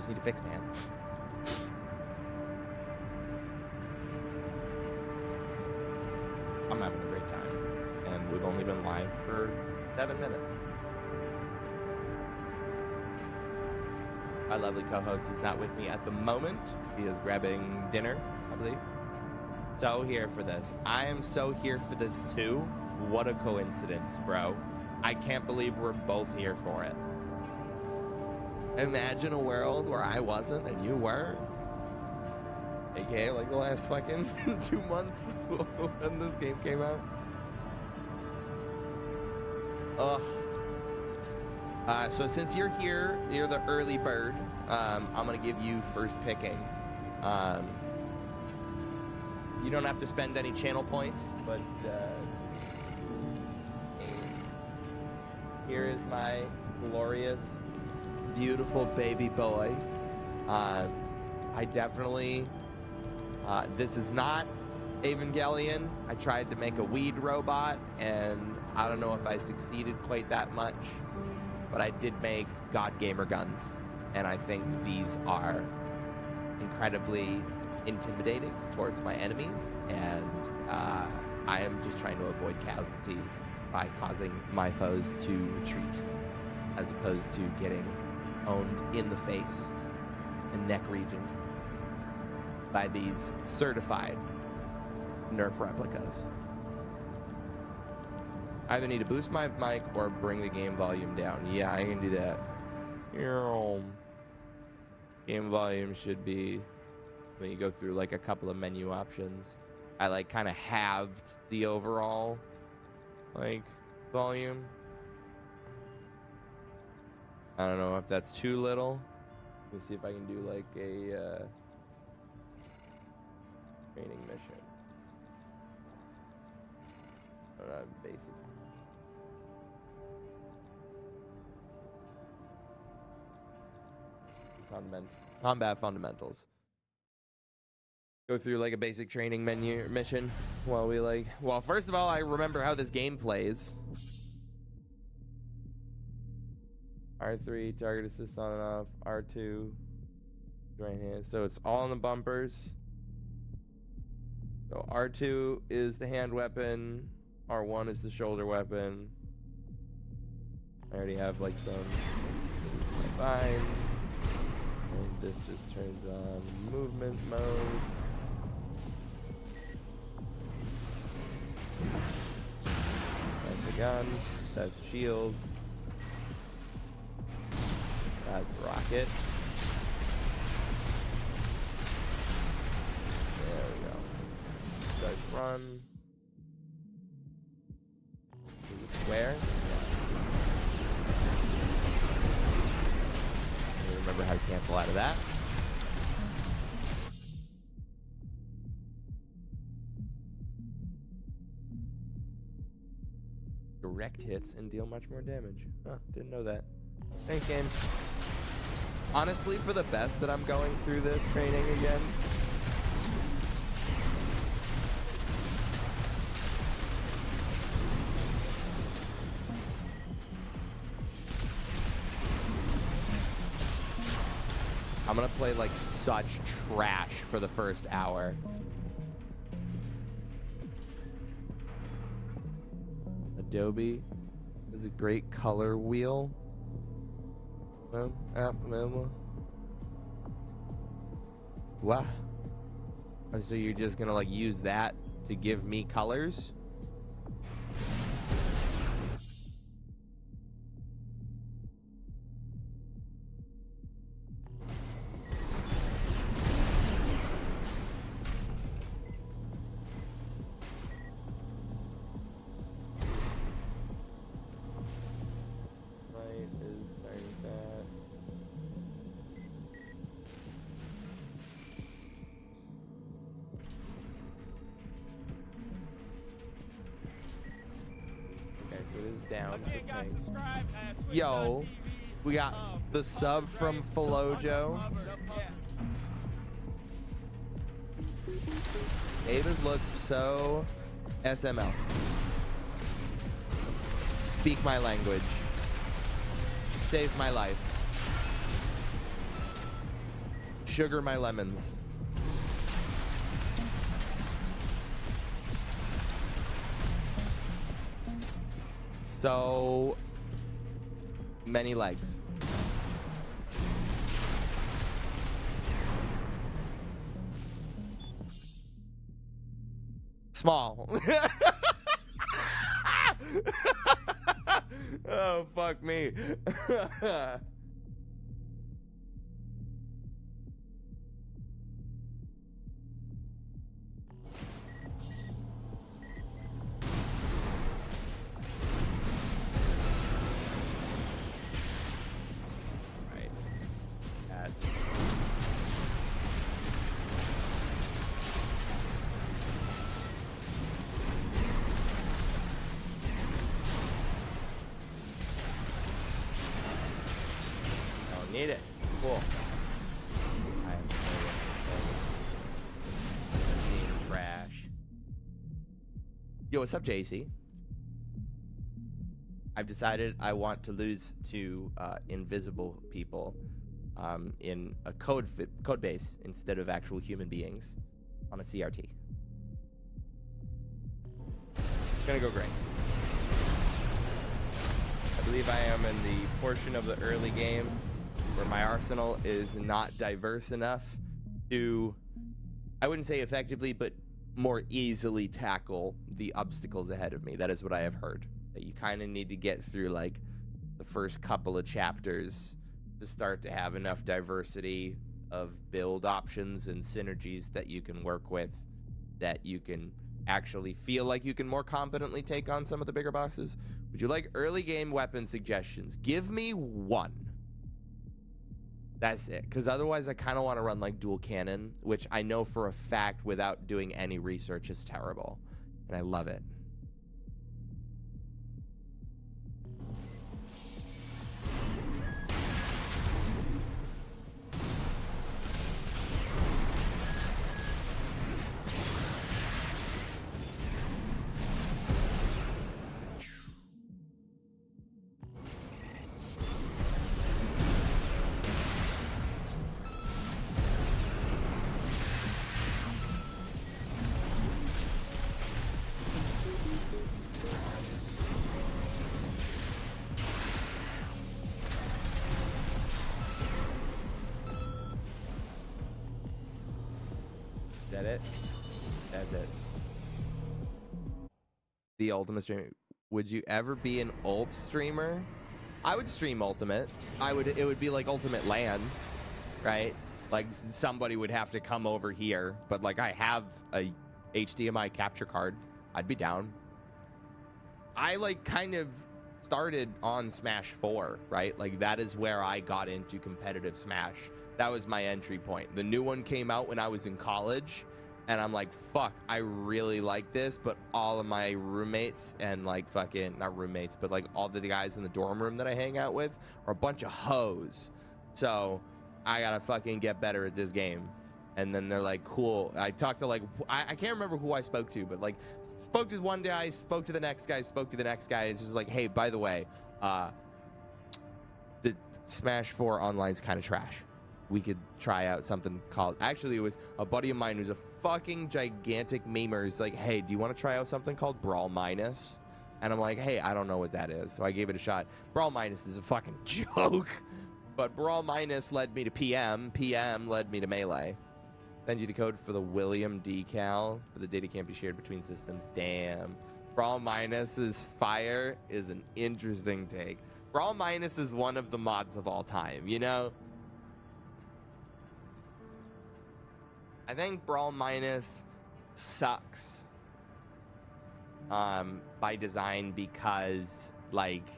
just need to fix, man. I'm having a great time, and we've only been live for 7 minutes. My lovely co-host is not with me at the moment. He is grabbing dinner, I believe. So here for this. I am so here for this too. What a coincidence, bro. I can't believe we're both here for it. Imagine a world where I wasn't and you were. AKA like the last fucking 2 months when this game came out. So since you're here, you're the early bird, I'm gonna give you first picking. You don't have to spend any channel points, but here is my glorious, beautiful baby boy. I definitely, this is not Evangelion. I tried to make a weed robot, and I don't know if I succeeded quite that much, but I did make God Gamer guns, and I think these are incredibly intimidating towards my enemies, and I am just trying to avoid casualties by causing my foes to retreat, as opposed to getting owned in the face and neck region by these certified Nerf replicas. I either need to boost my mic or bring the game volume down. Yeah, I can do that. Game volume should be, when you go through like a couple of menu options, I like kind of halved the overall like volume. I don't know if that's too little. Let me see if I can do like a training mission. Basic. Combat fundamentals. Go through like a basic training menu mission while we like. Well, first of all, I remember how this game plays. R3 target assist on and off. R2 right hand. So it's all on the bumpers. So R2 is the hand weapon. R1 is the shoulder weapon. I already have like some vines. And this just turns on movement mode. That's the gun. That's shield. That's rocket. There we go. Start run. Square. Remember how to cancel out of that. Direct hits and deal much more damage. Oh, didn't know that. Thanks, game. Honestly, for the best that I'm going through this training again. I'm gonna play like such trash for the first hour. Adobe is a great color wheel. Wow. So you're just gonna like use that to give me colors? Yo, we got the sub from Philojo. Ava's look so SML. Speak my language. Saves my life. sugar my lemons. So many legs. Small. Oh, fuck me. Need it. Cool. I'm trash. Yo, what's up, JC? I've decided I want to lose to invisible people in a code base instead of actual human beings on a CRT. Gonna go great. I believe I am in the portion of the early game where my arsenal is not diverse enough to, I wouldn't say effectively, but more easily tackle the obstacles ahead of me. That is what I have heard. That you kind of need to get through like the first couple of chapters to start to have enough diversity of build options and synergies that you can work with, that you can actually feel like you can more competently take on some of the bigger bosses. Would you like early game weapon suggestions? Give me one. That's it, because otherwise I kind of want to run like dual cannon, which I know for a fact without doing any research is terrible, and I love it. That it? That's it. The ultimate streamer. Would you ever be an ult streamer? I would stream ultimate. It would be like ultimate LAN, right? Like somebody would have to come over here, but like I have a HDMI capture card. I'd be down. I like kind of started on Smash 4, right? Like that is where I got into competitive Smash. That was my entry point. The new one came out when I was in college, and I'm like, fuck, I really like this, but all of my roommates and like fucking, not roommates, but like all the guys in the dorm room that I hang out with are a bunch of hoes. So I gotta fucking get better at this game. And then they're like, cool. I talked to like, I can't remember who I spoke to, but like spoke to one guy, spoke to the next guy, spoke to the next guy. It's just like, hey, by the way, the Smash 4 online's kind of trash. We could try out something called, actually it was a buddy of mine who's a fucking gigantic memer. He's like, hey, do you want to try out something called Brawl Minus? And I'm like, hey, I don't know what that is. So I gave it a shot. Brawl Minus is a fucking joke. But Brawl Minus led me to PM. PM led me to Melee. Send you the code for the William decal, but the data can't be shared between systems. Damn. Brawl Minus's fire is an interesting take. Brawl Minus is one of the mods of all time, you know? I think Brawl Minus sucks by design because, like,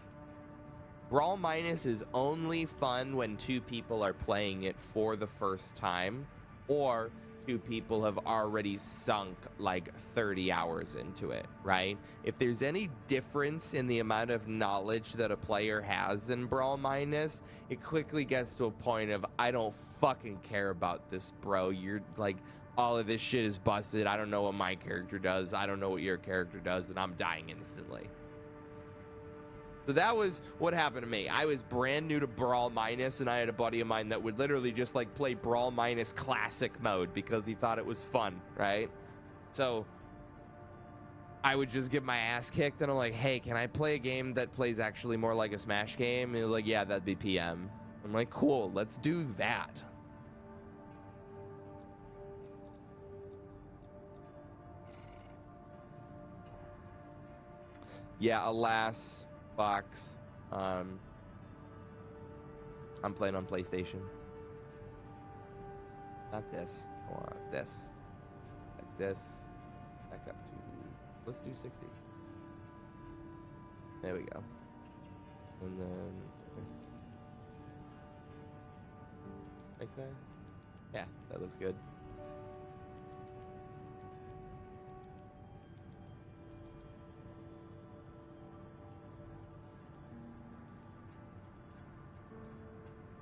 Brawl Minus is only fun when two people are playing it for the first time, or two people have already sunk like 30 hours into it, right? If there's any difference in the amount of knowledge that a player has in Brawl Minus, it quickly gets to a point of, I don't fucking care about this, bro. You're like, all of this shit is busted. I don't know what my character does. I don't know what your character does, and I'm dying instantly. So that was what happened to me. I was brand new to Brawl Minus, and I had a buddy of mine that would literally just like play Brawl Minus classic mode because he thought it was fun, right? So I would just get my ass kicked, and I'm like, hey, can I play a game that plays actually more like a Smash game? And he was like, yeah, that'd be PM. I'm like, cool, let's do that. Yeah, alas, Fox. I'm playing on PlayStation. Not this. I want this. Like this. Back up to... Let's do 60. There we go. And then... Like that? Yeah, that looks good.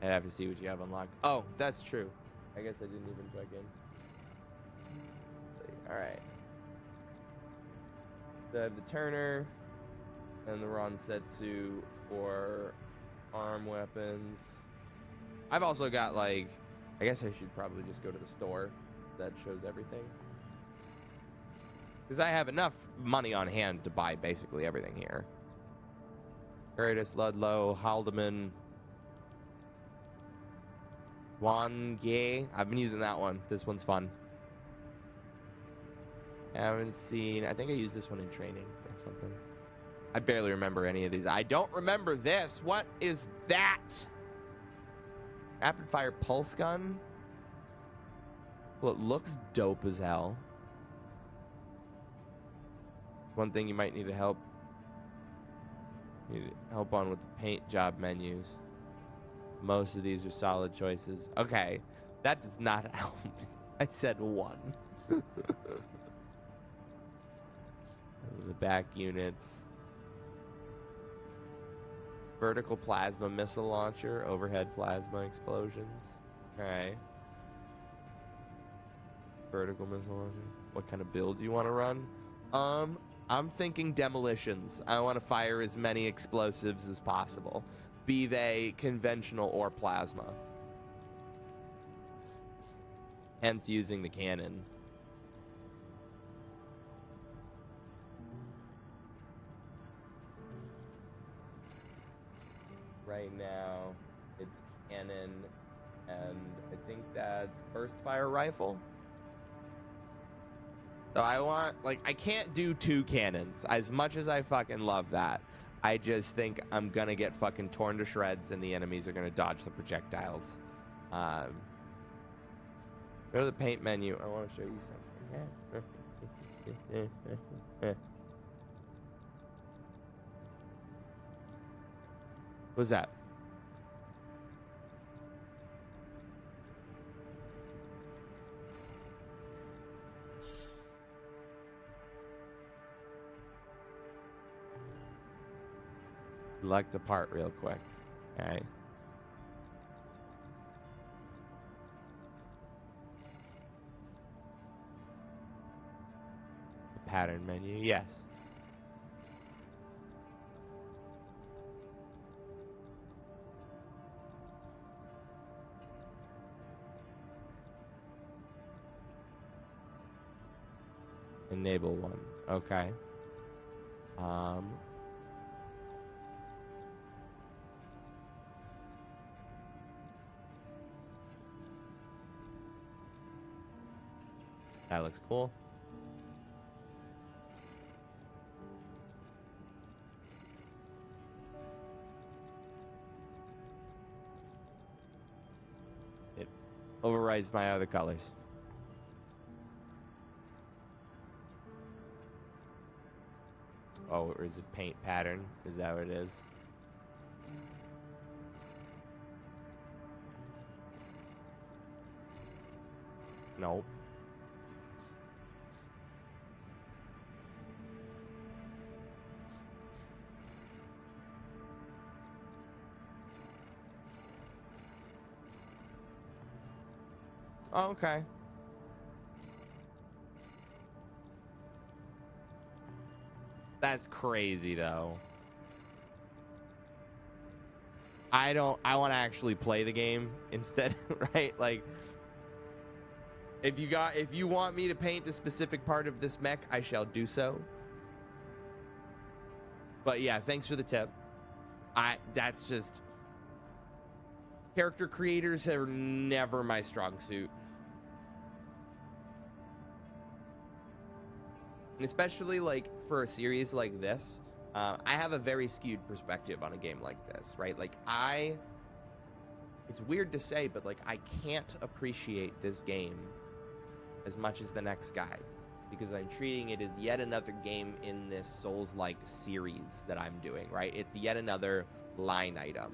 I'd have to see what you have unlocked. Oh, that's true. I guess I didn't even check in. All right. So I have the Turner and the Ronsetsu for arm weapons. I've also got, like, I guess I should probably just go to the store. That shows everything. Because I have enough money on hand to buy basically everything here. Curtis, Ludlow, Haldeman, Wange. I've been using that one. This one's fun. I haven't seen... I think I used this one in training or something. I barely remember any of these. I don't remember this. What is that? Rapid fire pulse gun? Well, it looks dope as hell. One thing you might need to help on with the paint job menus. Most of these are solid choices. Okay, that does not help me. I said one. The back units. Vertical plasma missile launcher, overhead plasma explosions. Okay. Vertical missile launcher. What kind of build do you want to run? I'm thinking demolitions. I want to fire as many explosives as possible, be they conventional or plasma. Hence using the cannon. Right now, it's cannon, and I think that's burst fire rifle. So I want, like, I can't do two cannons. As much as I fucking love that, I just think I'm gonna get fucking torn to shreds, and the enemies are gonna dodge the projectiles. Go to the paint menu. I want to show you something. What's that? Select the part real quick. Okay. The pattern menu, yes. Enable one. Okay. That looks cool. It overrides my other colors. Oh, or is it paint pattern? Is that what it is? Nope. Oh, okay. That's crazy, though. I want to actually play the game instead, right? Like, if you want me to paint a specific part of this mech, I shall do so. But yeah, thanks for the tip. That's just, character creators are never my strong suit. And especially like for a series like this, I have a very skewed perspective on a game like this, right? Like it's weird to say, but like I can't appreciate this game as much as the next guy, because I'm treating it as yet another game in this Souls-like series that I'm doing, right? It's yet another line item.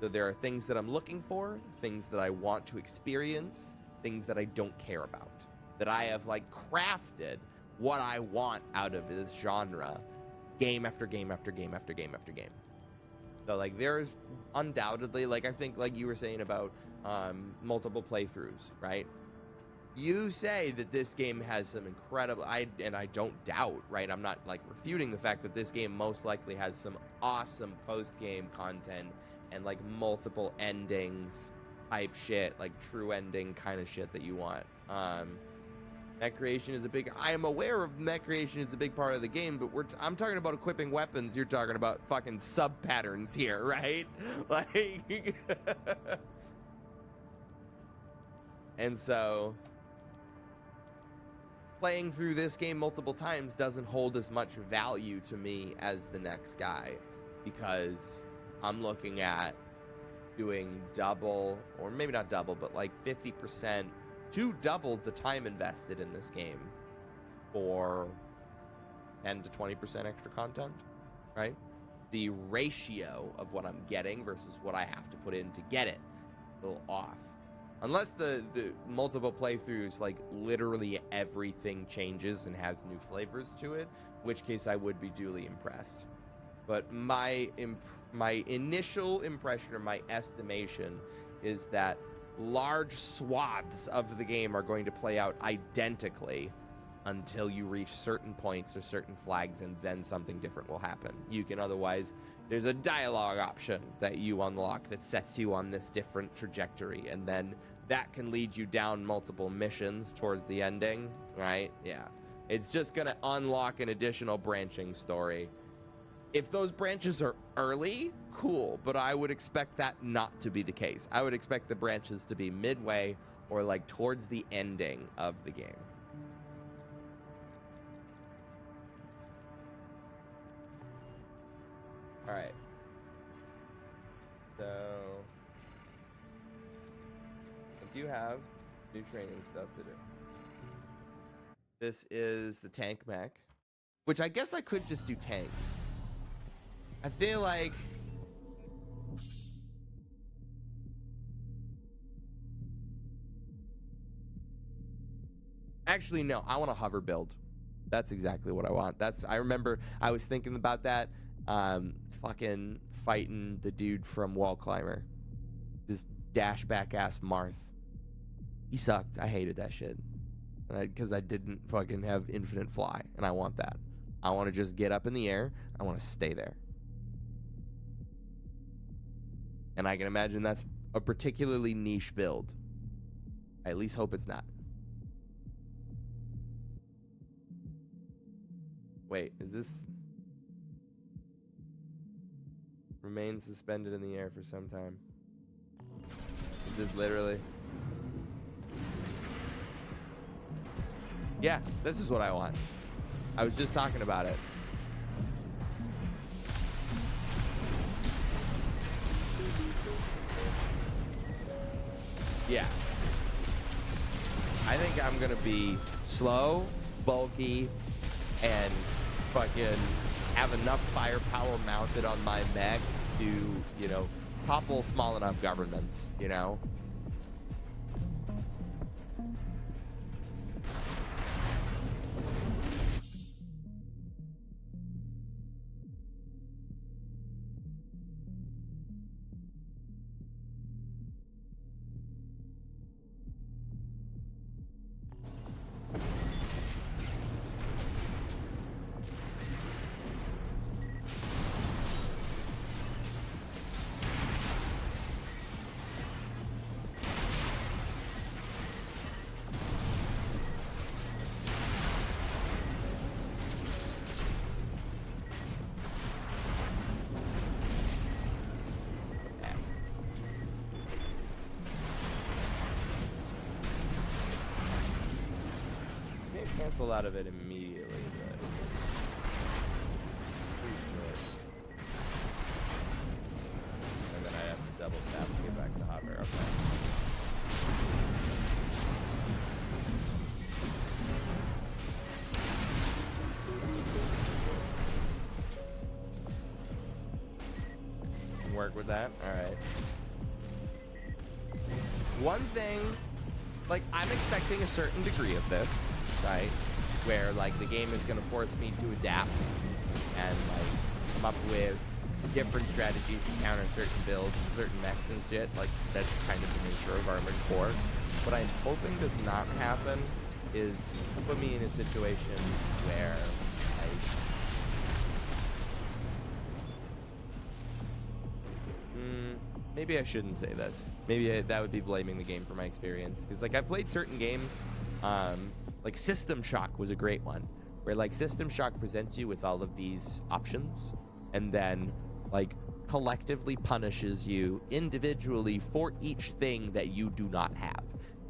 So there are things that I'm looking for, things that I want to experience, things that I don't care about, that I have like crafted what I want out of this genre, game after game after game after game after game. So like there's undoubtedly, like I think like you were saying about multiple playthroughs, right? You say that this game has some incredible, and I don't doubt, right? I'm not like refuting the fact that this game most likely has some awesome post-game content and like multiple endings type shit, like true ending kind of shit that you want. Mech creation is a big, I am aware of mech creation is a big part of the game, but I'm talking about equipping weapons. You're talking about fucking sub patterns here, right? Like, and so playing through this game multiple times doesn't hold as much value to me as the next guy, because I'm looking at doing double, or maybe not double, but like 50% to double the time invested in this game for 10 to 20% extra content, right? The ratio of what I'm getting versus what I have to put in to get it a little off. Unless the multiple playthroughs, like literally everything changes and has new flavors to it, in which case I would be duly impressed. But my initial impression, or my estimation, is that large swaths of the game are going to play out identically until you reach certain points or certain flags, and then something different will happen. You can otherwise, there's a dialogue option that you unlock that sets you on this different trajectory, and then that can lead you down multiple missions towards the ending, right? Yeah. It's just going to unlock an additional branching story. If those branches are early, cool, but I would expect that not to be the case. I would expect the branches to be midway or like towards the ending of the game. All right. So I do have new training stuff to do. This is the tank mech, which I guess I could just do tank. I feel like actually no, I want a hover build. That's exactly what I want. I remember I was thinking about that, fucking fighting the dude from Wall Climber, this dashback ass Marth. He sucked. I hated that shit, because I didn't fucking have infinite fly, and I want that. I want to just get up in the air. I want to stay there. And I can imagine that's a particularly niche build. I at least hope it's not. Wait, is this... Remain suspended in the air for some time. Is this literally... Yeah, this is what I want. I was just talking about it. Yeah. I think I'm gonna be slow, bulky, and fucking have enough firepower mounted on my mech to, you know, topple small enough governments, you know? cancel out of it immediately, but pretty sure. And then I have to double tap to get back to hot air. Okay. Work with that. All right. One thing, like, I'm expecting a certain degree of this, right? Where, like, the game is going to force me to adapt and, like, come up with different strategies to counter certain builds and certain mechs and shit. Like, that's kind of the nature of Armored Core. What I'm hoping does not happen is put me in a situation where, like, maybe I shouldn't say this. Maybe that would be blaming the game for my experience. Because, like, I played certain games, like System Shock was a great one, where, like, System Shock presents you with all of these options, and then, like, collectively punishes you individually for each thing that you do not have.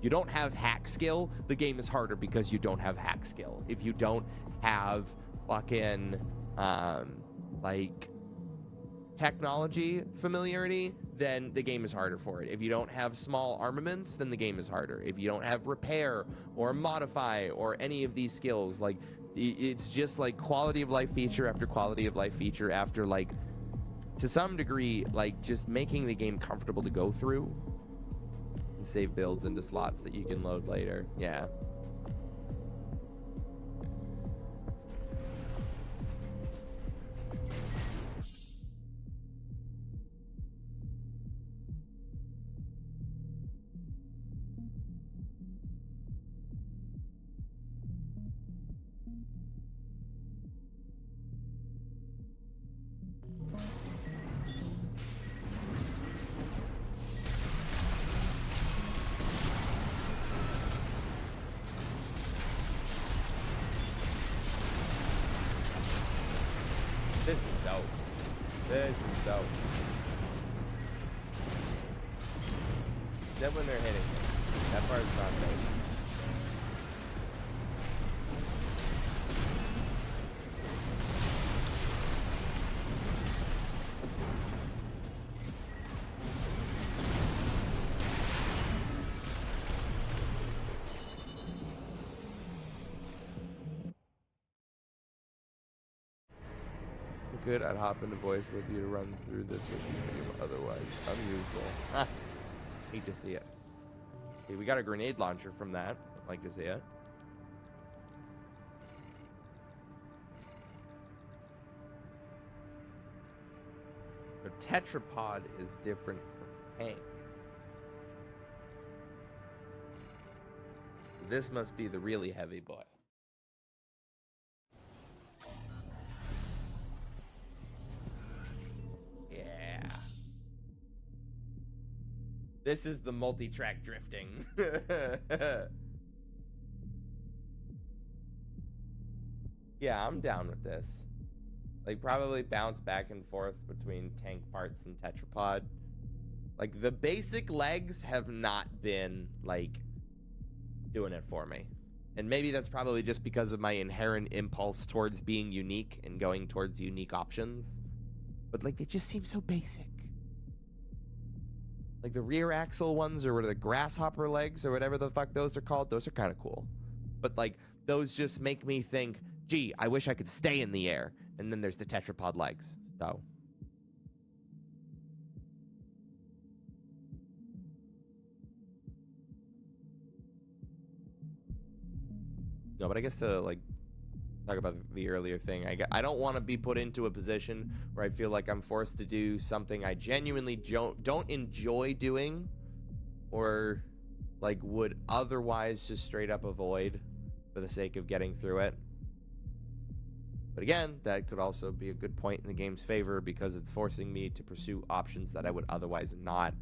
You don't have hack skill, the game is harder because you don't have hack skill. If you don't have fucking, like, technology familiarity, then the game is harder for it. If you don't have small armaments, then the game is harder. If you don't have repair or modify or any of these skills, like, it's just like quality of life feature after quality of life feature after, like, to some degree, like, just making the game comfortable to go through and save builds into slots that you can load later. Yeah. This is dope. This is dope. Except when they're hitting me. That part's not dope. Good, I'd hop into voice with you to run through this with you, otherwise unusual. Hate to see it. Okay, we got a grenade launcher from that. I'd like to see it. The tetrapod is different from tank. This must be the really heavy boy. This is the multi-track drifting. Yeah, I'm down with this. Like, probably bounce back and forth between tank parts and tetrapod. Like, the basic legs have not been, like, doing it for me. And maybe that's probably just because of my inherent impulse towards being unique and going towards unique options. But, like, they just seem so basic. Like, the rear axle ones, or the grasshopper legs, or whatever the fuck those are called, those are kind of cool. But, like, those just make me think, gee, I wish I could stay in the air. And then there's the tetrapod legs, so. No, but I guess to, like, talk about the earlier thing, I don't want to be put into a position where I feel like I'm forced to do something I genuinely don't enjoy doing, or, like, would otherwise just straight up avoid for the sake of getting through it. But again, that could also be a good point in the game's favor, because it's forcing me to pursue options that I would otherwise not,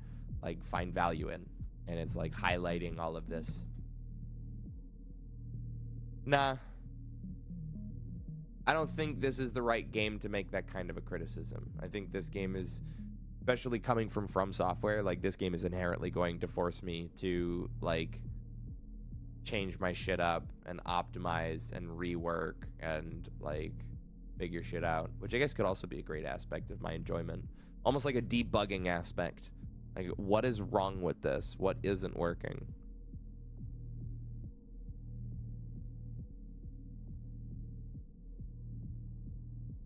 like, find value in. And it's, like, highlighting all of this. Nah. I don't think this is the right game to make that kind of a criticism. I think this game is, especially coming from Software, like, this game is inherently going to force me to, like, change my shit up and optimize and rework and like figure shit out, which I guess could also be a great aspect of my enjoyment. Almost like a debugging aspect. Like, what is wrong with this? What isn't working?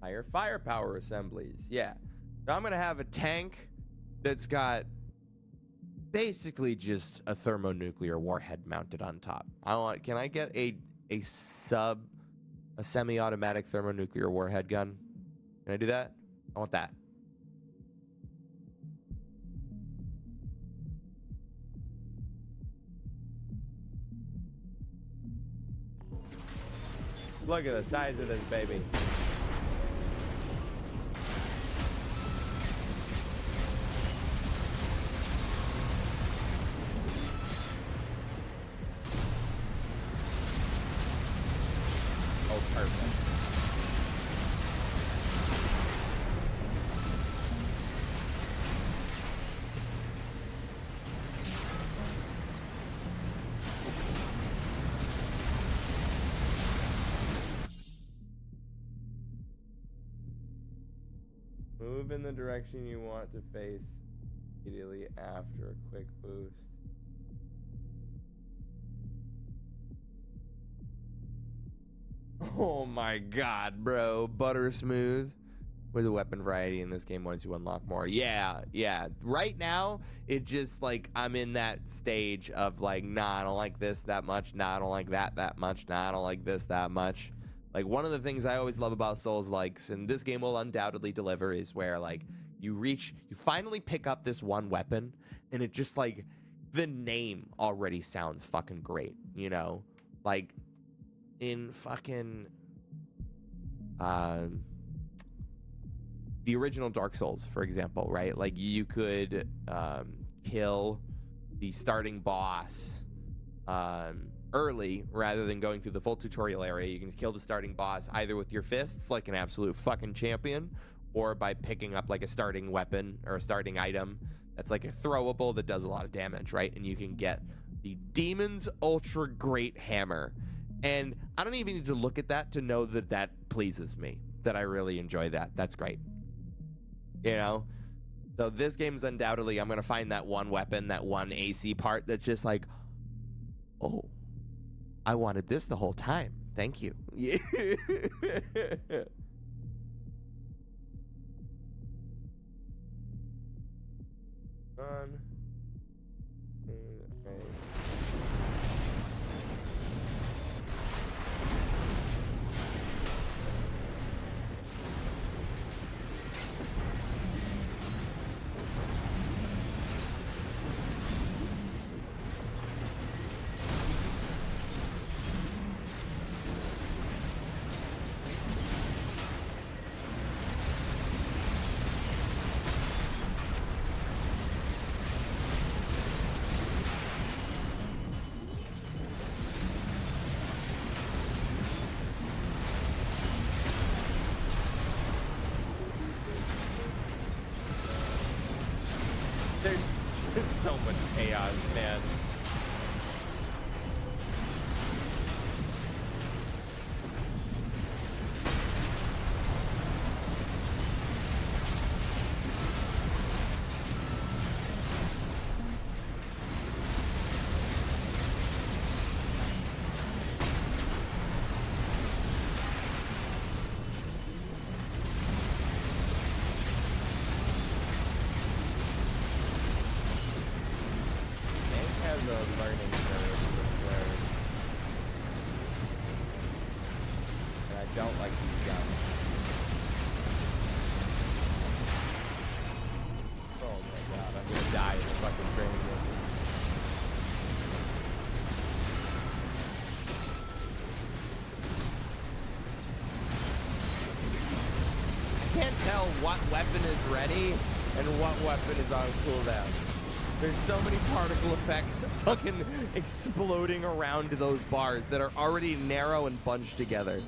Higher firepower assemblies. Yeah. So I'm going to have a tank that's got basically just a thermonuclear warhead mounted on top. Can I get a semi-automatic thermonuclear warhead gun? Can I do that? I want that. Look at the size of this baby. Oh, perfect. Move in the direction you want to face immediately after a quick boost. Oh my god, bro. Butter smooth. With a weapon variety in this game once you unlock more. Yeah. Right now, it just like I'm in that stage of like, nah, I don't like this that much. Nah, I don't like that much. Nah, I don't like this that much. Like, one of the things I always love about Soulslikes, and this game will undoubtedly deliver, is where like you finally pick up this one weapon, and it just like the name already sounds fucking great, you know? Like in fucking the original Dark Souls, for example, right? Like you could kill the starting boss early rather than going through the full tutorial area. You can kill the starting boss either with your fists, like an absolute fucking champion, or by picking up like a starting weapon or a starting item that's like a throwable that does a lot of damage, right? And you can get the Demon's Ultra Great Hammer. And I don't even need to look at that to know that that pleases me, that I really enjoy that. That's great. You know? So this game's undoubtedly, I'm going to find that one weapon, that one AC part that's just like, oh, I wanted this the whole time. Thank you. Yeah. Okay. There's so much chaos, man. Don't like these guns. Oh my god, I'm gonna die in the fucking train. I can't tell what weapon is ready and what weapon is on cooldown. There's so many particle effects fucking exploding around those bars that are already narrow and bunched together.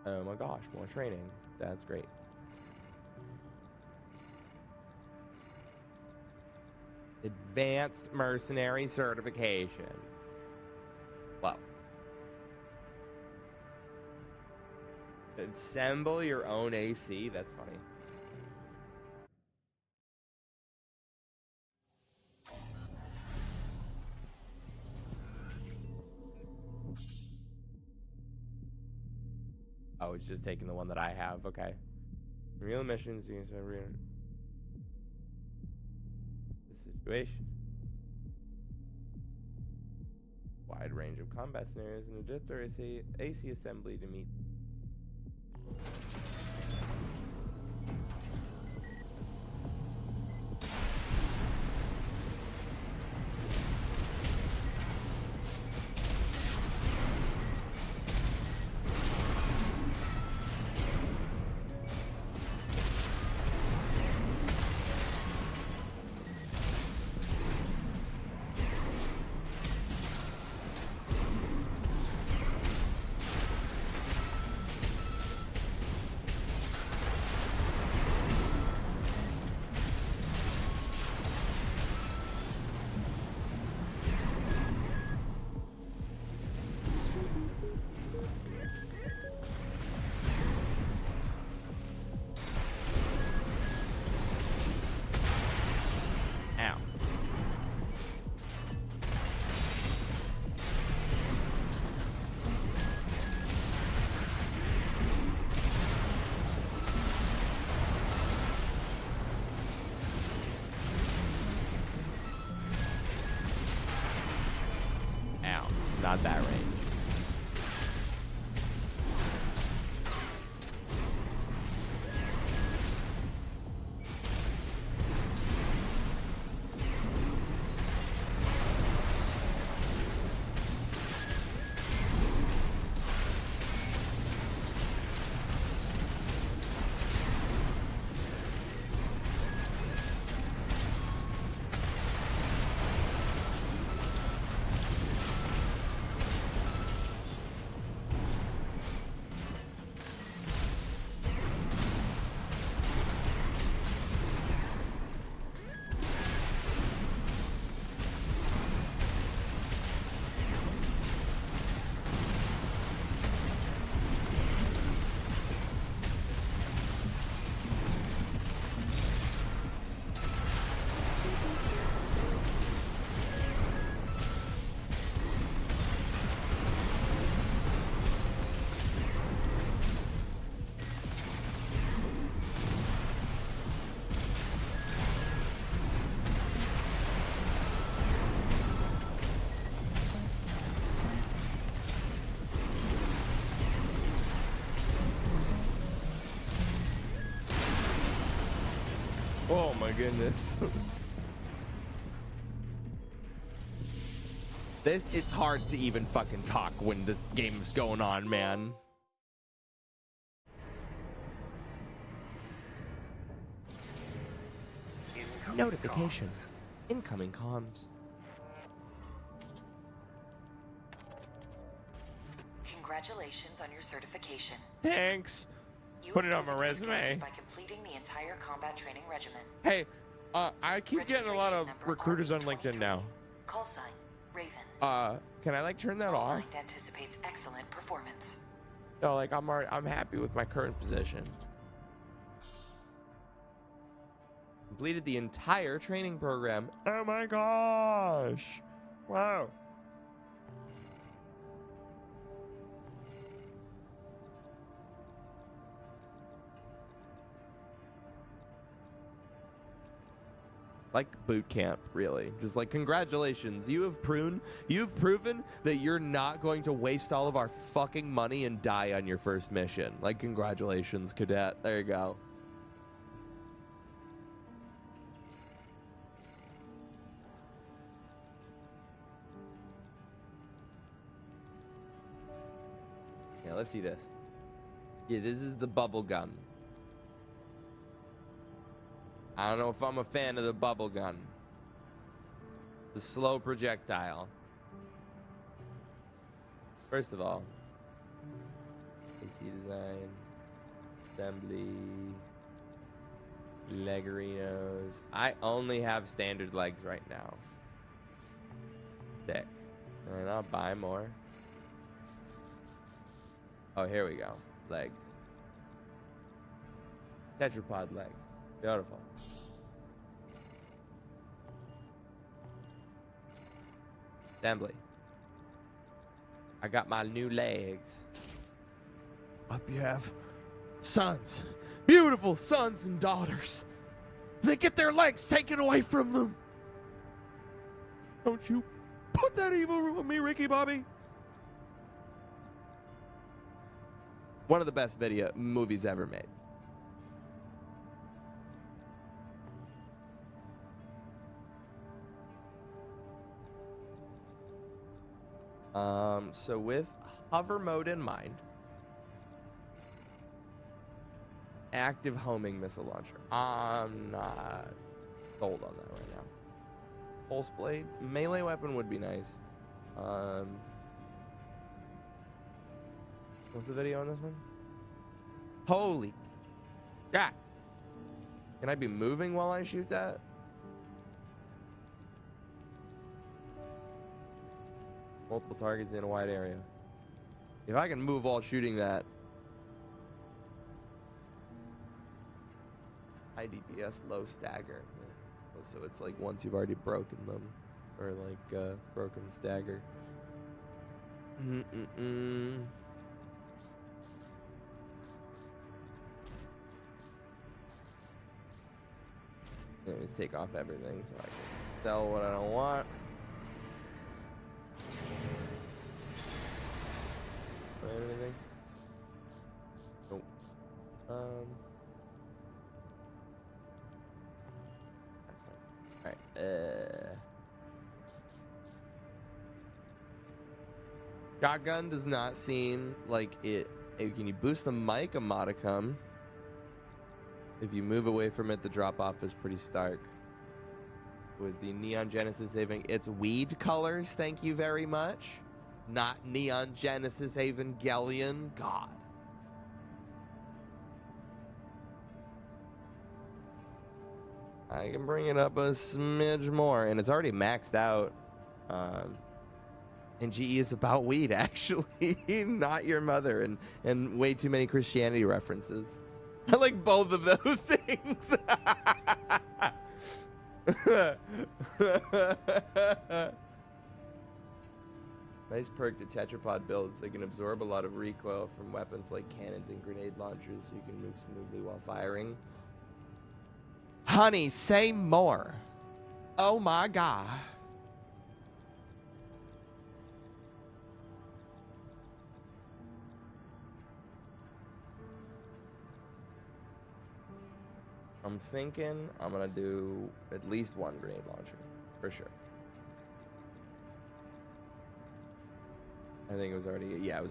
Oh my gosh, more training. That's great. Advanced Mercenary Certification. Wow. Assemble your own AC? That's funny. Oh, it's just taking the one that I have. Okay. Real missions. The situation. Wide range of combat scenarios and adjust their AC assembly to meet. Not that range. Oh my goodness. It's hard to even fucking talk when this game's going on, man. Notification. Incoming comms. Congratulations on your certification. Thanks. Put it on my resume. By completing the entire combat training regimen. Hey, I keep getting a lot of recruiters on LinkedIn now. Call sign Raven. Can I like turn that off? Mind anticipates excellent performance. No, like I'm happy with my current position. Completed the entire training program. Oh my gosh. Wow. Like boot camp, really. Just like, congratulations, you've proven that you're not going to waste all of our fucking money and die on your first mission. Like, congratulations, cadet. There you go. Yeah, let's see this. Yeah, this is the bubble gun. I don't know if I'm a fan of the bubble gun. The slow projectile. First of all, AC design. Assembly. Legarinos. I only have standard legs right now. Sick. And I'll buy more. Oh, here we go. Legs. Tetrapod legs. Beautiful. Assembly. I got my new legs. Up you have sons. Beautiful sons and daughters. They get their legs taken away from them. Don't you put that evil on me, Ricky Bobby. One of the best movies ever made. So with hover mode in mind, active homing missile launcher. I'm not sold on that right now. Pulse blade, melee weapon would be nice. What's the video on this one? Holy God. Can I be moving while I shoot that? Multiple targets in a wide area. If I can move while shooting that. High DPS, low stagger. So it's like once you've already broken them. Or like broken stagger. Let me just take off everything so I can sell what I don't want. Anything? Nope. That's fine. Alright. Shotgun does not seem like it. Can you boost the mic a modicum? If you move away from it, the drop off is pretty stark. With the Neon Genesis saving its weed colors, thank you very much. Not Neon Genesis Evangelion. God. I can bring it up a smidge more, and it's already maxed out. And GE is about weed, actually, not your mother, and way too many Christianity references. I like both of those things. Nice perk to tetrapod builds. They can absorb a lot of recoil from weapons like cannons and grenade launchers, so you can move smoothly while firing. Honey, say more. Oh my God. I'm thinking I'm gonna do at least one grenade launcher, for sure. I think it was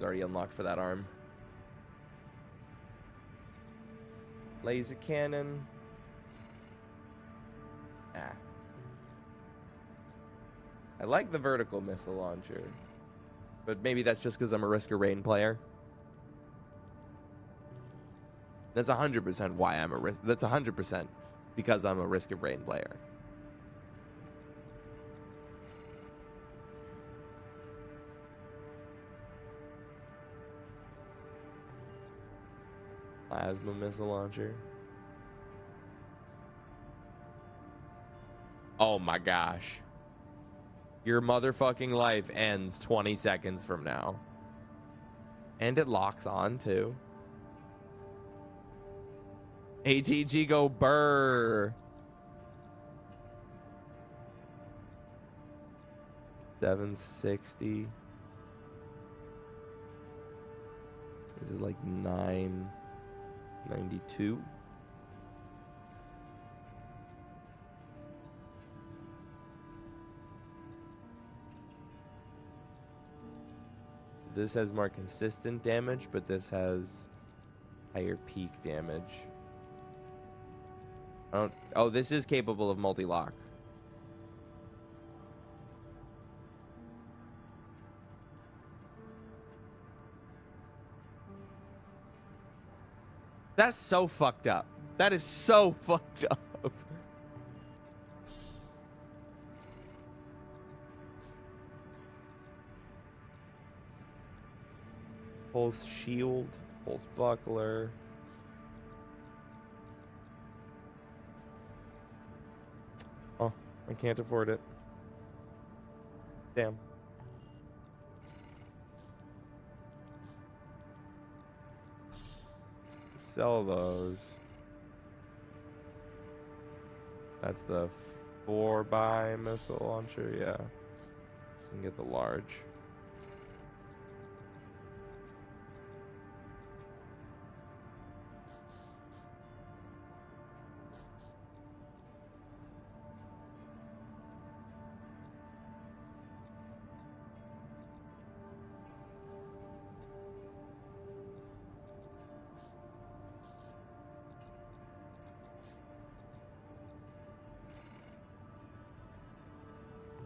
already unlocked for that arm. Laser cannon. I like the vertical missile launcher, but maybe that's just because I'm a Risk of Rain player. That's 100% why I'm a Risk. That's 100% because I'm a Risk of Rain player. Plasma missile launcher. Oh my gosh. Your motherfucking life ends 20 seconds from now. And it locks on too. ATG go burr. 760. This is like 992. This has more consistent damage, but this has higher peak damage. Oh, this is capable of multi-lock. That's so fucked up. That is so fucked up. Pulse shield, pulse buckler. Oh, I can't afford it. Damn. Sell those. That's the 4x missile launcher, yeah. You can get the large.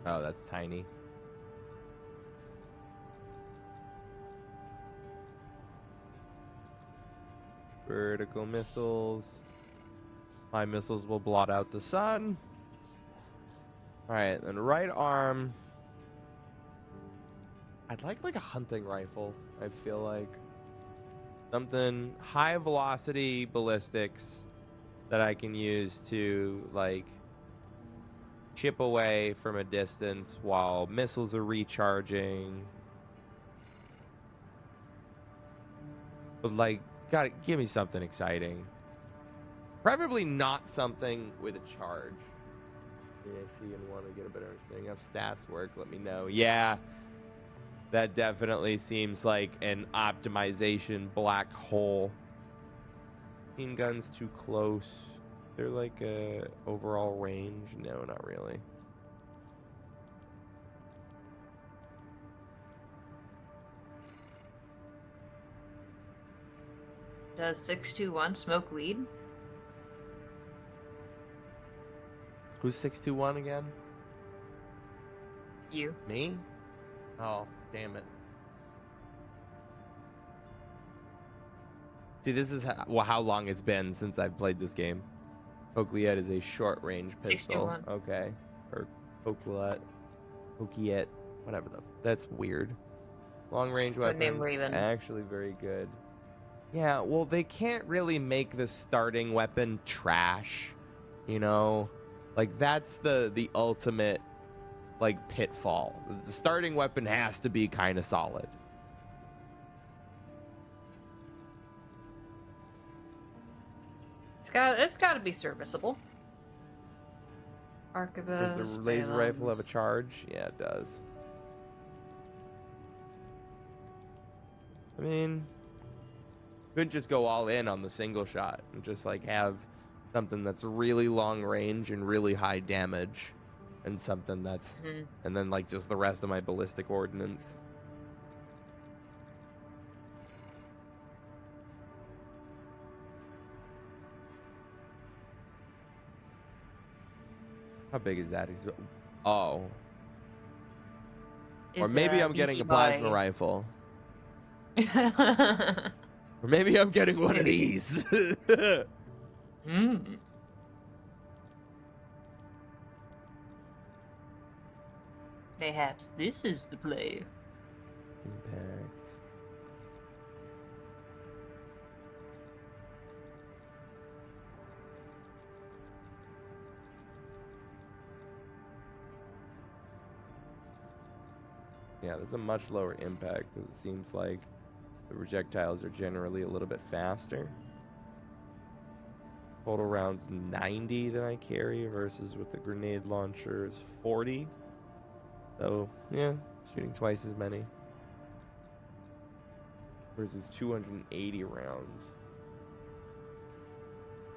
Oh, that's tiny. Vertical missiles. My missiles will blot out the sun. Alright, then right arm. I'd like a hunting rifle, I feel like. Something high velocity ballistics that I can use to, like, chip away from a distance while missiles are recharging. But, like, gotta give me something exciting. Preferably not something with a charge. Yeah, see and want to get a better understanding of stats work. Let me know. Yeah, that definitely seems like an optimization black hole. Machine guns too close. They're like a overall range. No, not really. Does 621 smoke weed? Who's 621 again? You. Me? Oh, damn it. See, this is how long it's been since I've played this game. Oakliet is a short-range pistol. 61. Okay. Or Oakliet. Okiet. Whatever the... That's weird. Long-range weapon. Name Raven. Actually very good. Yeah, well, they can't really make the starting weapon trash. You know? Like, that's the ultimate, like, pitfall. The starting weapon has to be kind of solid. It's got to be serviceable. Arquebus. Does the laser rifle have a charge? Yeah, it does. I mean, could just go all in on the single shot and just like have something that's really long range and really high damage, and something that's, and then like just the rest of my ballistic ordnance. How big is that? Oh. Or maybe I'm getting a plasma rifle. Or maybe I'm getting one of these. Perhaps this is the play. Impact. Yeah, there's a much lower impact because it seems like the projectiles are generally a little bit faster. Total rounds 90 that I carry versus with the grenade launcher is 40. So, yeah, shooting twice as many. Versus 280 rounds.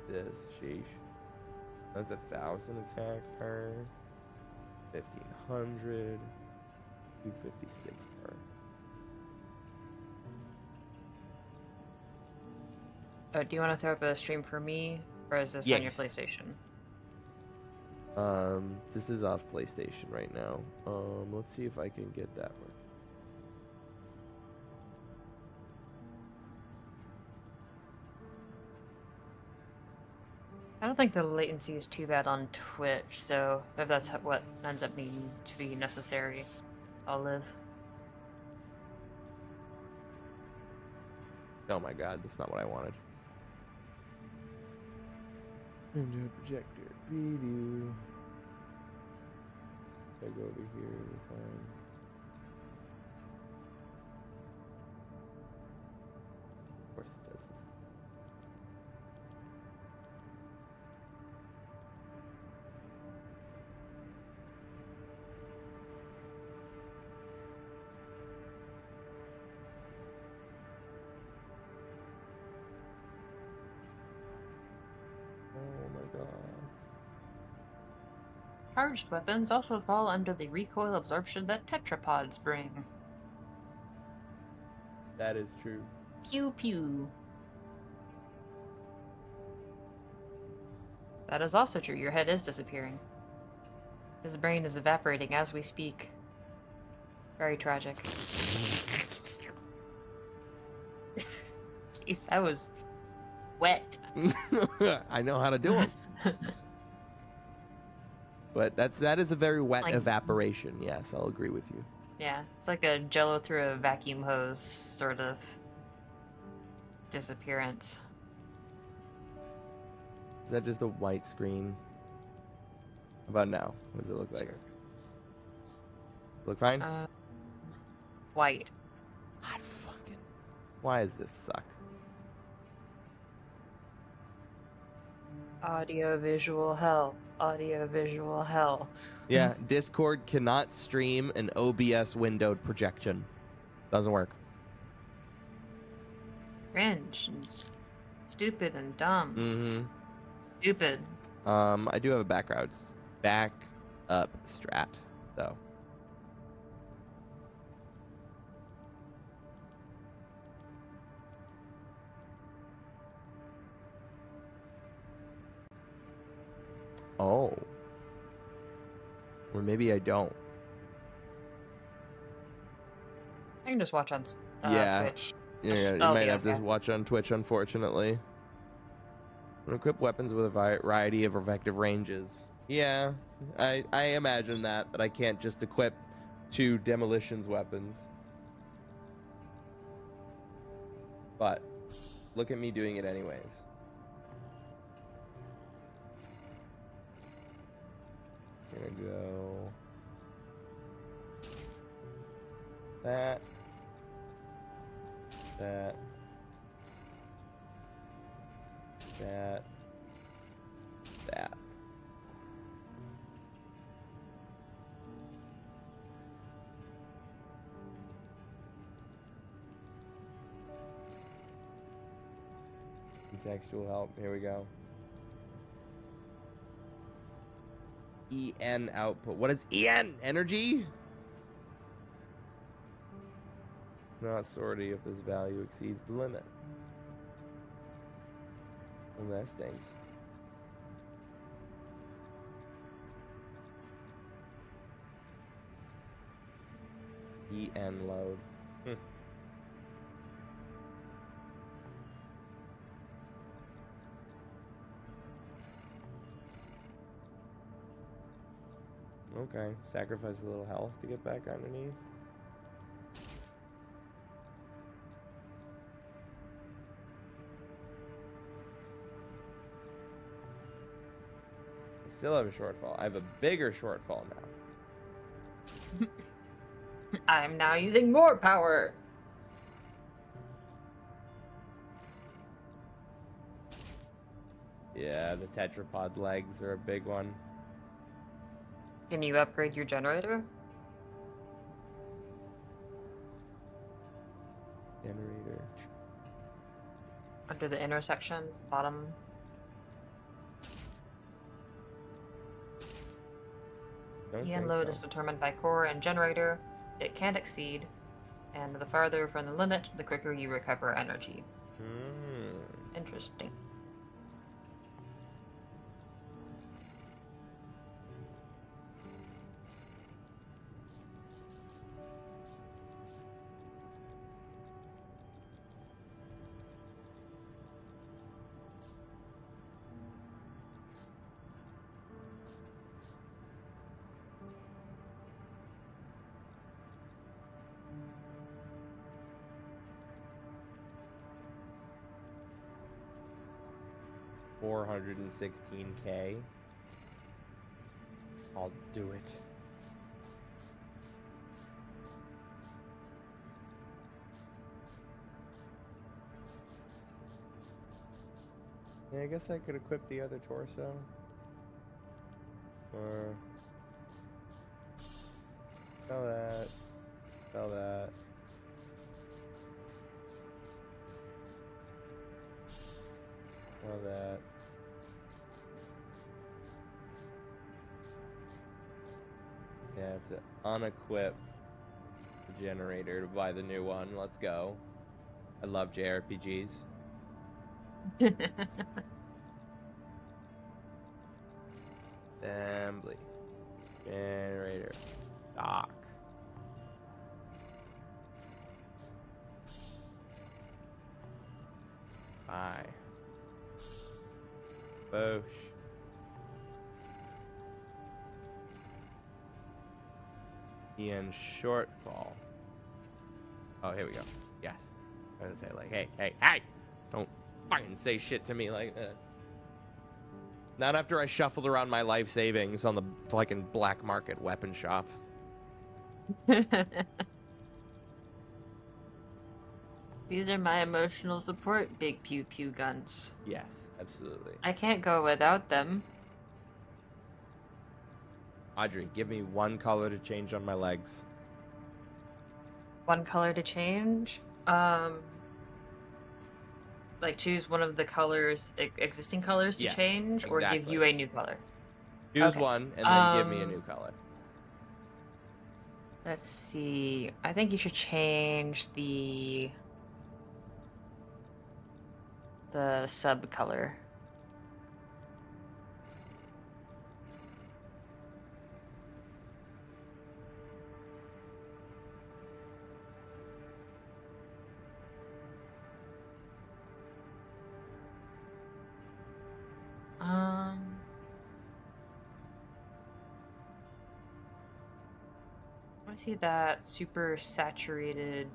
This, sheesh. That's 1,000 attack per. 1,500. 256 per. Oh, do you want to throw up a stream for me, or is this on your PlayStation? This is off PlayStation right now. Let's see if I can get that one. I don't think the latency is too bad on Twitch, so if that's what ends up needing to be necessary, I'll live. Oh my god, that's not what I wanted. Window projector preview. If I go over here, we'll find. Of course it does this. Oh my god. Charged weapons also fall under the recoil absorption that tetrapods bring. That is true. Pew pew. That is also true. Your head is disappearing. His brain is evaporating as we speak. Very tragic. Jeez, that was wet. I know how to do them. But that is a very wet Like- evaporation. Yes, I'll agree with you. Yeah, it's like a jello through a vacuum hose sort of disappearance. Is that just a white screen? How about now? What does it look like? Sure. Look fine? White. God fucking. Why does this suck? Audio visual hell. Audio visual hell. Yeah, Discord cannot stream an OBS windowed projection. Doesn't work. Cringe and stupid and dumb. Mm-hmm. Stupid. I do have a back up strat, though. Oh. Or maybe I don't. I can just watch on Yeah. Twitch. Yeah, you Oh, might yeah, have to okay. watch on Twitch, unfortunately. Equip weapons with a variety of effective ranges. Yeah, I imagine that I can't just equip 2 demolitions weapons. But look at me doing it anyways. Gonna go that. That. Contextual help. Here we go. EN output. What is EN? Energy? Not sortie if this value exceeds the limit. And that stinks. EN load. Okay, sacrifice a little health to get back underneath. I still have a shortfall. I have a bigger shortfall now. I'm now using more power. Yeah, the tetrapod legs are a big one. Can you upgrade your generator? Generator. Under the intersection, bottom. Don't EN think load so. is determined by core and generator. It can't exceed, and the farther from the limit, the quicker you recover energy. Interesting. 416K. I'll do it. Yeah, I guess I could equip the other torso. Or sell that. Sell that. Sell that. Yeah, I have to unequip the generator to buy the new one. Let's go. I love JRPGs. Assembly. Generator. Dock. Buy. Boosh. Ian shortfall. Oh, here we go. Yes. I was gonna say, like, hey! Don't fucking say shit to me like that. Not after I shuffled around my life savings on the fucking black market weapon shop. These are my emotional support big pew pew guns. Yes, absolutely. I can't go without them. Audrey, give me one color to change on my legs. One color to change? Like choose one of the colors, existing colors to Yes, change, or give exactly. you a new color? Choose Okay. one and then give me a new color. Let's see. I think you should change the sub color. I see that super saturated,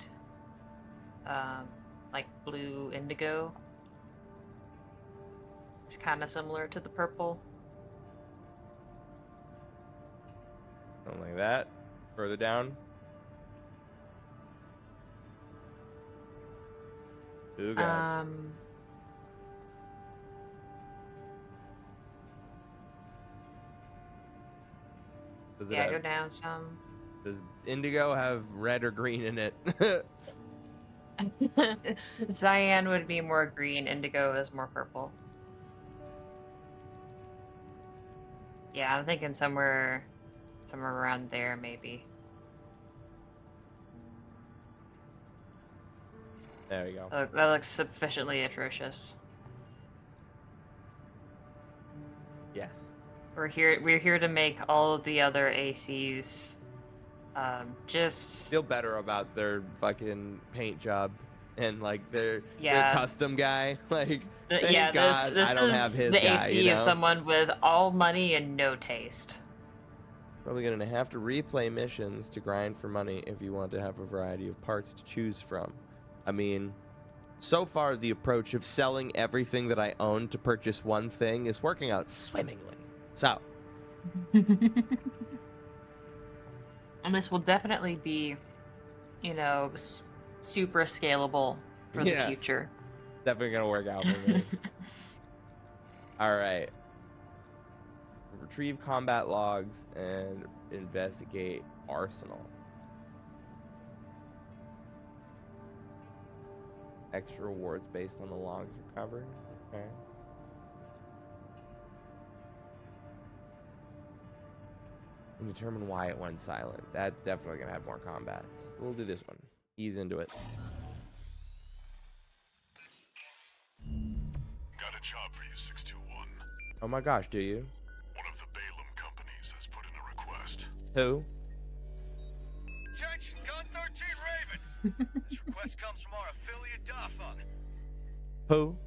like blue indigo. It's kind of similar to the purple. Something like that. Further down. Ooh, God. Does it Yeah, have- go down some. Does indigo have red or green in it? Cyan would be more green, indigo is more purple. Yeah, I'm thinking somewhere around there, maybe. There we go. That looks sufficiently atrocious. Yes. We're here to make all of the other ACs just Feel better about their fucking paint job and like their Yeah. custom guy. Like, thank yeah, God this I don't is have his the guy, AC you know? of someone with all money and no taste. Probably gonna have to replay missions to grind for money if you want to have a variety of parts to choose from. I mean, so far the approach of selling everything that I own to purchase one thing is working out swimmingly. So, And this will definitely be, super scalable for the Yeah. future. definitely gonna work out for me. All right. Retrieve combat logs and investigate arsenal. Extra rewards based on the logs recovered. Okay. And determine why it went silent. That's definitely gonna have more combat. We'll do this one. Ease into it. Got a job for you, 621. Oh my gosh, do you? One of the Balaam companies has put in a request. Who? Attention, Gun 13 Raven! This request comes from our affiliate Dafeng. Who?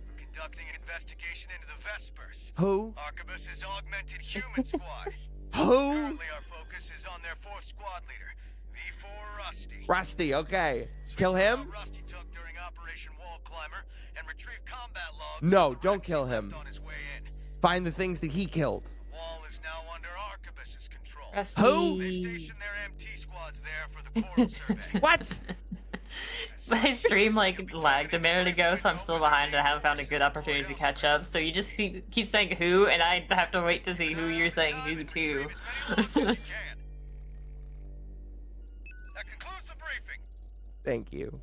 We're conducting an investigation into the Vespers. Who? Arquebus's augmented human squad. Who? Currently, our focus is on their 4th squad leader, V4 Rusty. Rusty, okay. Sweep Kill out him? Rusty took during Operation Wall Climber and retrieve combat logs. No, of the don't wrecks he kill left him. On his way in. Find the things that he killed. Wall is now under Arquebus's control. Rusty. Who? They stationed their MT squads there for the coral survey. What? My stream like lagged a minute ago, so I'm still behind and I haven't found a good opportunity to catch up. So you just keep saying who, and I have to wait to see who you're saying who to. That concludes the briefing. Thank you.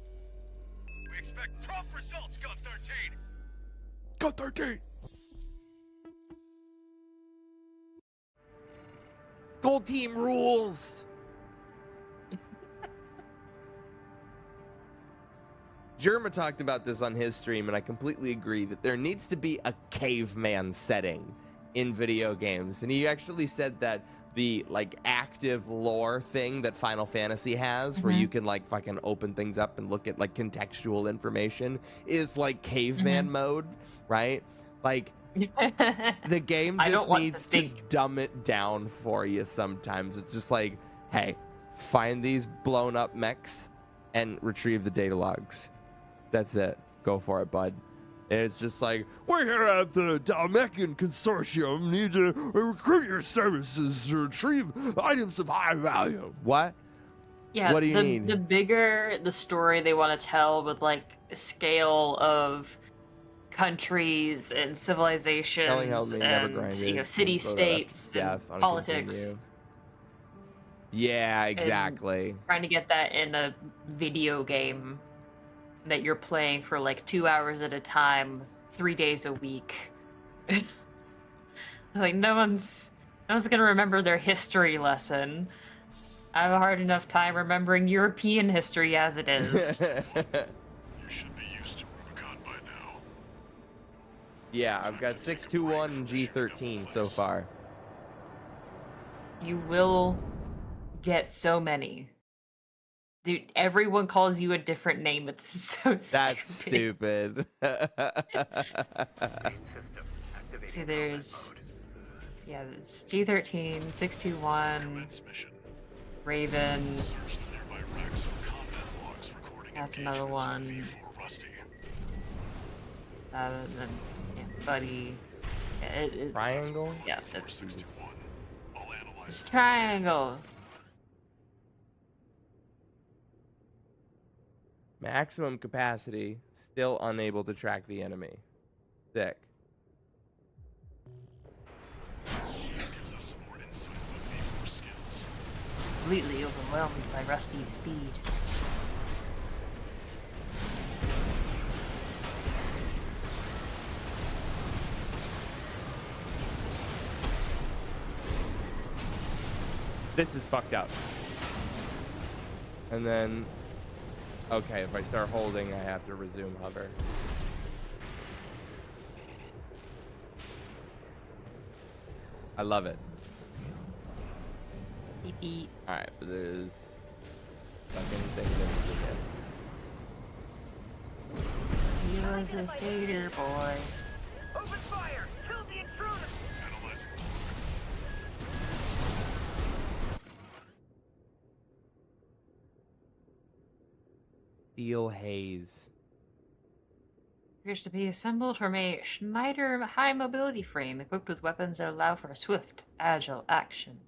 We expect prompt results, Gun 13. Go 13. Gold team rules. Jerma talked about this on his stream, and I completely agree that there needs to be a caveman setting in video games. And he actually said that the like active lore thing that Final Fantasy has, where you can like fucking open things up and look at like contextual information, is like caveman mode, right? Like the game I just don't want to needs to think. dumb it down for you sometimes. It's just like, hey, find these blown up mechs and retrieve the data logs. That's it. Go for it, bud. And it's just like, We're here at the Dalmecan Consortium. Need to recruit your services to retrieve items of high value. what? Yeah, What do you need? The bigger the story they want to tell with like a scale of countries and civilizations Telling how they never and grinded. city Slow that up to states death and on politics. continue. Yeah, exactly. Trying to get that in a video game that you're playing for like 2 hours at a time, 3 days a week. Like no one's gonna remember their history lesson. I have a hard enough time remembering European history as it is. You should be used to Rubicon by now. Yeah, I've got 621 and G13 so far. You will get so many. Dude, everyone calls you a different name. It's so That's stupid. See, there's G13, 621, Commence mission. Raven. Search the nearby wrecks for combat logs recording That's another engagements one. with V4 Rusty. And then, Buddy. Yeah, Triangle? Yeah, V4 it's 61. I'll analyze it's it. triangle. Maximum capacity, still unable to track the enemy. Sick. This gives us some more insight about V4 skills. Completely overwhelmed by Rusty's speed. This is fucked up. And then, okay, if I start holding, I have to resume hover. I love it. Beep beep. Alright, but there's fucking things that we can Heroes a skater boy. Open fire! Kill the intruder! Analyzing. Steel haze. Appears to be assembled from a Schneider high mobility frame equipped with weapons that allow for swift, agile action.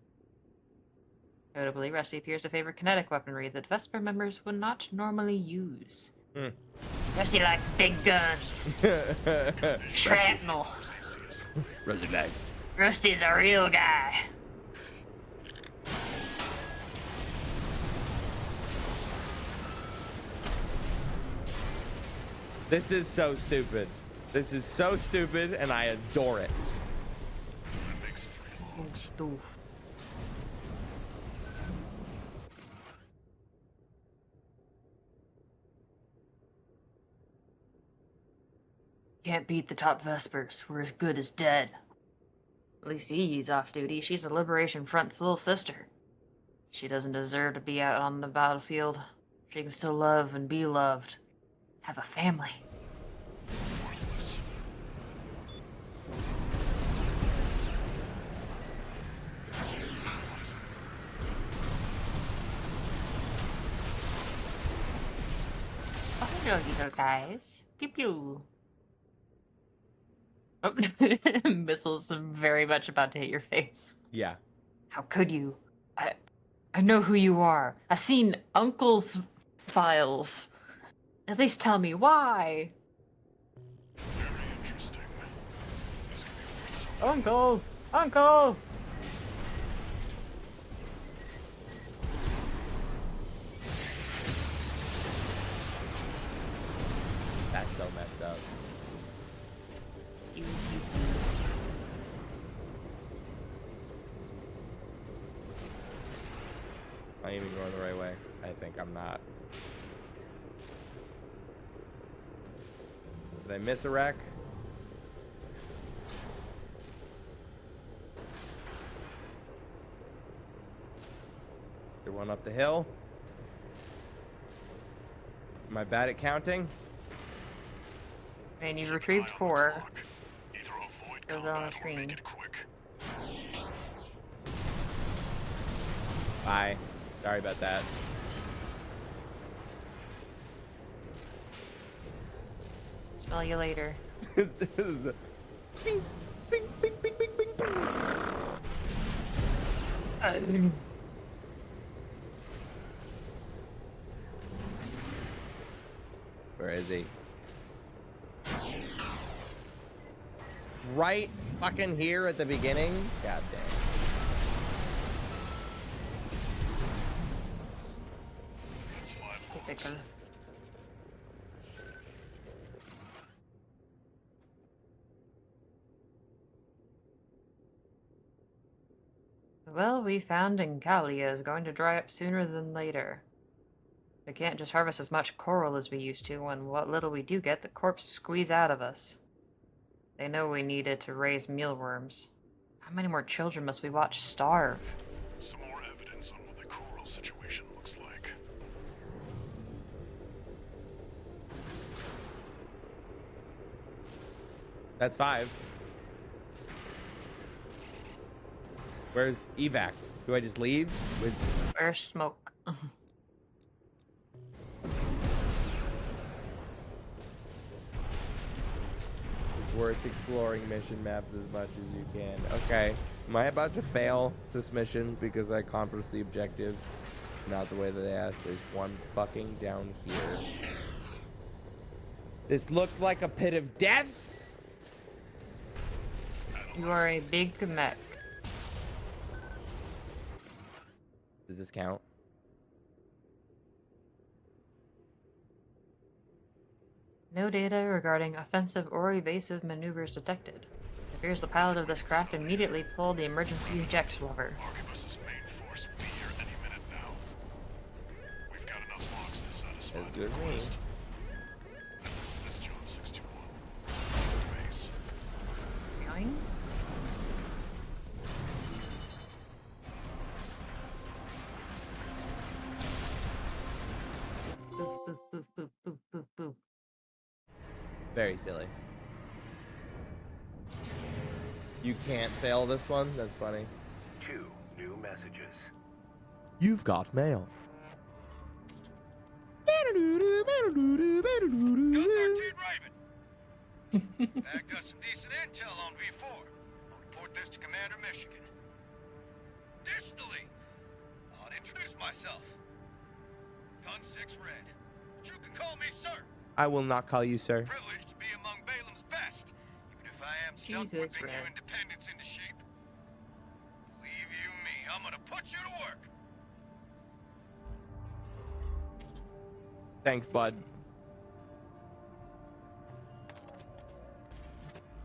Notably, Rusty appears to favor kinetic weaponry that Vesper members would not normally use. Rusty likes big guns. Shrapnel. Really nice. Rusty's a real guy. This is so stupid. This is so stupid, and I adore it. That makes 3 logs. Doof. Can't beat the top Vespers. We're as good as dead. At least Ee's off duty. She's a Liberation Front's little sister. She doesn't deserve to be out on the battlefield. She can still love and be loved. Have a family. Worthless. Hello, little guys. Pew pew. Oh, missiles very much about to hit your face. Yeah. How could you? I know who you are. I've seen Uncle's files. At least tell me why. Very interesting. This could be worth something. Uncle! Uncle! That's so messed up. I'm even going the right way. I think I'm not. Did I miss a wreck? There one up the hill. Am I bad at counting? And you Keep an retrieved eye on the 4. clock. Either avoid Those are on the combat or make screen. it quick. Bye. Sorry about that. Smell you later. This is a- Bing, bing, bing, bing, bing, bing, bing. Where is he? Right fucking here at the beginning? God damn. That's 5 logs. Typical. Well, we found Engalia is going to dry up sooner than later. We can't just harvest as much coral as we used to, and what little we do get, the corpse squeeze out of us. They know we need it to raise mealworms. How many more children must we watch starve? Some more evidence on what the coral situation looks like. That's 5. Where's evac? Do I just leave? With Where's smoke? It's worth exploring mission maps as much as you can. Okay. Am I about to fail this mission because I accomplished the objective? Not the way that they asked. There's one fucking down here. This looked like a pit of death. You are a big mech. Does this count? No data regarding offensive or evasive maneuvers detected. It appears the pilot of this craft immediately pulled the emergency eject lever. Arquebus's main force will be here any minute now. We've got enough logs to satisfy That's the good. request. That's it for this job, 621. To the base. Yoing? Boop, boop, boop, boop, boop, boop, boop. Very silly. You can't fail this one? That's funny. 2 new messages. You've got mail. Gun 13 Raven. Bagged us some decent intel on V4. I'll report this to Commander Michigan. Additionally, I'll introduce myself. Gun 6 Red. But you can call me sir. I will not call you sir. Privileged to be among Balaam's best, even if I am stunt Jesus, whipping Red. your independence into shape. Believe you me, I'm gonna put you to work. Thanks, bud.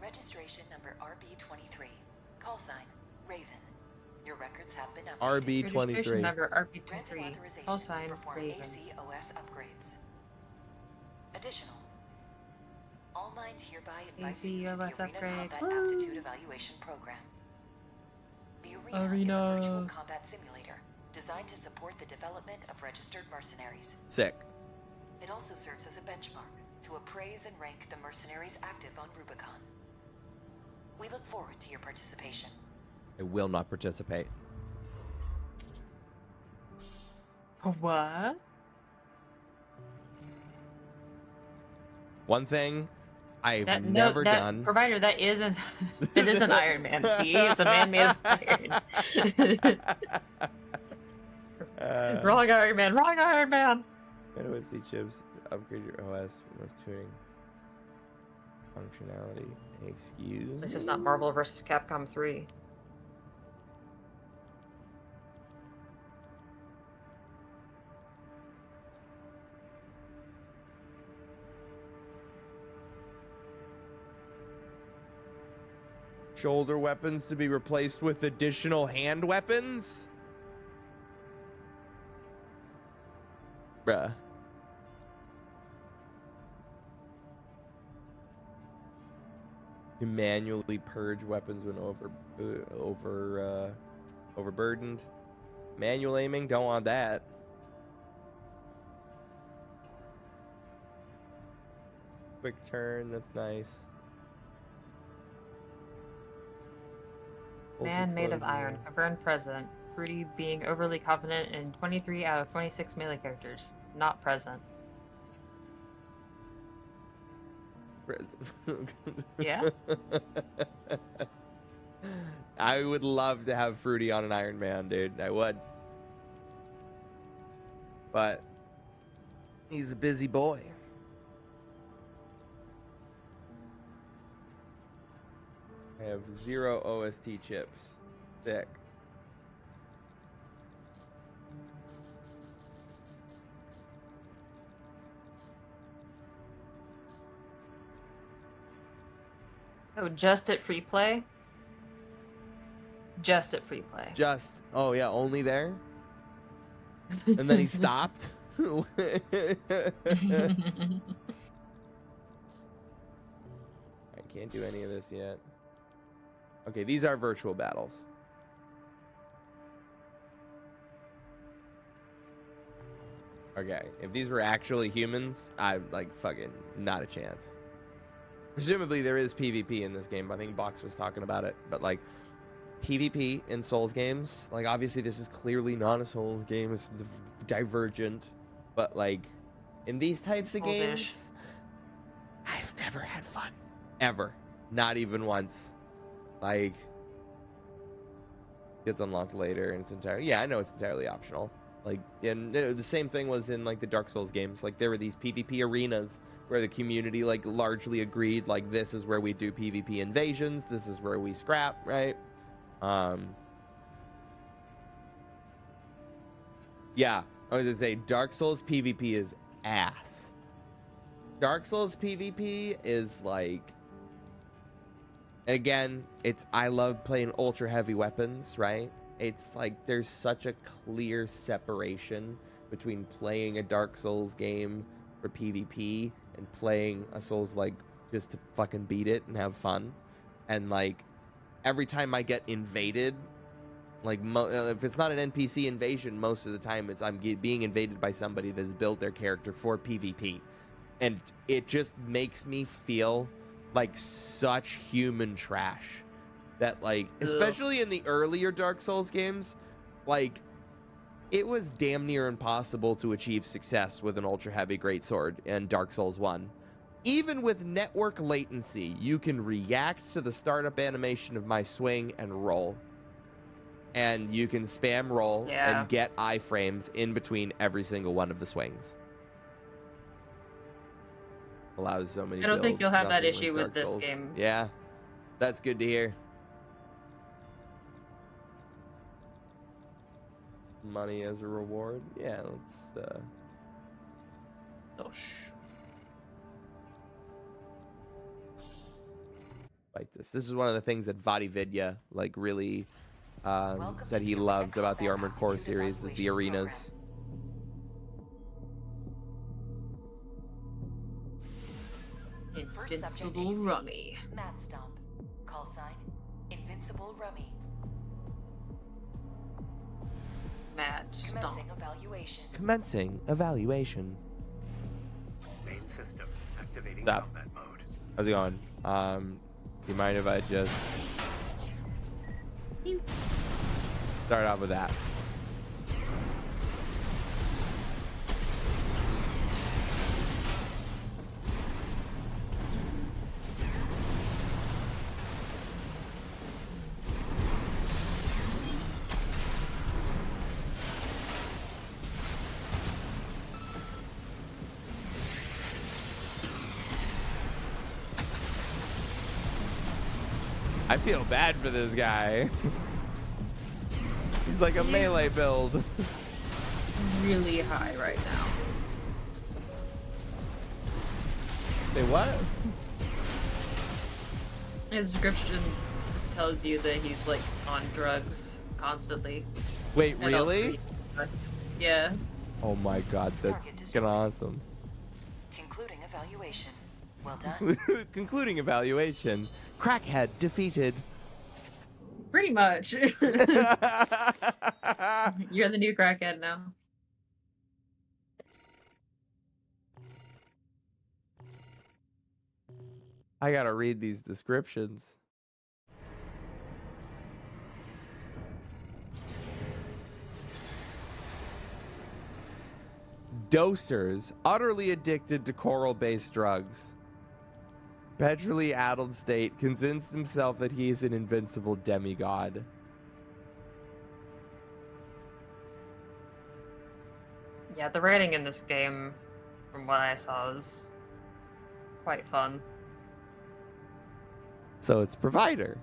Registration number RB23. Call sign Raven. Your records have been updated. RB23. Registration number Granted RP23. authorization Call to sign perform Raven. ACOS upgrades. Additional. All Mind hereby invites you to the ACOS Arena upgrades. Combat Woo! Aptitude Evaluation Program. The Arena is a virtual Arena. combat simulator designed to support the development of registered mercenaries. Sick. It also serves as a benchmark to appraise and rank the mercenaries active on Rubicon. We look forward to your participation. I will not participate. What? One thing I've That never that done. provider that isn't it is an Iron Man. See, it's a man made of iron. Wrong Iron Man. Wrong Iron Man. OSD chips upgrade your OS for most tuning functionality. Excuse This me? is not Marvel vs. Capcom 3. Shoulder weapons to be replaced with additional hand weapons? Bruh. You manually purge weapons when overburdened. Manual aiming, don't want that. Quick turn, that's nice. Pulse Man made of explosion. iron. Confirmed president. Fruity being overly confident in 23 out of 26 melee characters. Not present. Yeah? I would love to have Fruity on an Iron Man, dude. I would. But he's a busy boy. I have 0 OST chips. Sick. Oh, just at free play? Just at free play. Just, oh yeah, only there? And then he stopped? I can't do any of this yet. Okay, these are virtual battles. Okay, if these were actually humans, I'm like fucking not a chance. Presumably there is PvP in this game. I think Box was talking about it, but like PvP in Souls games, like obviously this is clearly not a Souls game. It's divergent, but like in these types of Souls-ish. games, I've never had fun ever, not even once. Like gets unlocked later, and it's entirely I know it's entirely optional. Like, and the same thing was in like the Dark Souls games. Like there were these PvP arenas where the community like largely agreed like this is where we do PvP invasions, this is where we scrap, right? Yeah, I was gonna say Dark Souls PvP is ass. Dark Souls PvP is like, again, it's I love playing ultra heavy weapons, right? It's like there's such a clear separation between playing a Dark Souls game for PvP and playing a Souls like just to fucking beat it and have fun. And like every time I get invaded, like if it's not an NPC invasion, most of the time it's I'm being invaded by somebody that's built their character for PvP, and it just makes me feel like such human trash. That like, especially in the earlier Dark Souls games, like it was damn near impossible to achieve success with an ultra heavy greatsword in Dark Souls 1. Even with network latency, you can react to the startup animation of my swing and roll. And you can spam roll and get iframes in between every single one of the swings. Allows so many I don't think builds, you'll have that nothing like issue with Dark this Souls. game. Yeah, that's good to hear. Money as a reward. Yeah, let's fight this. This is one of the things that Vadividya like really said he loved about the Armored Core series is the arenas. Invincible Rummy. Mad Stomp. Call sign Invincible Rummy. Mad Stomp. Commencing evaluation. Commencing evaluation. Main system activating Stop. combat mode. How's it going? You mind if I just start off with that? I feel bad for this guy. He's like a melee build. Really high right now. Say what? His description tells you that he's like on drugs constantly. Wait, And also really? Yeah. Oh my god, that's fucking awesome. Concluding evaluation. Well done. Concluding evaluation. Crackhead defeated. Pretty much. You're the new crackhead now. I gotta read these descriptions. Dosers, utterly addicted to coral-based drugs. Perpetually addled state, convinced himself that he is an invincible demigod. Yeah, the writing in this game, from what I saw, is quite fun. So it's provider.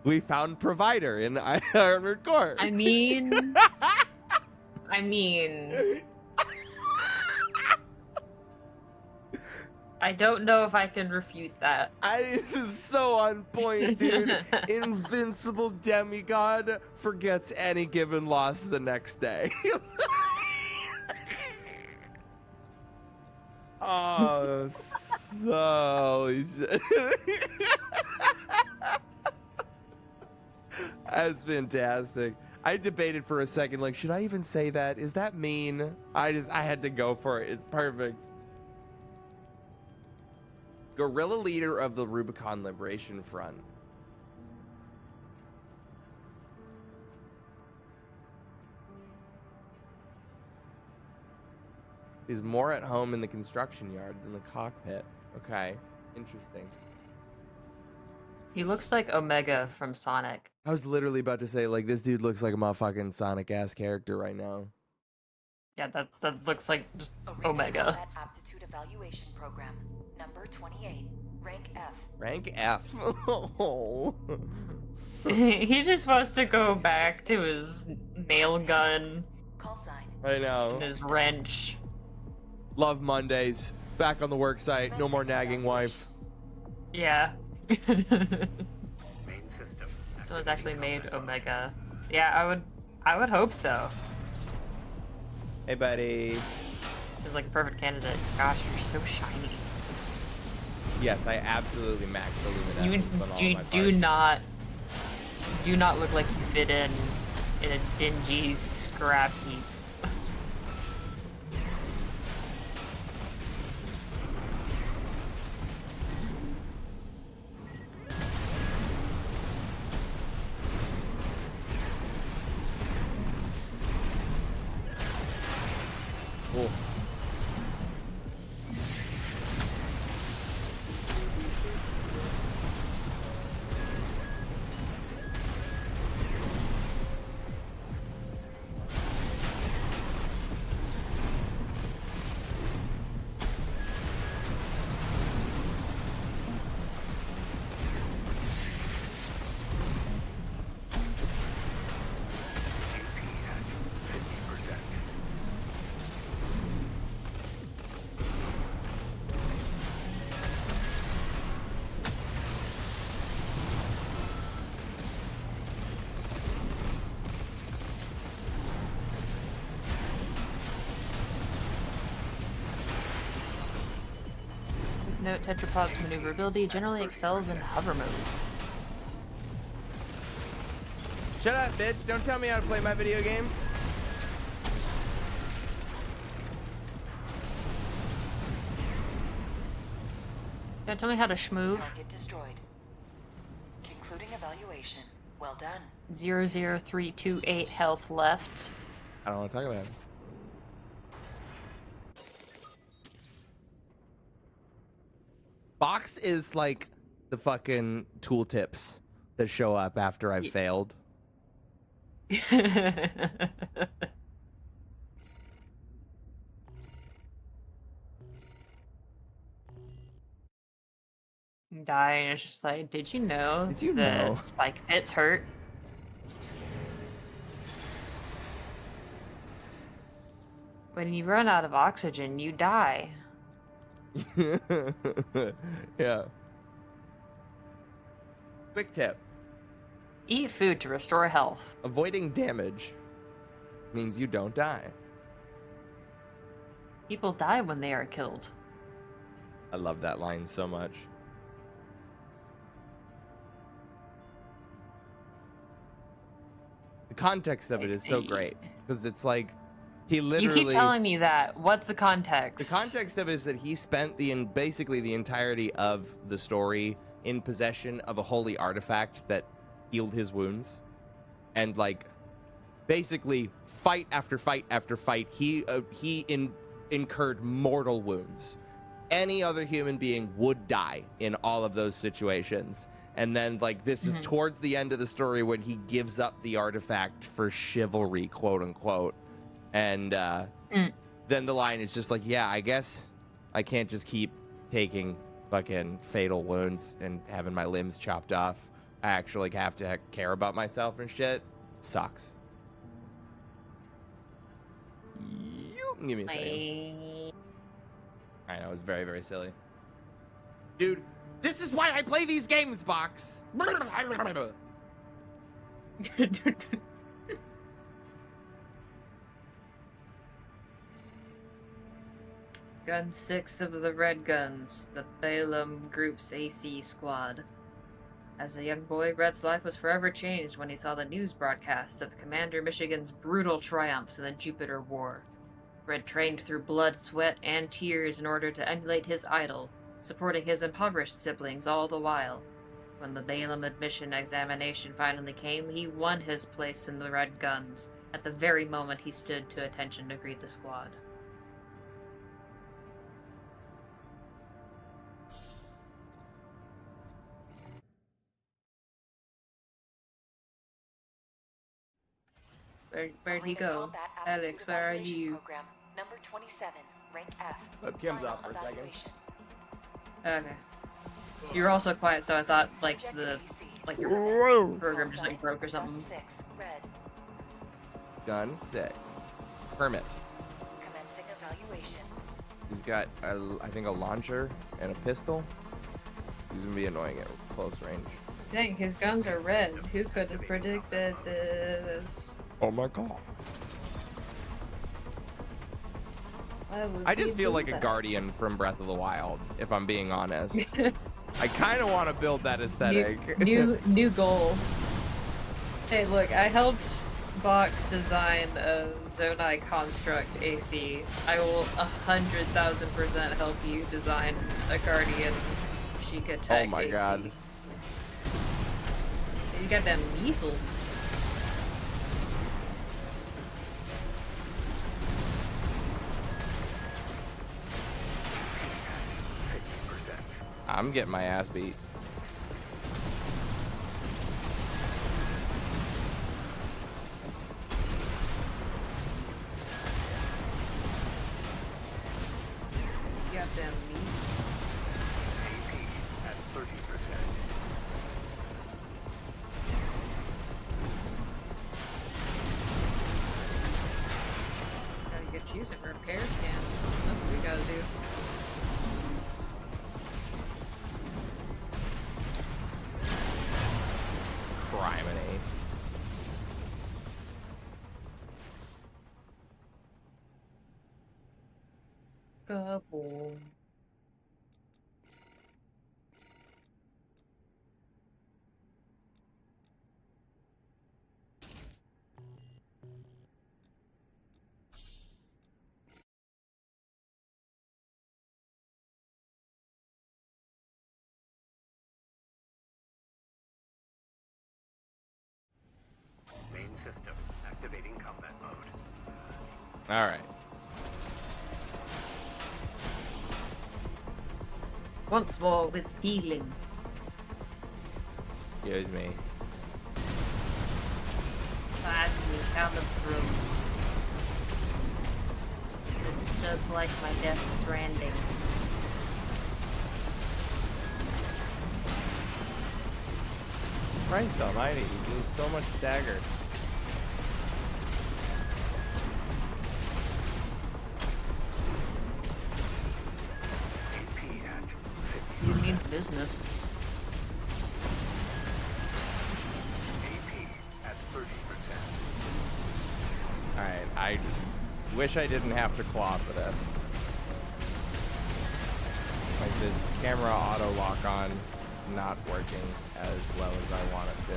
We found provider in Armored Core. I mean, I don't know if I can refute that. This is so on point, dude. Invincible demigod forgets any given loss the next day. Oh, so that's fantastic. I debated for a second, like, should I even say that? Is that mean? I had to go for it. It's perfect. Guerrilla leader of the Rubicon Liberation Front. Is more at home in the construction yard than the cockpit. Okay, interesting. He looks like Omega from Sonic. I was literally about to say, like, this dude looks like a motherfucking Sonic-ass character right now. Yeah, that looks like just Arena Omega. Combat Aptitude Evaluation Program, number 28, rank F. Rank F. Oh. He just wants to go back to his nail gun Call sign. I know. and his wrench. Love Mondays. Back on the work site. No more nagging wife. Yeah. Main system. Someone's actually made Omega. Yeah, I would hope so. Hey, buddy. Seems like a perfect candidate. Gosh, you're so shiny. Yes, I absolutely maxed the luminescence on all You my do not look like you fit in a dingy scrap heap. Cool. AP at 50%. Note Tetrapod's maneuverability generally excels in hover mode. Shut up, bitch. Don't tell me how to play my video games. Don't tell me how to schmoove. Target destroyed. Concluding evaluation. Well done. 00328 health left. I don't want to talk about it. Box is like the fucking tooltips that show up after I've failed. Die, and it's just like, did you know Did you that know? spike pits hurt? When you run out of oxygen, you die. Yeah. Quick tip. Eat food to restore health. Avoiding damage means you don't die. People die when they are killed. I love that line so much. The context of it is so great because it's like he literally. You keep telling me that. What's the context? The context of it is that he spent basically the entirety of the story in possession of a holy artifact that healed his wounds, and like basically fight after fight after fight, he incurred mortal wounds. Any other human being would die in all of those situations. And then, like, this is towards the end of the story when he gives up the artifact for chivalry, quote unquote. And then the line is just like, yeah, I guess I can't just keep taking fucking fatal wounds and having my limbs chopped off. I actually have to care about myself and shit. Sucks. You give me a second. I know, it's very, very silly. Dude, this is why I play these games, Box. Gun 6 of the Red Guns, the Balaam Group's AC squad. As a young boy, Red's life was forever changed when he saw the news broadcasts of Commander Michigan's brutal triumphs in the Jupiter War. Red trained through blood, sweat, and tears in order to emulate his idol, supporting his impoverished siblings all the while. When the Balaam admission examination finally came, he won his place in the Red Guns, at the very moment he stood to attention to greet the squad. Where'd he go? Alex, where are you? Program, number 27, rank F. Kim's off Final for a second. evaluation. Okay. You were also quiet, so I thought like Subject your AC. program just like broke or Gun something. 6, red. Gun 6. Hermit. Commencing evaluation. He's got, I think, a launcher and a pistol. He's gonna be annoying at close range. Dang, his guns are red. Who could have predicted this? Oh my god. Why would I just we feel do like a that? guardian from Breath of the Wild, if I'm being honest. I kind of want to build that aesthetic. New goal. Hey, look, I helped Box design a Zonai construct AC. I will 100,000% help you design a Guardian Sheikah Tech Oh my AC. god. You got them measles. I'm getting my ass beat. You got them measles. AP at 30%. Gotta get you some repair cans. That's what we gotta do. Criminy. Kaboom. Main system activating combat mode. All right. Once more with feeling. Here's me. Finally found the room. It's just like my Death Strandings. Christ almighty, he does so much stagger. AP at 50%. He means business. AP at 30%. Alright, I wish I didn't have to claw for this. Like this camera auto lock on not working as well as I want it to.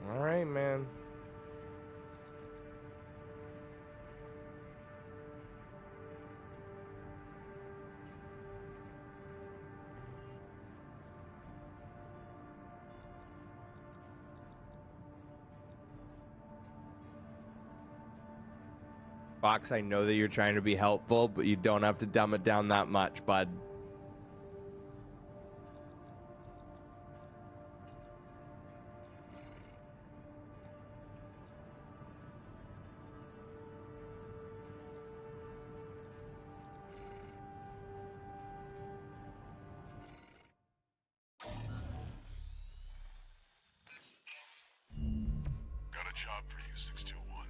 All right, man. Fox, I know that you're trying to be helpful, but you don't have to dumb it down that much, bud. Got a job for you, 621.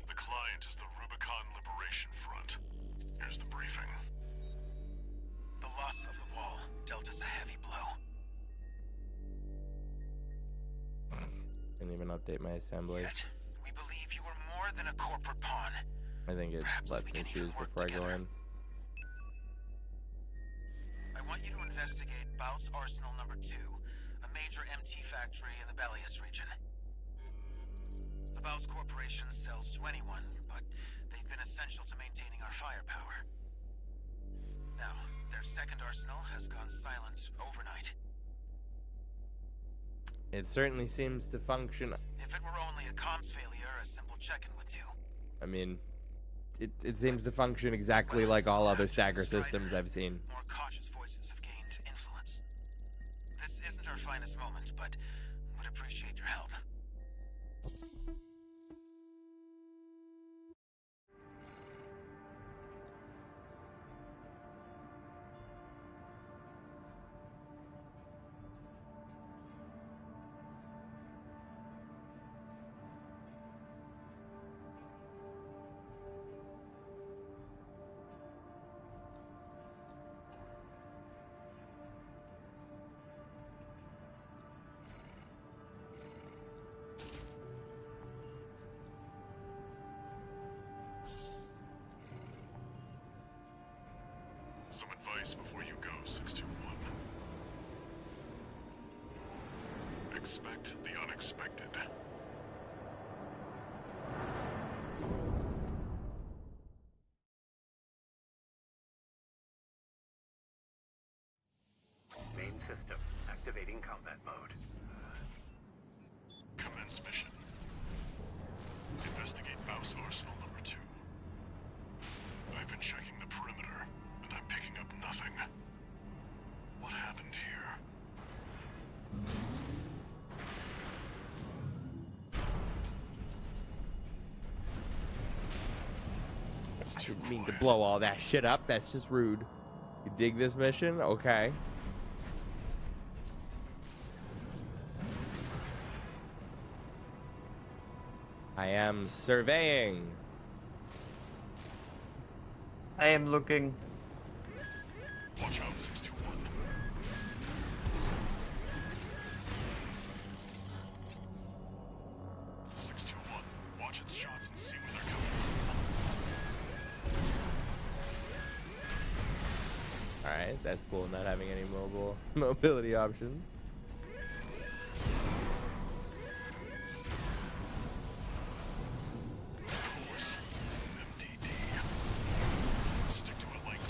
The client is the Rubicon Liberation Front. Here's the briefing. The loss of the wall dealt us a heavy blow. Didn't even update my assembly. Yet, we believe you were more than a corporate pawn. I think it Perhaps lets we me can choose even work before I go together. in. I want you to investigate Baus Arsenal number 2, a major MT factory in the Bellius region. The Baus Corporation sells to anyone, but they've been essential to maintaining our firepower. Now, their second arsenal has gone silent overnight. It certainly seems to function. If it were only a comms failure, a simple check-in would do. I mean, it seems to function exactly like all other stagger systems I've seen. More cautious voices have gained influence. This isn't our finest moment, but would appreciate your help. Some advice before you go, 621. Expect the unexpected. Main system activating combat mode. Commence mission. Investigate Baus Arsenal number 2. I've been checking the perimeter, and I'm picking up nothing. What happened here? It's I too didn't mean to quiet. blow all that shit up. That's just rude. You dig this mission? Okay. I am surveying. I am looking. Watch out, 621. Watch its shots and see where they're coming from. Alright, that's cool, not having any mobility options. Of course, MDD. Stick to it like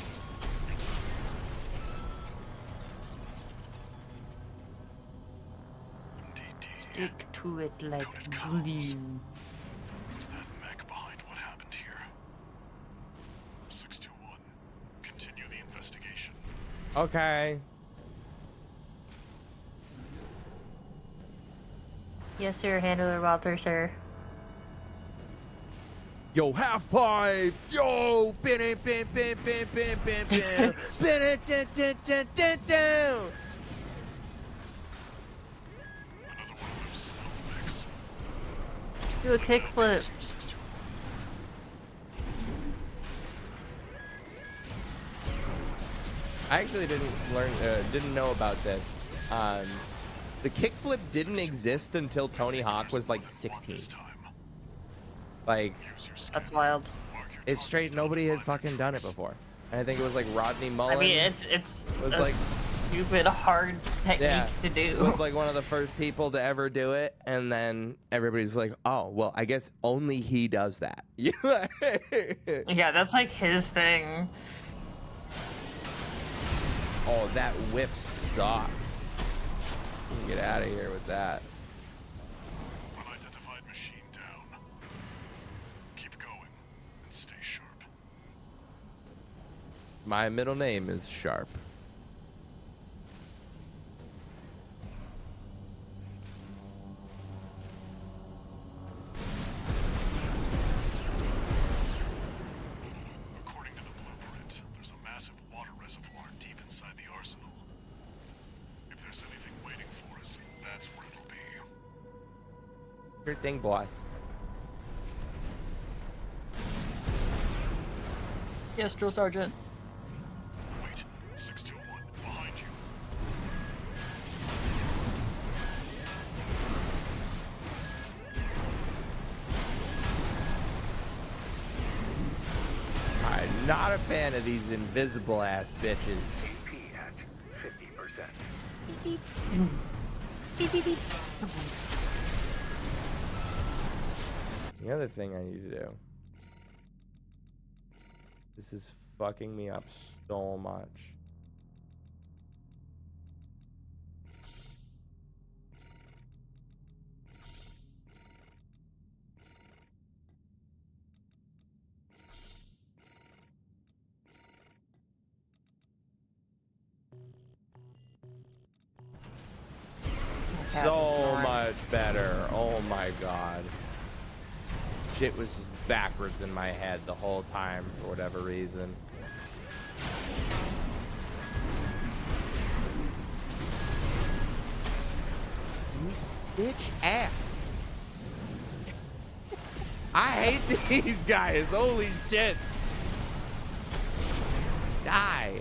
MDD. Stick to it like Coded comms. glue. Was that mech Okay. Yes, sir, Handler Walter, sir. Yo, half pipe. Yo, bin it, bin, bin, bin, bin, bin, bin. Bin it, dun, dun, dun, dun, dun. Another one of those stealth mechs. Do a kickflip. U-62. I actually didn't know about this. The kickflip didn't exist until Tony Hawk was like 16. This time. Like, Use your That's scanner. wild. Mark your it's straight. targets down Nobody the had line fucking of done it yours. before. And I think it was like Rodney Mullen. I mean, it's was a like- stupid hard technique Yeah. to do. was like one of the first people to ever do it, and then everybody's like, "Oh, well, I guess only he does that." Yeah, that's like his thing. Oh, that whip sucks. Get out of here with that. Unidentified machine down. Keep going and stay sharp. My middle name is Sharp. According to the blueprint, there's a massive water reservoir deep inside the arsenal. If there's anything waiting for us, that's where it'll be. Sure thing, boss. Yes, Drill Sergeant. Wait, 621, behind you. I'm not a fan of these invisible ass bitches. AP at 50%. The other thing I need to do. This is fucking me up so much. So much better. Oh my god. Shit was just backwards in my head the whole time for whatever reason. Bitch ass. I hate these guys. Holy shit. Die.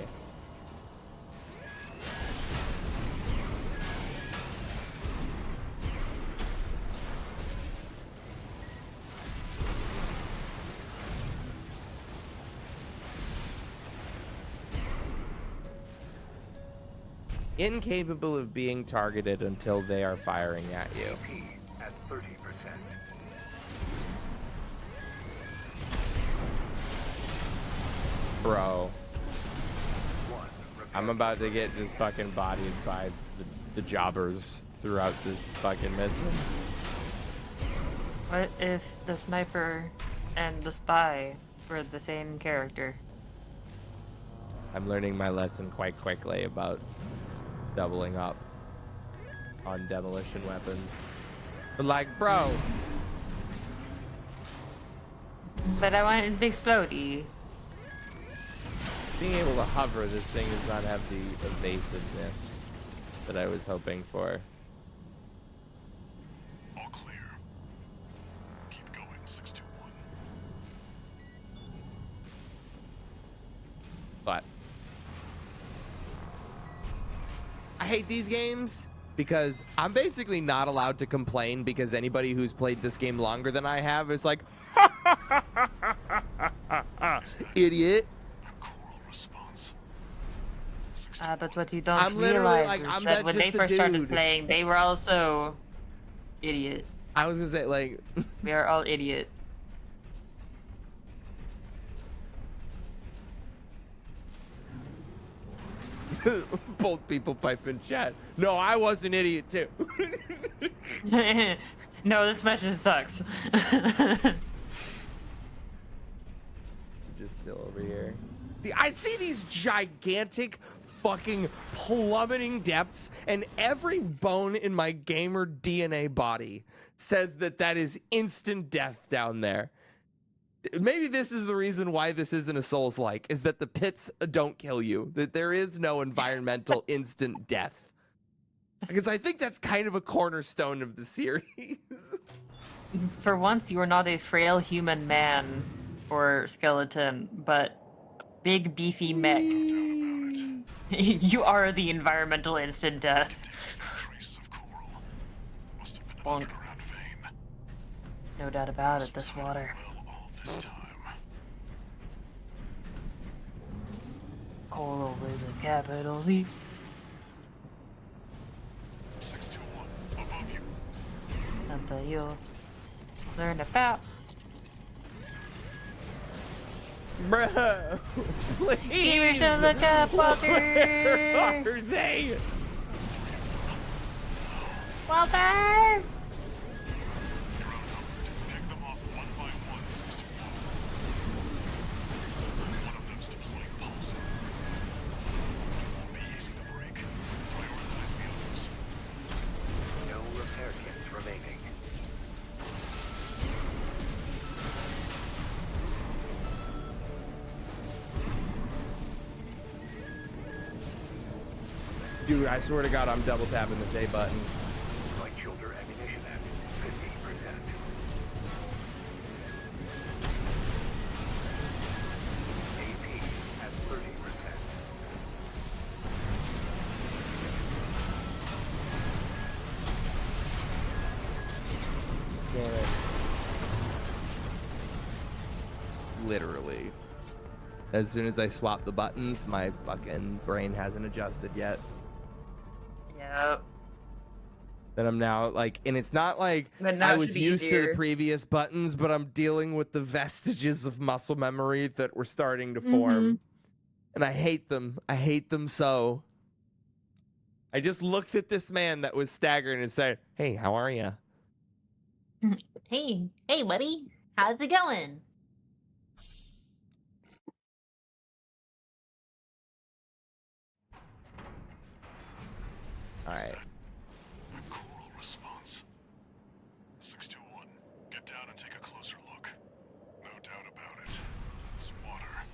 Incapable of being targeted until they are firing at you. AP at 30%. Bro, One. I'm about to get just fucking bodied by the jobbers throughout this fucking mission. What if the sniper and the spy were the same character? I'm learning my lesson quite quickly about doubling up on demolition weapons. But like, bro, But I want it to explode. being able to hover, this thing does not have the evasiveness that I was hoping for. All clear. Keep going, 621. But I hate these games because I'm basically not allowed to complain because anybody who's played this game longer than I have is like, idiot. A choral response. But what you don't I'm literally realize like, is I'm that not when just they the first started dude. playing, they were also idiot. I was gonna say like, We are all idiot. both people pipe in chat. No, I was an idiot too. No, this mission sucks. Just still over here. See, I see these gigantic fucking plummeting depths, and every bone in my gamer DNA body says that that is instant death down there. Maybe this is the reason why this isn't a Souls-like, is that the pits don't kill you, that there is no environmental instant death. Because I think that's kind of a cornerstone of the series. For once, you are not a frail human man or skeleton, but big beefy mech. You are the environmental instant death. Traces of coral. Must have been an Bonk. underground vein. No doubt about it, this water. Well, all this time. Coral with a capital Z. 621, above you. Something you'll learn about. Bruh, please. Give yourself a cup of water. Where are they? Walter! You're outnumbered. Pick them off one by one, 621. One of them's deploying pulsar. It won't be easy to break. Prioritize the others. No repair kits remaining. Dude, I swear to God, I'm double tapping this A button. Light shoulder ammunition at 50%. AP at 30%. Damn it. Literally. As soon as I swap the buttons, my fucking brain hasn't adjusted yet. Yep. That I'm now like, and it's not like But now I it was should be used to the easier. previous buttons, but I'm dealing with the vestiges of muscle memory that were starting to form. And I hate them. I hate them so. I just looked at this man that was staggering and said, "Hey, how are you?" Hey, buddy. How's it going? All right. A coral response. 621, get down and take a closer look. No doubt about it. It's water.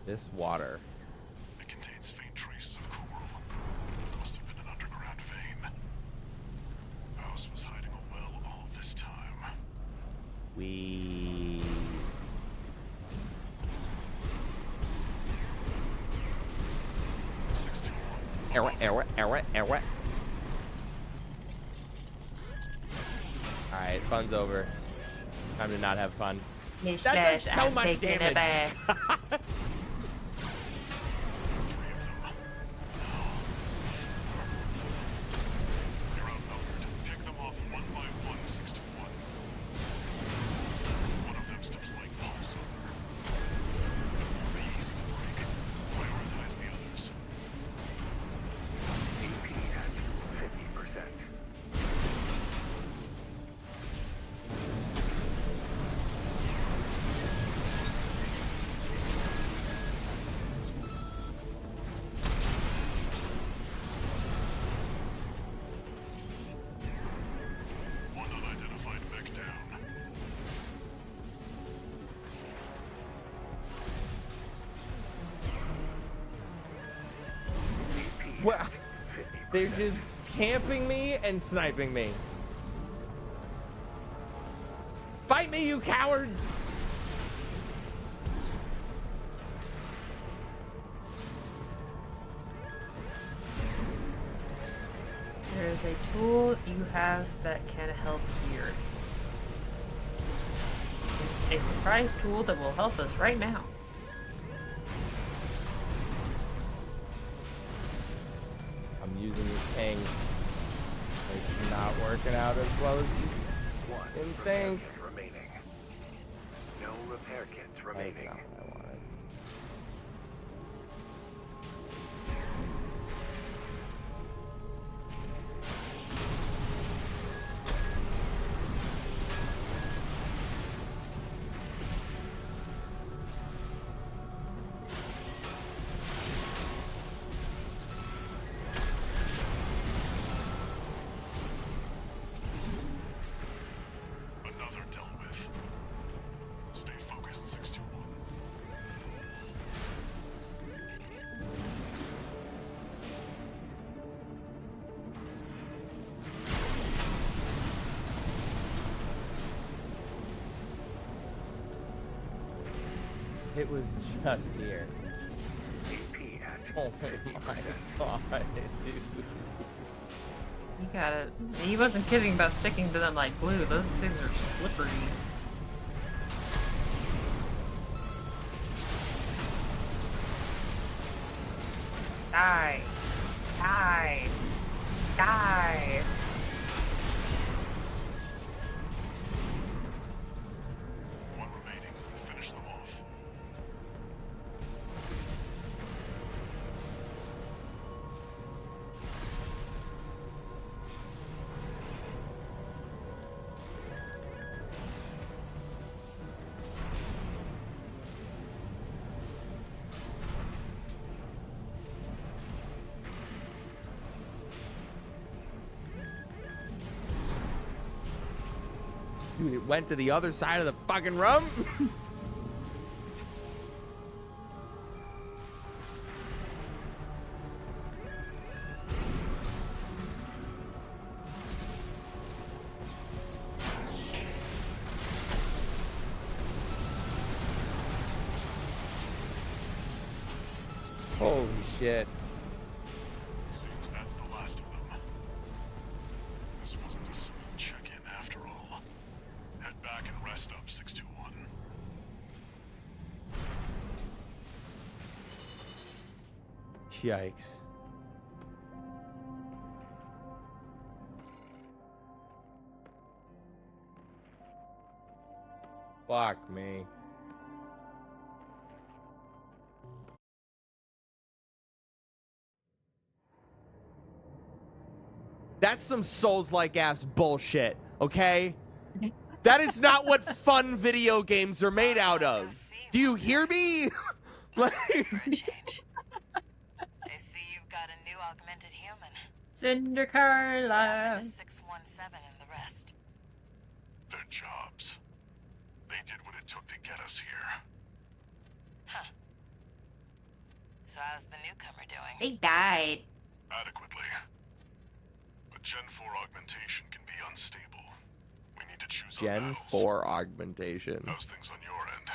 This water. It contains faint traces of coral. Must have been an underground vein. House was hiding a well all this time. We. Error, error, error, error. Alright, fun's over. Time to not have fun. Newsflash, That does so I'm much taking damage. it back. 3 of them. Now, 4. You're outnumbered. Pick them off one by one, 621. One of them's deploying pulsar. It won't be easy to break. Prioritize the others. AP at 50%. One unidentified mech down. Well, they're just camping me and sniping me. Fight me, you cowards! There is a tool you have that can help here. It's a surprise tool that will help us right now. I'm using this thing. It's not working out as well as you One didn't repair think. kit remaining. No repair kits That's remaining. not what I wanted. It was just here. AP at Oh my god, dude. You got it. He wasn't kidding about sticking to them like glue. Those things are slippery. Die. Die. Die. One remaining. Finish them off. Dude, it went to the other side of the fucking room. Holy shit. Seems that's the last of them. This wasn't a simple check-in after all. Head back and rest up, 621. Yikes. Fuck me. That's some Souls-like ass bullshit, okay? That is not what fun video games are made out of. Do you hear me? Like, For a change. I see you've got a new augmented human. Cinder What Carla. happened to 617 and the rest? Their jobs. They did what it took to get us here. Huh. So how's the newcomer doing? They died. Adequately. But Gen 4 augmentation can be unstable. We need to choose our Gen battles. 4 augmentation. How's things on your end?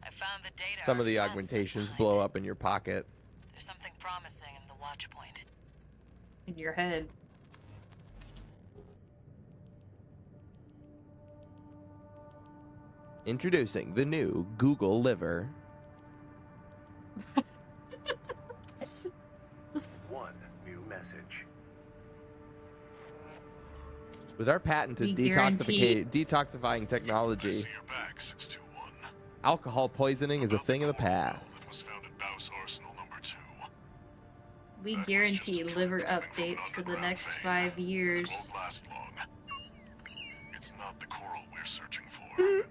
I found the data. Some our of the friends augmentations left blow behind. up in your pocket. There's something promising in the watch point. In your head. Introducing the new Google Liver. one new message. With our patented We guarantee- detoxifying I technology, see you're back, 621. alcohol poisoning is a About thing of the core mineral past. That was found at Baus Arsenal number 2. We That was guarantee just a liver drug coming from an updates for the underground next vein. 5 It years. won't last long. It's not the coral we're searching for.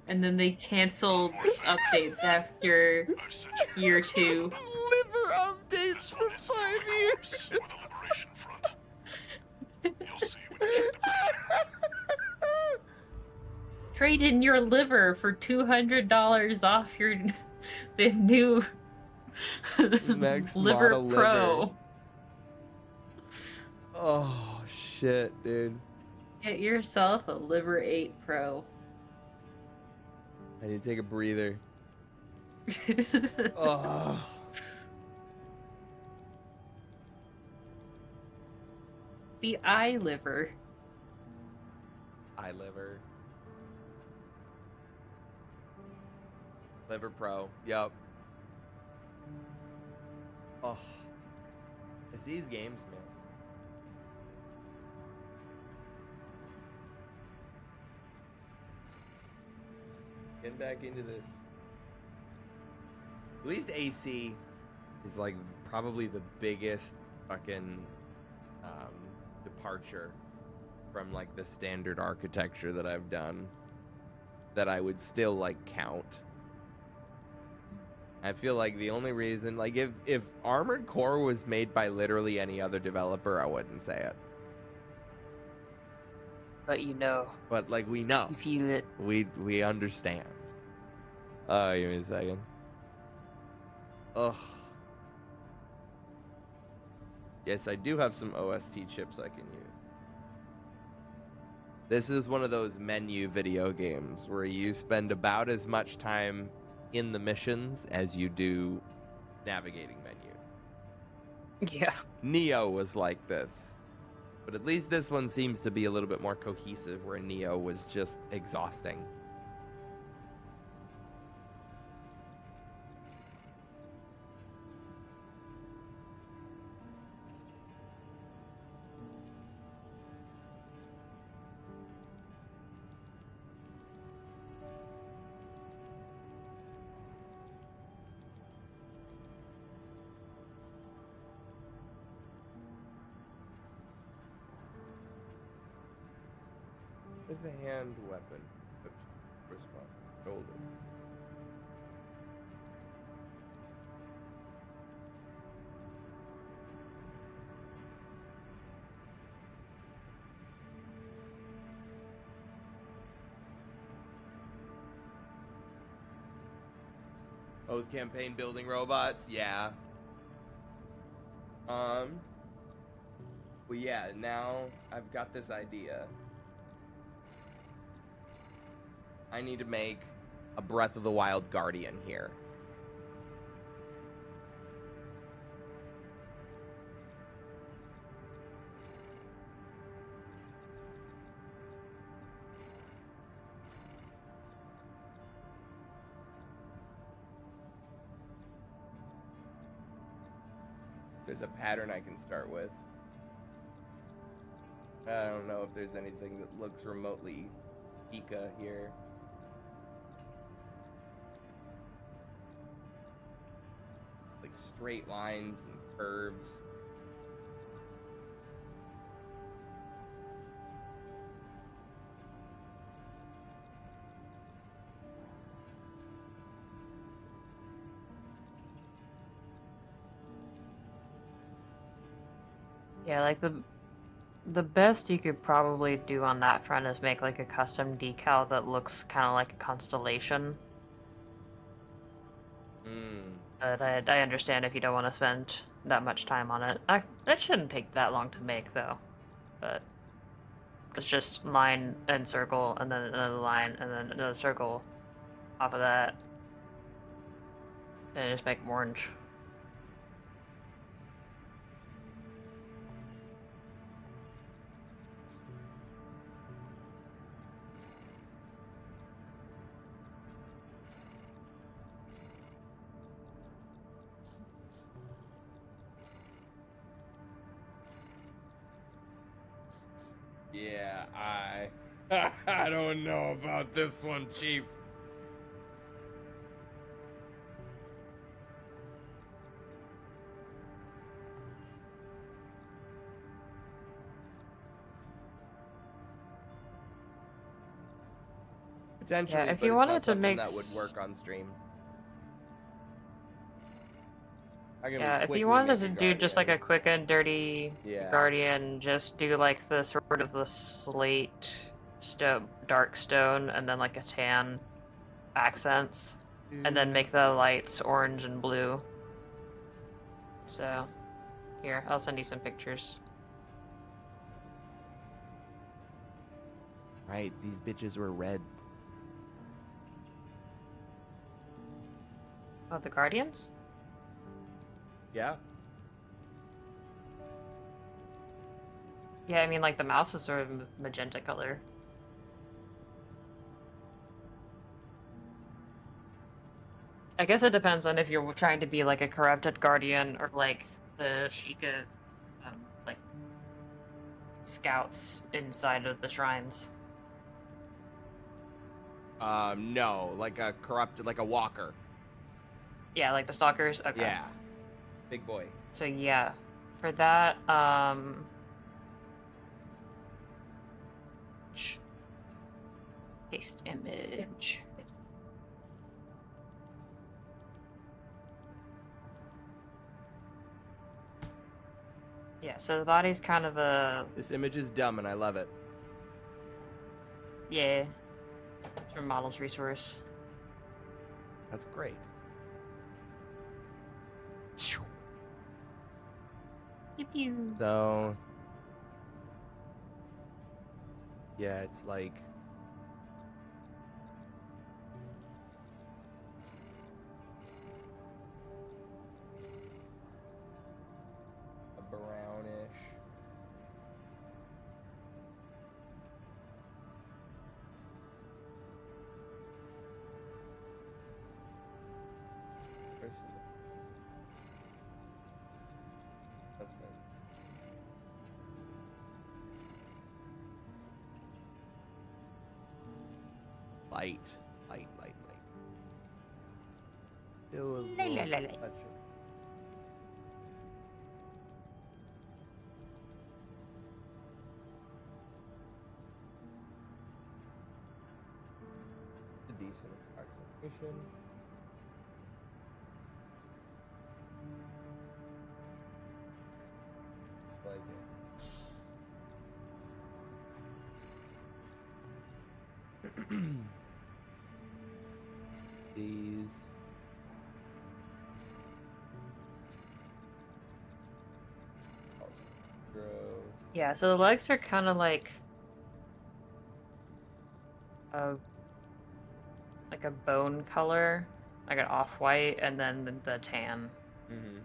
And then they canceled updates after I've sent you year next 2. job. Liver updates This for one isn't from 5 the years. Corps or the Liberation Front. You'll see when you check the briefing. Trade in your liver for $200 off your the new Next liver model pro. liver. Oh shit, dude. Get yourself a liver 8 pro. I need to take a breather. Oh. The eye liver. I liver. Liver Pro. Yup. Oh. It's these games, man. Getting back into this. At least AC is like probably the biggest fucking departure from like the standard architecture that I've done that I would still like count. I feel like the only reason, like if Armored Core was made by literally any other developer, I wouldn't say it. But you know, But like we know, you feel it. we understand. Give me a second. Ugh. Yes, I do have some OST chips I can use. This is one of those menu video games where you spend about as much time in the missions as you do navigating menus. Yeah. Neo was like this, but at least this one seems to be a little bit more cohesive, where Neo was just exhausting. With a hand weapon. Response. Shoulder. Those campaign building robots, yeah. Well, yeah, now I've got this idea. I need to make a Breath of the Wild Guardian here. There's a pattern I can start with. I don't know if there's anything that looks remotely Pika here. Like straight lines and curves. Yeah, like the best you could probably do on that front is make like a custom decal that looks kind of like a constellation. But I understand if you don't want to spend that much time on it. That shouldn't take that long to make though. But it's just line and circle, and then another line, and then another circle off of that. And just make them orange. Yeah, I don't know about this one, Chief. Potentially, Yeah, if but you it's wanted not to something make that would work on stream. Yeah, if you wanted to do just like a quick and dirty Yeah. Guardian, just do like the sort of the slate stone, dark stone, and then like a tan accents, and then make the lights orange and blue. So, here, I'll send you some pictures. Right, these bitches were red. Oh, the Guardians? Yeah. Yeah, I mean like the mouse is sort of magenta color. I guess it depends on if you're trying to be like a corrupted guardian or like the Sheikah, like scouts inside of the shrines. No, like a corrupted, like a walker. Yeah, like the stalkers. Okay. Yeah, big boy. So yeah, for that, paste image. Yeah, so the body's kind of a... This image is dumb and I love it. Yeah. It's from Models Resource. That's great. Pew pew. So, yeah, it's like light. It was La, la, la, la. a decent approximation. Like it. These. Yeah, so the legs are kind of like a bone color, like an off-white, and then the tan. Mm-hmm.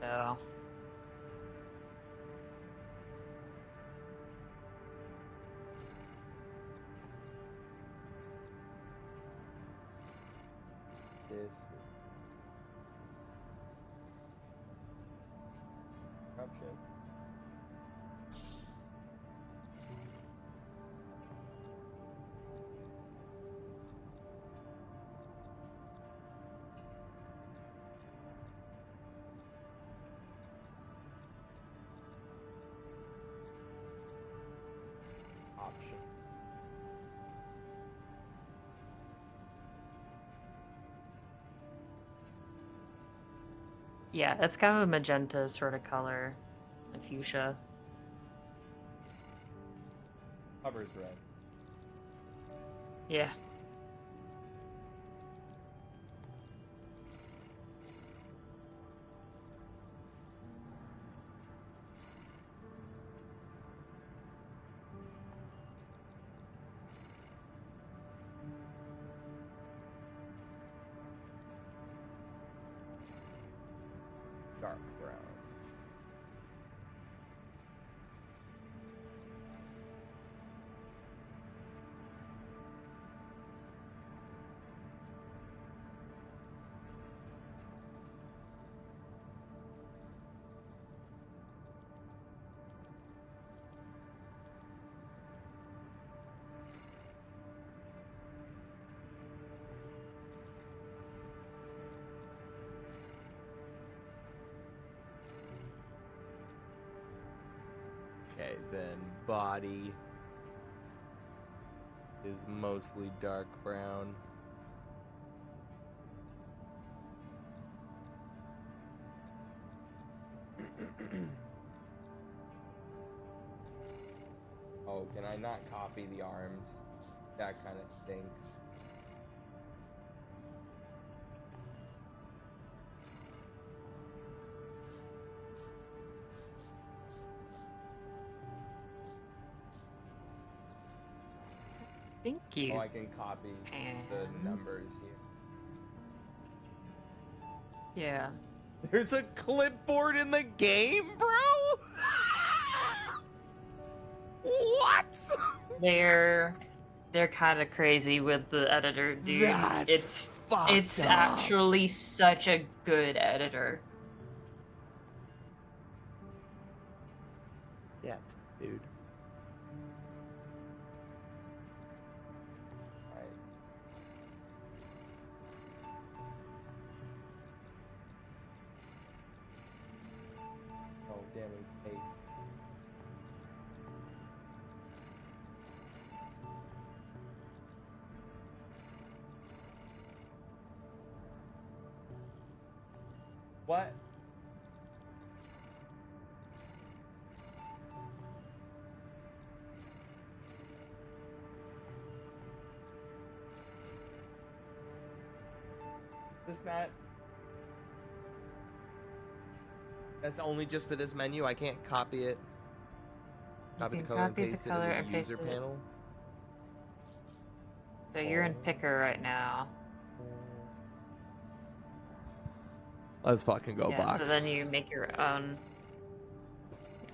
So This option. Option. yeah, it's kind of a magenta sort of color, a fuchsia. Cover's red. Yeah. Dark brown. Okay, then body is mostly dark brown. Oh, can I not copy the arms? That kind of stinks. Thank you. Oh, I can copy the And- numbers here. Yeah. There's a clipboard in the game, bro? What? They're kind of crazy with the editor, dude. That's fucked It's up. actually such a good editor. Yeah, dude. Alright. Oh, damn, his face. What? Is that? That's only just for this menu. I can't copy it. Copy the can color and copy the paste it color into and the paste user it. panel. So you're in picker right now. Let's fucking go, Yeah, box. so then you make your own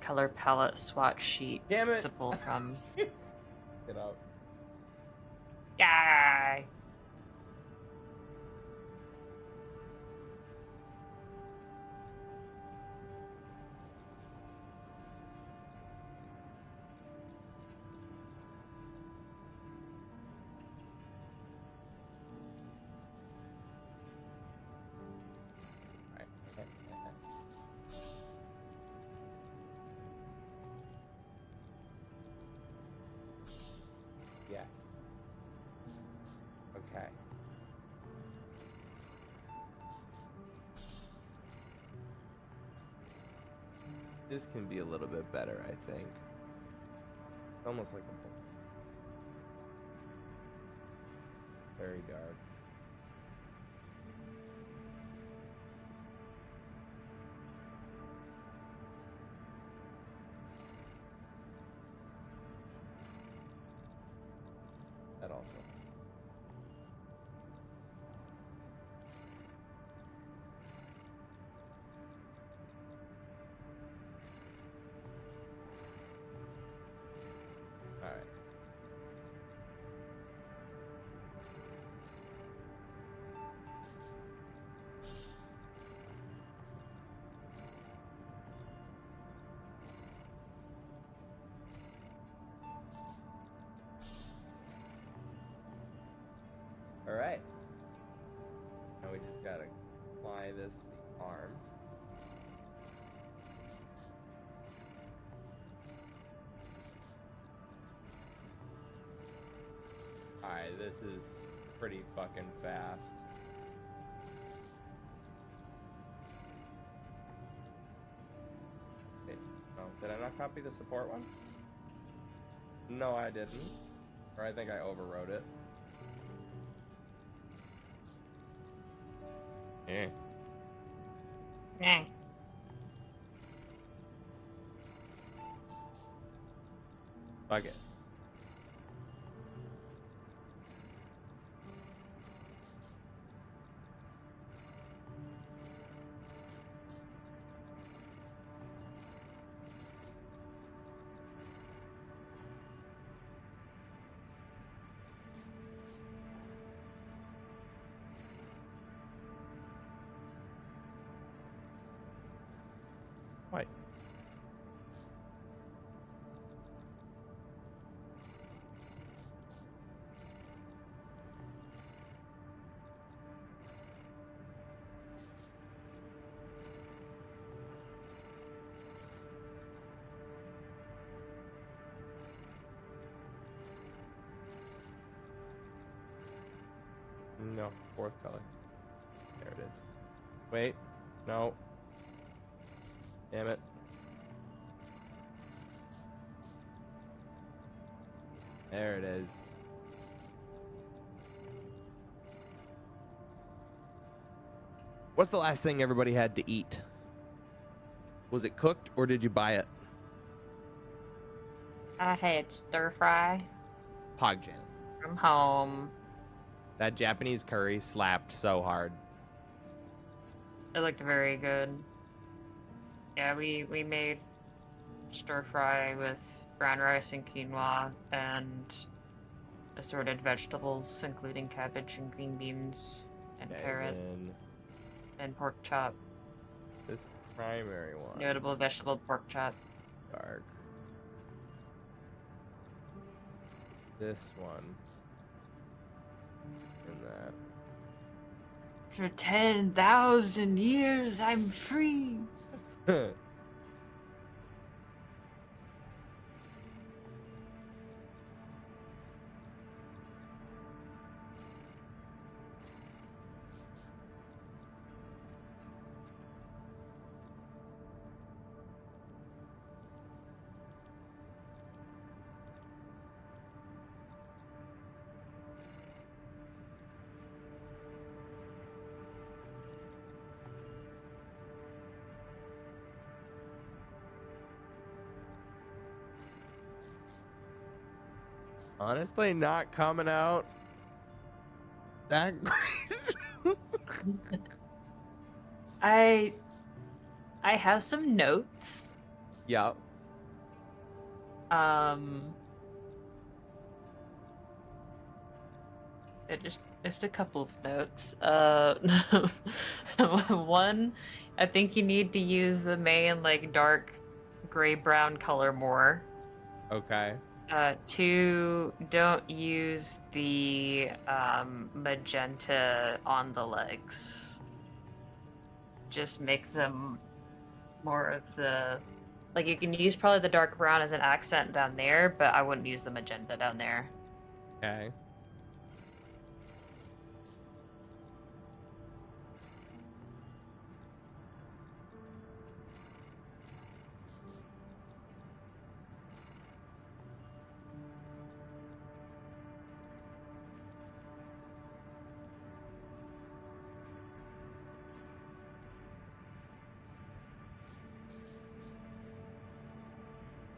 color palette swatch sheet Damn it. to pull from. Get out. Yay! This can be a little bit better, I think. It's almost like a very dark. That also. All right. All right. Now we just gotta apply this to the arm. Alright, this is pretty fucking fast. Wait, oh, did I not copy the support one? No, I didn't. Or I think I overwrote it. Eh. Dang. Fuck it. Wait. No, fourth color. There it is. Wait. No. Damn it. There it is. What's the last thing everybody had to eat? Was it cooked or did you buy it? I had stir fry Pog jam. from home. That Japanese curry slapped so hard. It looked very good. Yeah, we made stir fry with brown rice and quinoa and assorted vegetables, including cabbage and green beans and Okay, carrot then and pork chop. this primary one. Notable vegetable pork chop. Dark. This one. And that. For 10,000 years, I'm free. Honestly, not coming out that great. I have some notes. Yup. Just a couple of notes. One, I think you need to use the main like dark gray brown color more. Okay. Two, don't use the magenta on the legs. Just make them more of the like you can use probably the dark brown as an accent down there, but I wouldn't use the magenta down there. Okay.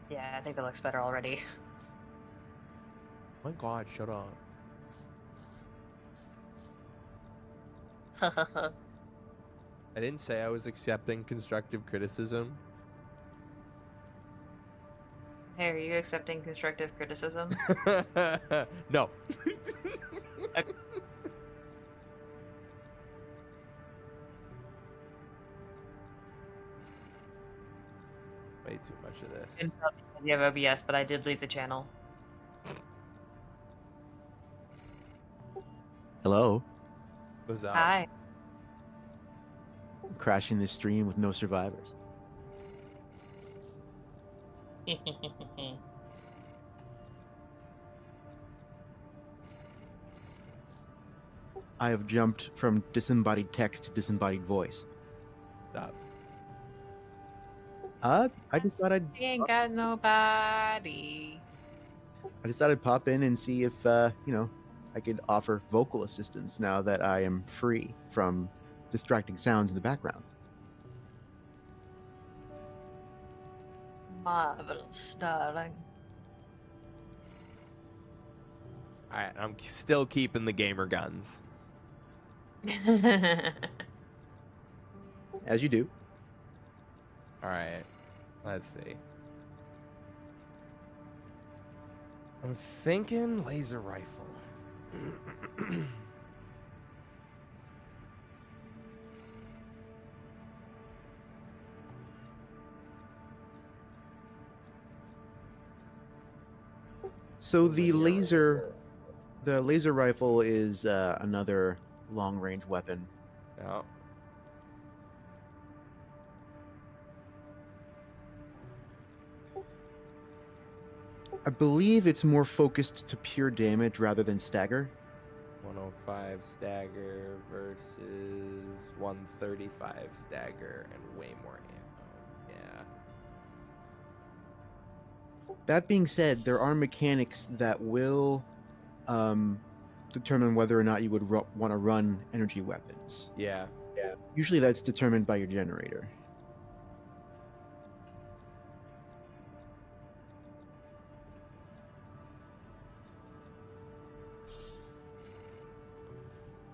Yeah, I think that looks better already. My God, shut up. I didn't say I was accepting constructive criticism. Hey, are you accepting constructive criticism? No. Okay. Way too much of this. Didn't tell me you have OBS, but I did leave the channel. Hello. What's up? Hi. I'm crashing this stream with no survivors. I have jumped from disembodied text to disembodied voice. Stop. I just thought I'd We ain't got nobody. pop in and see if I could offer vocal assistance now that I am free from distracting sounds in the background. Marvelous, darling. Alright, I'm still keeping the gamer guns. As you do. Alright. Let's see. I'm thinking laser rifle. So the laser rifle is another long-range weapon. Yeah. I believe it's more focused to pure damage rather than stagger. 105 stagger versus 135 stagger and way more ammo. Yeah. That being said, there are mechanics that will determine whether or not you would want to run energy weapons. Yeah. Usually that's determined by your generator.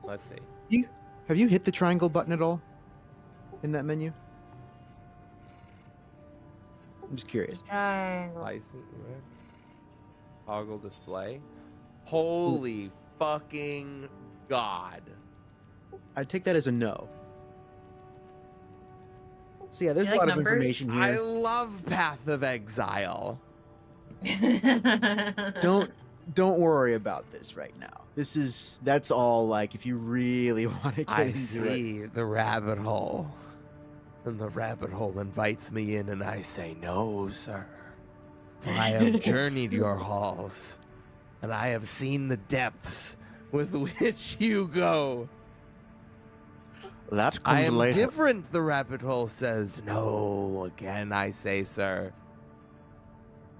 Let's see. Have you hit the triangle button at all in that menu? I'm just curious. Triangle. License. Toggle display. Holy fucking God. I'd take that as a no. So yeah, there's You a like lot of numbers? information I here. love Path of Exile. Don't worry about this right now. That's all like if you really want to get I into it. see the rabbit hole. And the rabbit hole invites me in, and I say, "No, sir. For I have journeyed your halls, and I have seen the depths with which you go. That I comes am later. different," the rabbit hole says. "No, again I say, sir."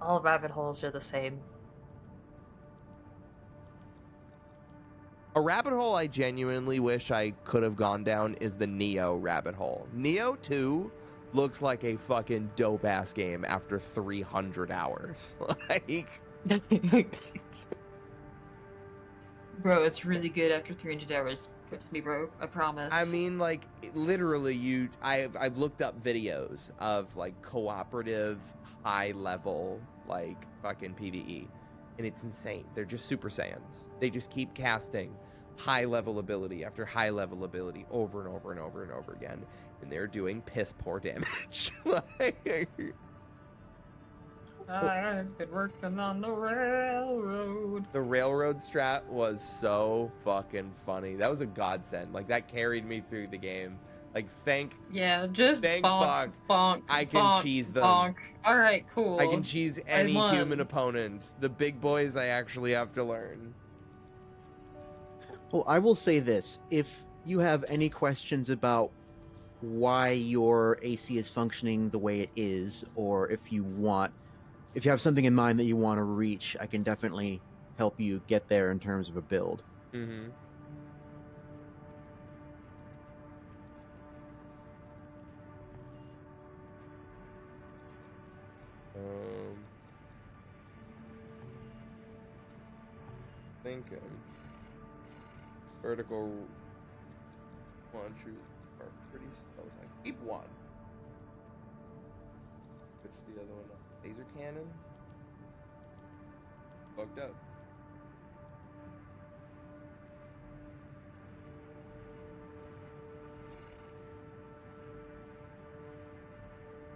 All rabbit holes are the same. A rabbit hole I genuinely wish I could have gone down is the Neo rabbit hole. Neo 2 looks like a fucking dope-ass game after 300 hours. Like, Bro, it's really good after 300 hours. Trust me, bro. I promise. I mean, like, literally, I've looked up videos of, like, cooperative, high-level, like, fucking PvE. And it's insane. They're just Super Saiyans. They just keep casting high-level ability after high-level ability over and over and over and over again. And they're doing piss-poor damage. I've been working on the railroad. The railroad strat was so fucking funny. That was a godsend. Like, that carried me through the game. Like, Yeah, just Thank bonk, fuck bonk. I can bonk, cheese them. Bonk. All right, cool. I can cheese any won. human opponent. The big boys I actually have to learn. Well, I will say this. If you have any questions about why your AC is functioning the way it is, or if you have something in mind that you want to reach, I can definitely help you get there in terms of a build. Mm-hmm. Thinking vertical launchers are pretty slow. So I keep one. Switch the other one up. Laser cannon. Fucked up.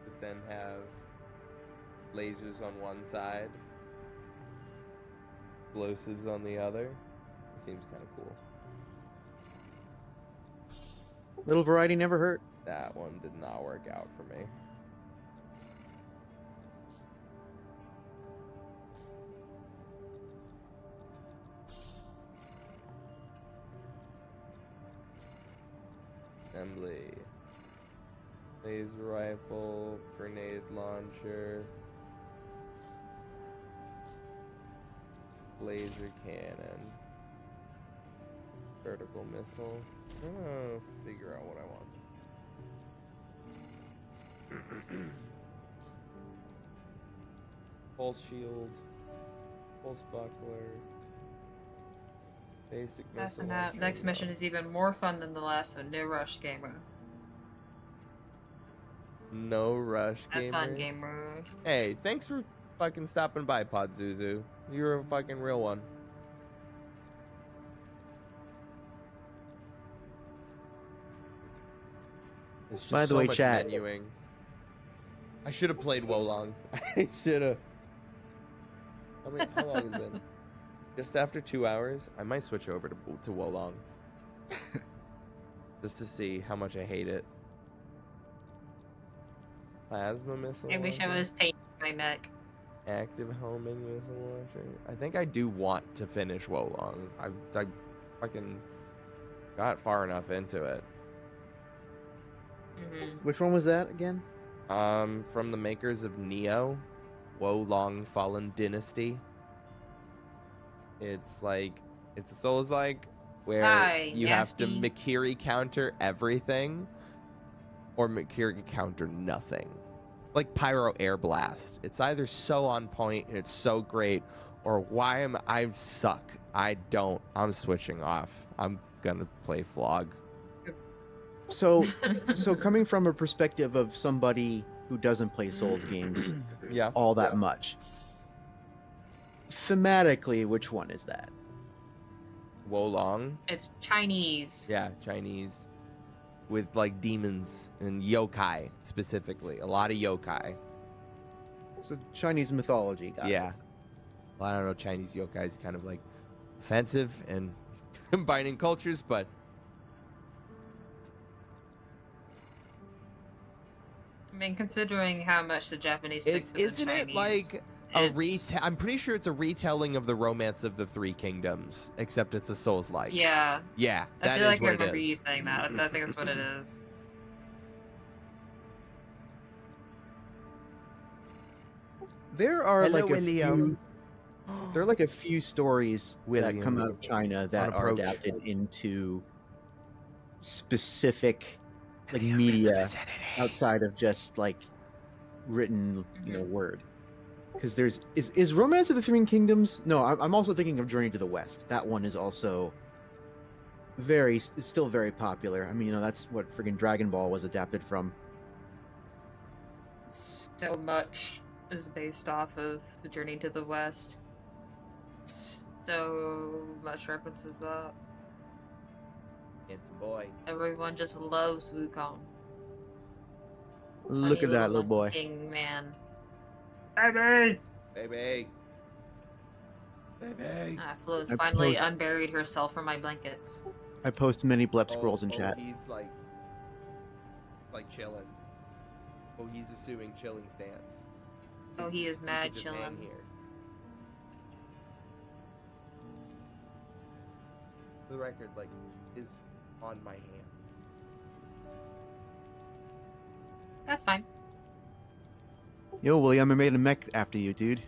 But then have lasers on one side, explosives on the other. It seems kind of cool. Little variety never hurt. That one did not work out for me. Assembly. Laser rifle, grenade launcher, laser cannon, vertical missile. Figure out what I want. Pulse shield, pulse buckler, basic missile Passing out. launcher, Next mission is even more fun than the last one. No rush, gamer. No rush, Have gamer. fun, gamer. Hey, thanks for fucking stopping by, Podzuzu. You're a fucking real one. It's just By the so way, much chat. menuing. I should have played Wolong. I should have. How long has it been? Just after 2 hours. I might switch over to Wolong. Just to see how much I hate it. Plasma missile I wish I launcher? was painting my neck. Active homing missile launcher. I think I do want to finish Wolong. I fucking got far enough into it. Which one was that again? From the makers of Neo, Wolong Fallen Dynasty. It's a Soulslike where Hi, you have to nasty. Makiri counter everything or Makiri counter nothing. Like Pyro Air Blast. It's either so on point and it's so great, or I suck. I'm switching off. I'm gonna play Flog. So coming from a perspective of somebody who doesn't play Souls games Yeah. all that much, thematically, which one is that? Wolong. It's Chinese. Yeah, Chinese. With like demons and yokai specifically. A lot of yokai. So Chinese mythology. Got it. Yeah. Well, I don't know, Chinese yokai is kind of like offensive and combining cultures, but I mean, considering how much the Japanese took to the isn't Chinese, it like a it's- I'm pretty sure it's a retelling of the Romance of the Three Kingdoms, except it's a Souls-like. Yeah. Yeah, I that feel is like I what it remember you is. saying that. I think that's what it is. There are Hello, like a William. few. There are like a few stories that come William. out of China that are approach. adapted into specific like media outside of just like written, word. Because is Romance of the Three Kingdoms? No, I'm also thinking of Journey to the West. That one is also is still very popular. I mean, that's what friggin' Dragon Ball was adapted from. So much is based off of Journey to the West. So much references that. Handsome boy. Everyone just loves Wukong. Look Funny at that little boy. Monkey man. Baby! Baby. Baby. Flo's I finally post- unburied herself from my blankets. I post many blep scrolls in chat. He's like chilling. Oh, he's assuming chilling stance. Oh, he is mad chilling. Here. For the record, is on my hand. That's fine. Yo, William, I made a mech after you, dude.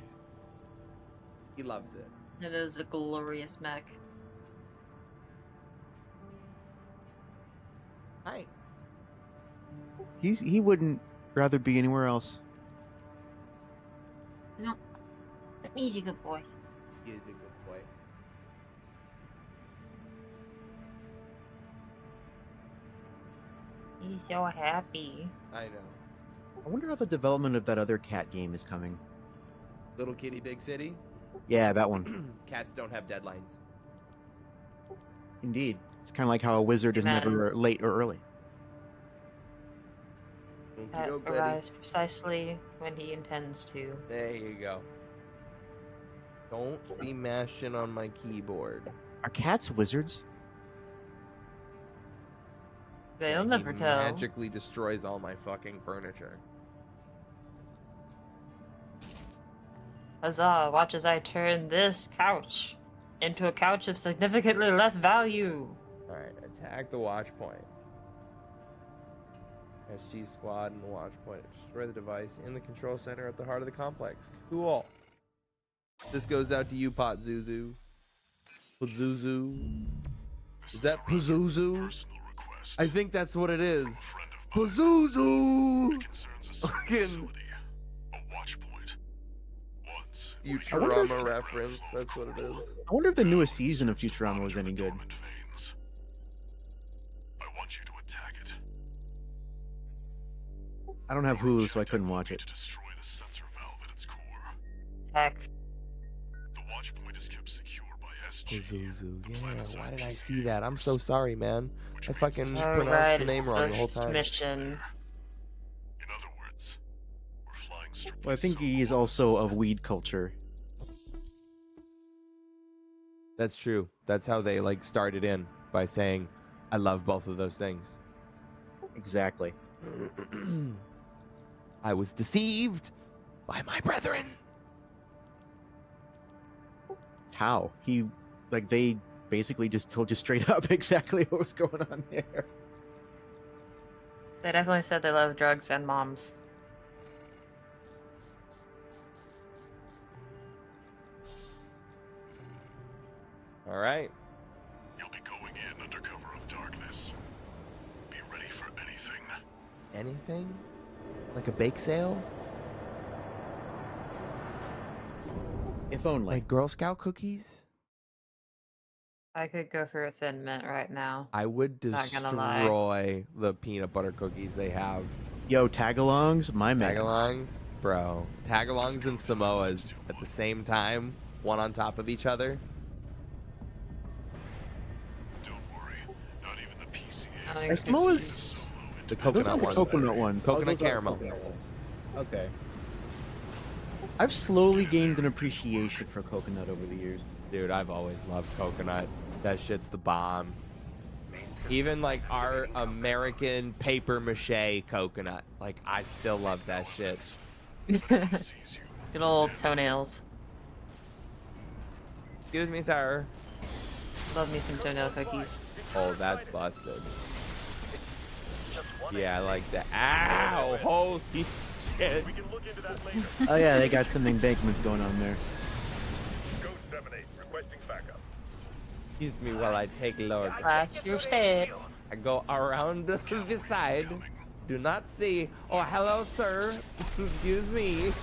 He loves it. It is a glorious mech. Hi. He wouldn't rather be anywhere else. No. He's a good boy. He is a good boy. He's so happy. I know. I wonder how the development of that other cat game is coming. Little Kitty Big City. Yeah, that one. Cats don't have deadlines. Indeed. It's kind of like how a wizard is Amen. never late or early. That Okey-doke, Betty. arrives precisely when he intends to. There you go. Don't be mashing on my keyboard. Are cats wizards? They'll He never tell. magically destroys all my fucking furniture. Huzzah, watch as I turn this couch into a couch of significantly less value. Alright, attack the watch point. SG squad and the watch point. Destroy the device in the control center at the heart of the complex. Cool. This goes out to you, Pot Zuzu. Pazuzu. Is that Pazuzu? I think that's what it is. Pazuzu! Fucking Futurama reference. That's what it is. I wonder if the newest season of Futurama was any good. I want you to attack it. I don't have Hulu, so I couldn't watch To it. destroy the sensor valve at its core. Heck. The watch point is kept secure by SG. Pazuzu. the Yeah, planet's why did I emergency see that? I'm so sorry, man. which I means fucking it's pronounced Alright, the name wrong the whole time. mission. In other words, we're flying strictly Well, I think he solo is on the also summit. of weed culture. That's true. That's how they like started in by saying, "I love both of those things." Exactly. I was deceived by my brethren. How? They basically just told you straight up exactly what was going on there. They definitely said they love drugs and moms. All right. You'll be going in under cover of darkness. Be ready for anything. Anything? Like a bake sale? If only. Like Girl Scout cookies? I could go for a Thin Mint right now. I would Not gonna lie. destroy the peanut butter cookies they have. Yo, tagalongs, my man. Tagalongs? Bro. Tagalongs and Samoas at the same time, one on top of each other. Don't worry, not even the PCA. I Are think it's Samoas? just- The Those coconut are the ones. coconut ones. Coconut those are the caramel. coconut ones. Okay. I've slowly gained an appreciation for coconut over the years. Dude, I've always loved coconut. That shit's the bomb. Main system Even like our activating combat American paper mache coconut. Like, I still love that shit. Sees you. Good old toenails. Excuse me, sir. Love me some toenail cookies. Oh, that's busted. Yeah, I like that. Ow! Holy shit. We can look into that later. Oh yeah, they got some embankments going on there. Ghost 78 requesting backup. Excuse me while I take a look. Watch your step. I go around the side. Do not see. Oh, hello, sir. Excuse me.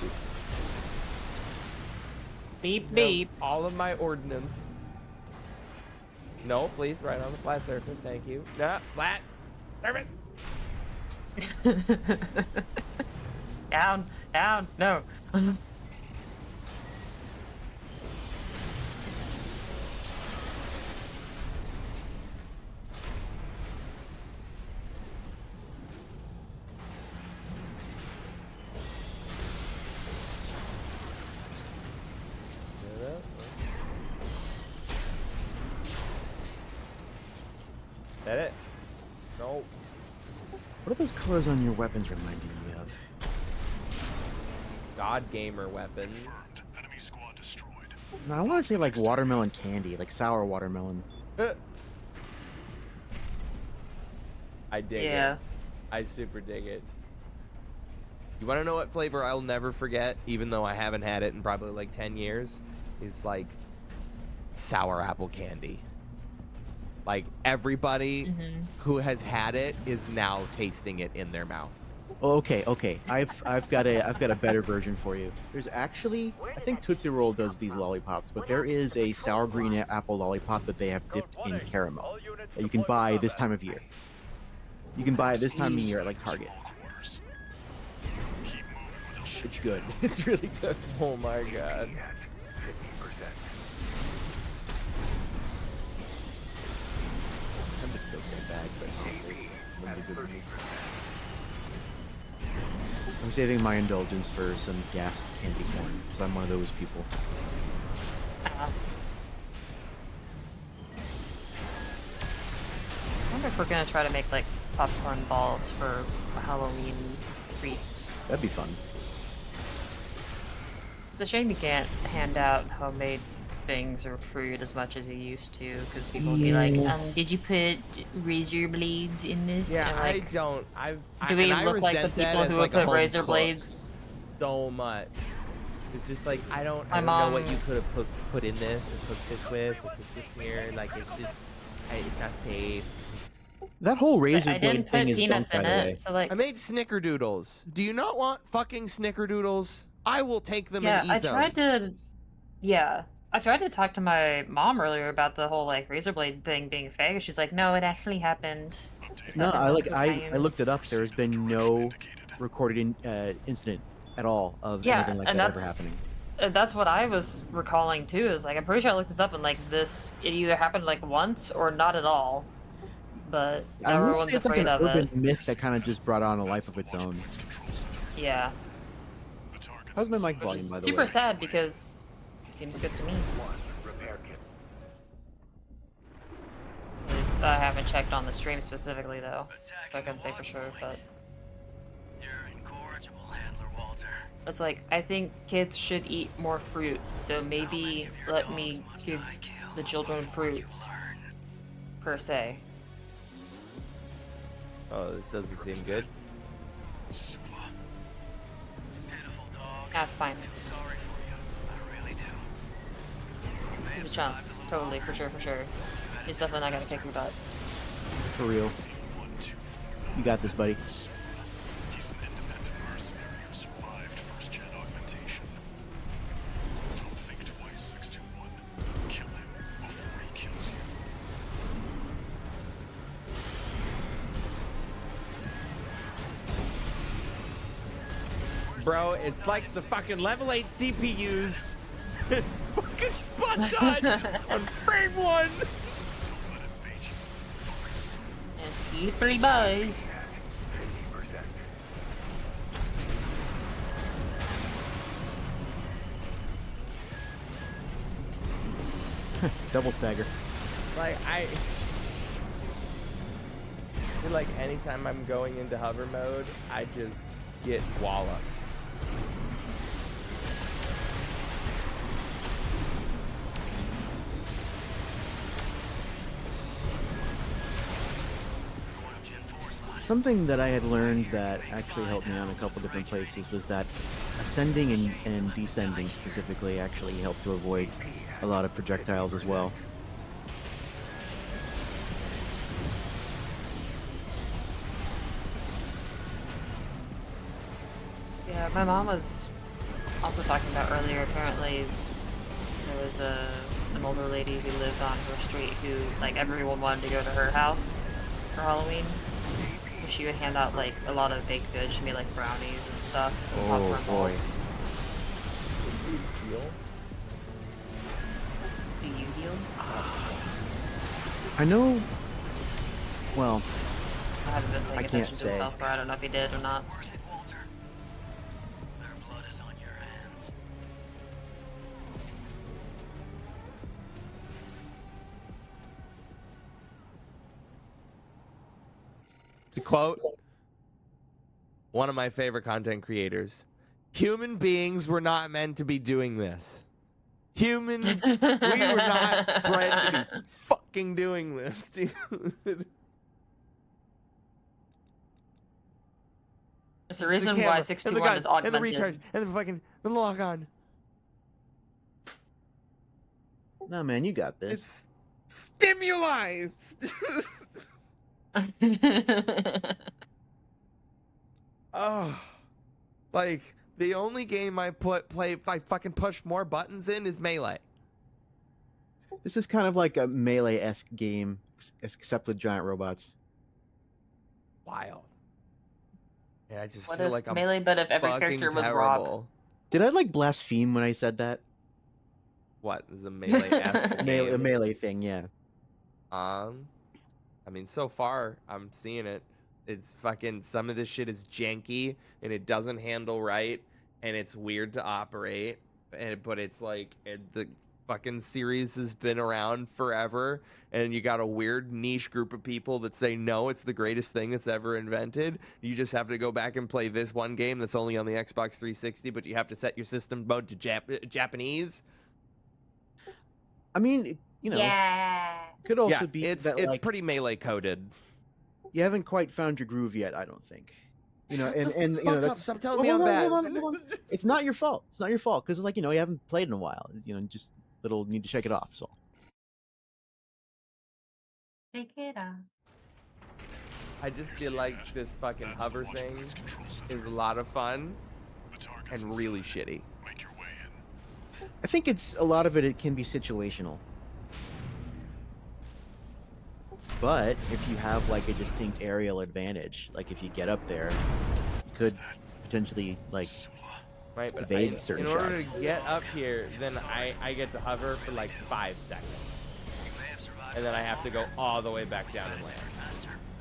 Beep No, beep. all of my ordnance. No, please, right on the flat surface. Thank you. No, flat surface. Down, down, no. That it? No. What are those colors on your weapons reminding me of? God gamer weapons. Confirmed. Enemy squad destroyed. No, I want to say like watermelon candy, like sour watermelon. I dig Yeah. it. I super dig it. You want to know what flavor I'll never forget, even though I haven't had it in probably like 10 years? Is like sour apple candy. Like everybody who has had it is now tasting it in their mouth. Oh, okay. I've got a better version for you. There's actually, I think Tootsie Roll does these lollipops, but there is a sour green apple lollipop that they have dipped in caramel that you can buy this time of year. You can buy it this time of year at like Target. It's good. It's really good. Oh my god. I'm just still getting back, but it's good. I'm saving my indulgence for some gas candy corn because I'm one of those people. I wonder if we're gonna try to make like popcorn balls for Halloween treats. That'd be fun. It's a shame you can't hand out homemade things or fruit as much as you used to, because people will be like, did you put razor blades in this? Yeah, And, I like, don't. do we and I look like the resent that people as, who like, would a put home razor cook blades? so much. It's just like I don't My know what mom- you could have put in this or cooked this with or cooked this here. Like it's just it's not safe. That whole razor I blade didn't thing put is peanuts bunk, by in the way. it, so like, I made snickerdoodles. Do you not want fucking snickerdoodles? I will take them yeah, and eat I them. tried to, yeah, I tried to talk to my mom earlier about the whole like razor blade thing being fake. She's like, no, it actually happened. It's No, happened multiple I times. looked it up. There has been no recorded incident at all of Yeah, anything like and that ever that's happening. that's what I was recalling too. Is like I'm pretty sure I looked this up and like this, it either happened like once or not at all. But I want to everyone's say it's like afraid an of urban it. myth that kind of just brought on a life of its own. Yeah, How's my mic which volume, is by the super way? sad because it seems good to me. Repair kit. I haven't checked on the stream specifically though, so I can't say for sure. But You're incorrigible, Handler Walter. it's like I think kids should eat more fruit. So maybe let me give the children fruit per se. Oh, this doesn't seem good. Pitiful dog. That's fine. Feel sorry for you. I really do. You may He's have a chump, survived a little totally, for longer. sure. He's definitely not gonna kick your butt. For real. You got this, buddy. He's an independent mercenary who survived first-gen augmentation. Don't think twice, 621. Kill him before he kills you. Bro, it's like the fucking level 8 CPUs. Fucking spot on frame 1. Don't let it bait you. Focus. And see 3 buys. 50%. Double stagger. Like I feel like anytime I'm going into hover mode, I just get walloped. One of Gen 4's lot. Something that I had learned that actually helped me on a couple different places was that ascending and descending specifically actually helped to avoid a lot of projectiles as well. Yeah, my mom was also talking about earlier. Apparently, there was an older lady who lived on her street who, like, everyone wanted to go to her house for Halloween. So she would hand out like a lot of baked goods. She made like brownies and stuff. And Oh, popcorn boy. balls. Heal? Do you heal? I know. Well, I haven't been paying I can't attention to say. it so far. I don't know if he did or not. Worth it, Walter. Their blood is on your hands. To quote one of my favorite content creators, human beings were not meant to be doing this. We were not bred to be fucking doing this, dude. It's the reason why 621 is And the augmented. recharge, and the fucking the log on. no, man, you got this. It's stimuli. Oh, like the only game I I fucking push more buttons in is Melee. This is kind of like a Melee-esque game, except with giant robots. Wild. And I just What feel if like I'm Melee, but if every fucking character was Rob? terrible. Did I like blaspheme when I said that? What is a Melee-esque A game? Melee thing, yeah. I mean, so far I'm seeing it. It's fucking, some of this shit is janky and it doesn't handle right and it's weird to operate. But it's like the fucking series has been around forever, and you got a weird niche group of people that say no, it's the greatest thing that's ever invented. You just have to go back and play this one game that's only on the Xbox 360, but you have to set your system mode to Japanese. I mean, you know, Yeah. could also Yeah, be it's that like pretty Melee coded. you haven't quite found your groove yet. I don't think. You know, Shut the and you know fuck up. that's Stop telling me I'm hold on, bad. hold on. It's not your fault. It's not your fault because like you know you haven't played in a while. You know, just little need to shake it off. So Take it off. I just feel like this fucking hover thing is a lot of fun and really shitty. Make your way in. I think it's a lot of it. It can be situational. But if you have like a distinct aerial advantage, like if you get up there, you could potentially like Right, but evade certain in order shots. to get up here, then I get to hover for like 5 seconds. And then I have to go all the way back down and land.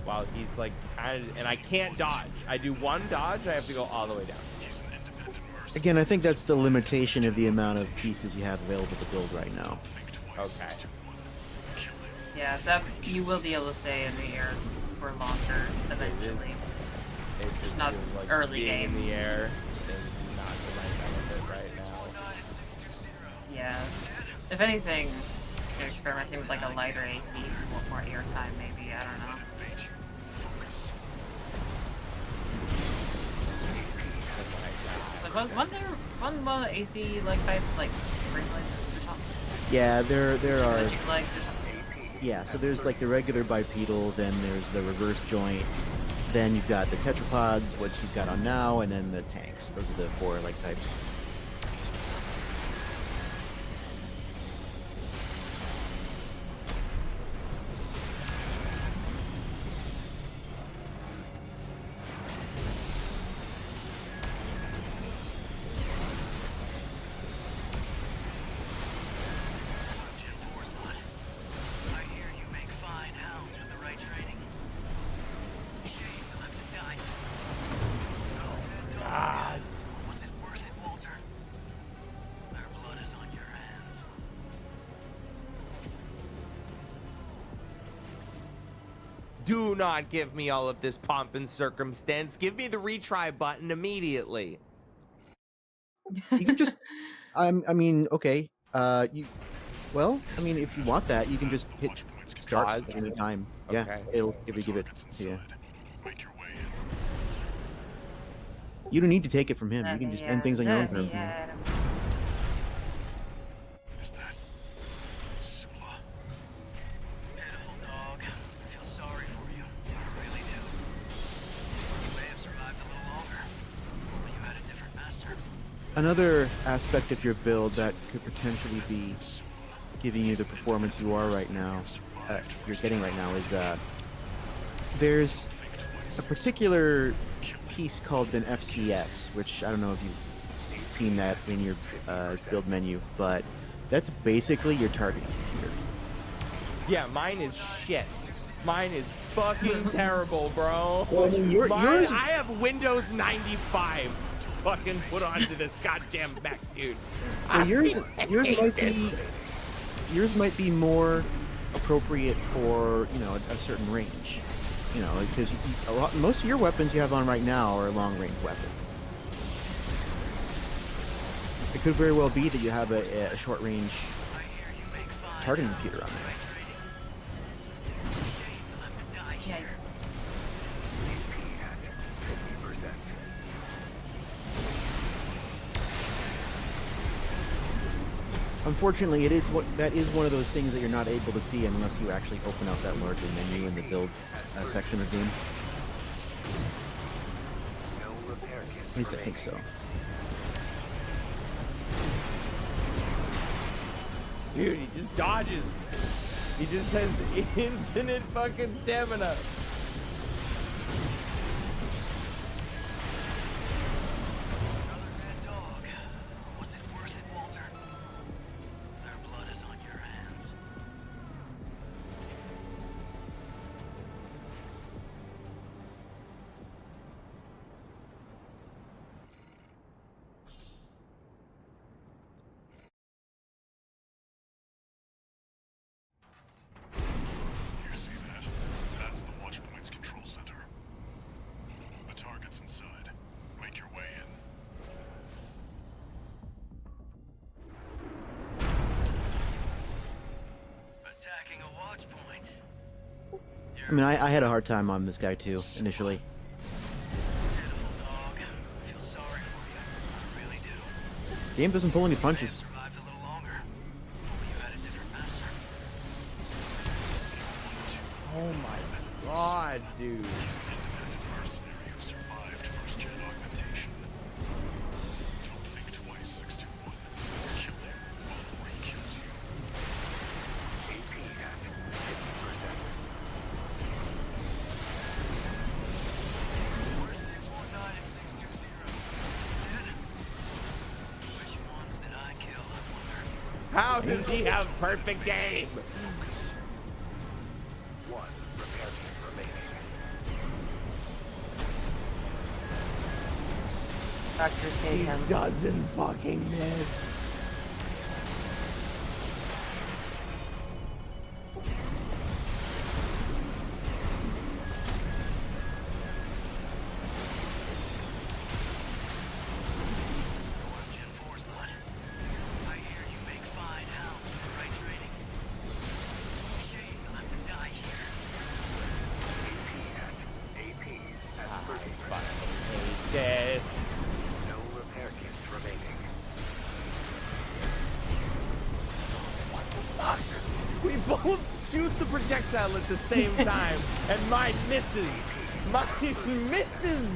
While he's like kind of, and I can't dodge. I do one dodge, I have to go all the way down. Again, I think that's the limitation of the amount of pieces you have available to build right now. Okay. Yeah, that you will be able to stay in the air for longer eventually. It just not feels like early being game. in the air is not to my benefit right now. Yeah. If anything, you're experimenting with like a lighter AC, want more airtime maybe, I don't know. But wasn't one of the AC like types like spring legs or something? Yeah, there are. Magic legs or something? Yeah, so there's like the regular bipedal, then there's the reverse joint, then you've got the tetrapods, which you've got on now, and then the tanks. Those are the 4 like types. Gen 4's lot. I hear you make fine hounds with the right training. Shame you'll have to die. Oh, dead dog. Was it worth it, Walter? Their blood is on your hands. Do not give me all of this pomp and circumstance. Give me the retry button immediately. You can just, I mean, okay, well, I mean, if you want that, you can just hit start Pause. at any time. Yeah, Okay. it'll give it to you. Make your way in. You don't need to take it from him. You can just end things on your own terms. Is that Sula? Pitiful dog. I feel sorry for you. I really do. You may have survived a little longer. If only you had a different master. Another aspect of your build that could potentially be giving you the performance you are right now, you're getting right now, is there's a particular piece called an FCS, which I don't know if you've seen that in your build menu, but that's basically your targeting computer. Yeah, mine is shit. Mine is fucking terrible, bro. Well, I mean, yours- I have Windows 95 fucking put onto this goddamn Mac, dude. Well, yours hate might this. be more appropriate for a certain range, because most of your weapons you have on right now are long range weapons. It could very well be that you have a short range I hear you make fine targeting hounds computer on with the there. right training. Shame you'll have to die Yeah. here. AP at 50%. Unfortunately, that is one of those things that you're not able to see unless you actually open up that larger menu in the build section of the game. No At least I think so. Dude, he just dodges. He just has infinite fucking stamina. Another dead dog. Was it worth it, Walter? Their blood is on your hands. You see that? That's the Watchpoint's control center. The target's inside. Make your way in. Attacking a watch point. I mean, I had a hard time on this guy too initially. Pitiful dog. I feel sorry for you. I really do. Game doesn't pull any May have punches. survived a little longer. If only you had a different master. Oh my god, dude. He's an independent mercenary who survived first-gen augmentation. Don't think twice, 621. Kill him before he kills you. AP at 50%. Where's 619 and 620? Dead? Which ones did I kill, I wonder? How does he have perfect aim? Focus. One repair kit remaining. Dr. He Statham. doesn't fucking miss. What if Gen 4's not? I hear you make fine hounds with the right training. Shame you'll have to die here. AP at 30%. Hate this. No repair kits remaining. Fuck. We both shoot the projectile at the same time, and mine misses. Mine misses.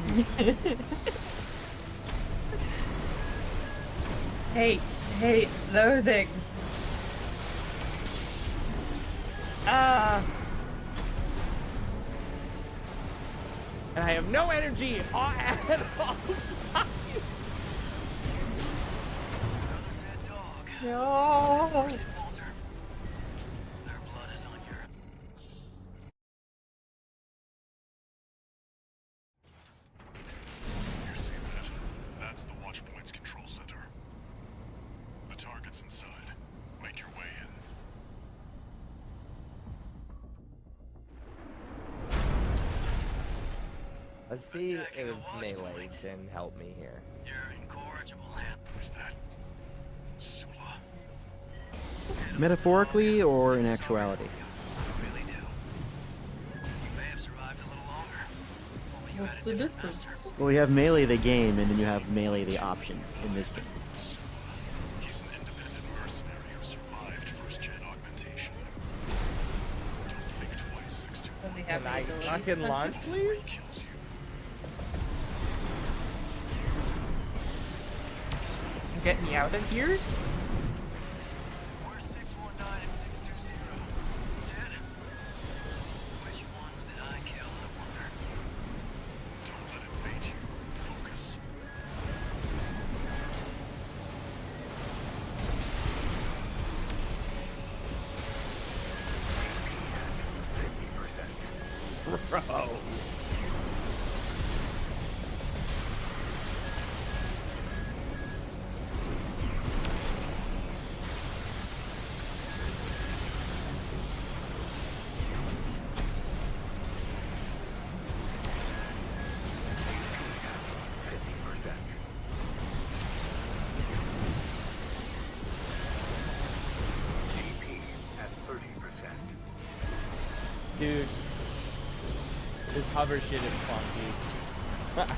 Hate loathing. Ah. And I have no energy at all times. Another dead dog. No. Where's it, Walter? Their blood is on your... You see that? That's the Watchpoint's control center. The target's inside. Make your way in. Let's see Attacking a if watch melee point. can help me here. You're incorrigible, hand. Is that Sula? Metaphorically or in actuality? I really do. You may have survived a little longer. If only you What's had the a different difference? master. Well, you have melee the game, and then you have melee the option in this game. Sula. He's an independent mercenary who survived first-gen augmentation. Don't think twice, 621. Does he have Can the I ability fucking to launch, punch? Before he please? kills you. Get me out of here? Where's 619 and 620? Dead? Which ones did I kill, I wonder? Don't let it bait you. Focus. Bro. GP at 30%. Dude. This hover shit is funky.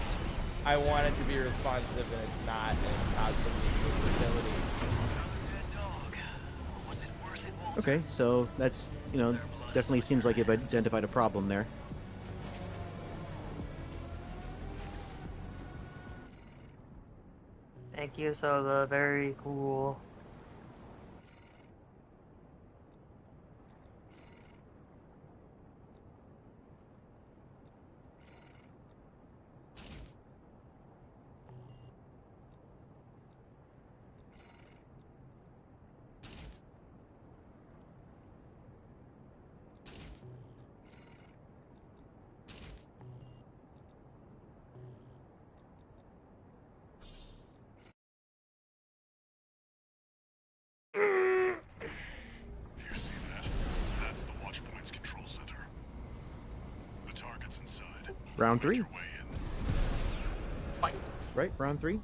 I want it to be responsive and it's not, and it's not some ability. Another dead dog. Was it worth it, Walter? Okay, so that's, definitely seems like you've identified a problem there. Thank you, Sola. Very cool. You see that? That's the Watchpoint's control center. The target's inside. Round Make 3, your way in. right? Round 3.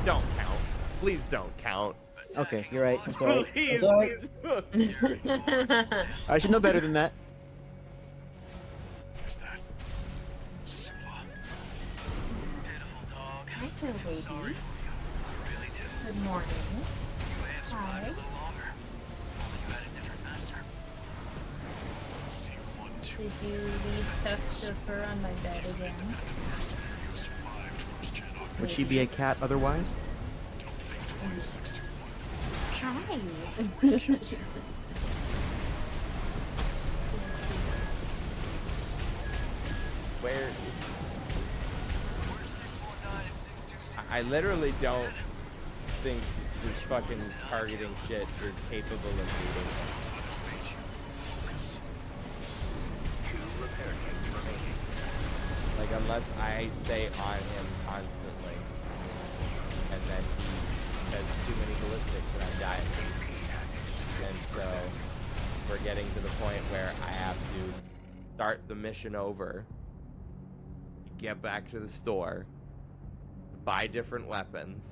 Don't count. Please don't count. Okay, you're right. I'm sorry. Please, I'm sorry. please. I should know better than that. Is that Sula? Pitiful dog. Hi, little Sorry baby. for you. I really do. Good morning. You may have survived Hi. a little longer. Only you had a different master. C124. Did you leave tufts of fur on my bed He's an again? independent mercenary who survived first-gen augmentation. Would she be a cat otherwise? Don't think twice, 621. Hi. Before he kills you. Where? We're 619 and 626. I literally don't think this fucking targeting shit is capable of beating. Automate you. Focus. 2 repair kits remaining. Like, unless I stay on him constantly, and then he has too many ballistics and I die. And so, we're getting to the point where I have to start the mission over, get back to the store, buy different weapons,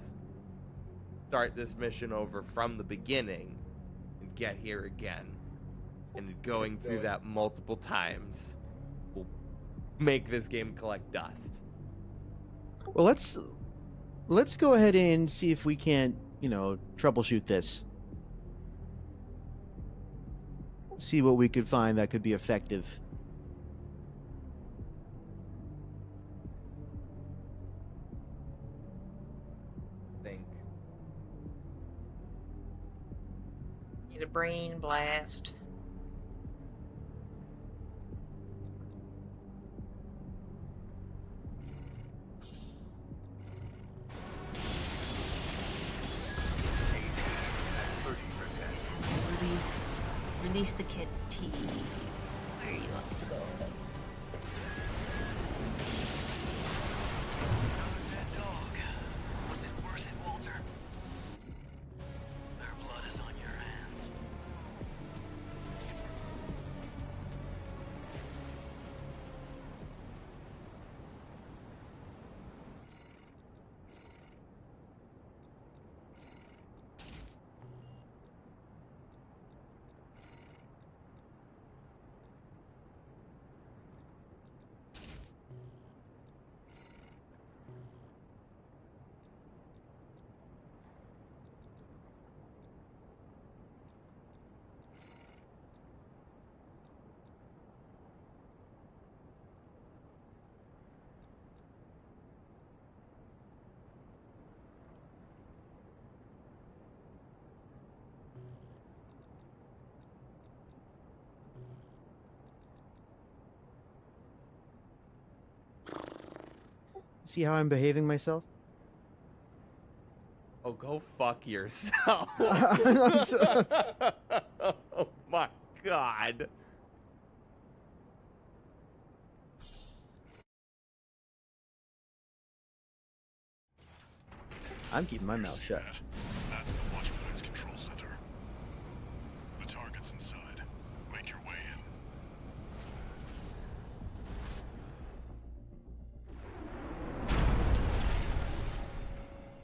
start this mission over from the beginning, and get here again. And going through that multiple times will make this game collect dust. Well, let's go ahead and see if we can't, troubleshoot this. See what we could find that could be effective. Think. Need a brain blast. At 30%. Release the kid. T. Where you want to go? Another dead dog. Was it worth it, Walter? Their blood is on your hands. See how I'm behaving myself? Oh, go fuck yourself. I'm so- Oh my god. I'm keeping my mouth shut. That's the Watchpoint's control center. The target's inside. Make your way in.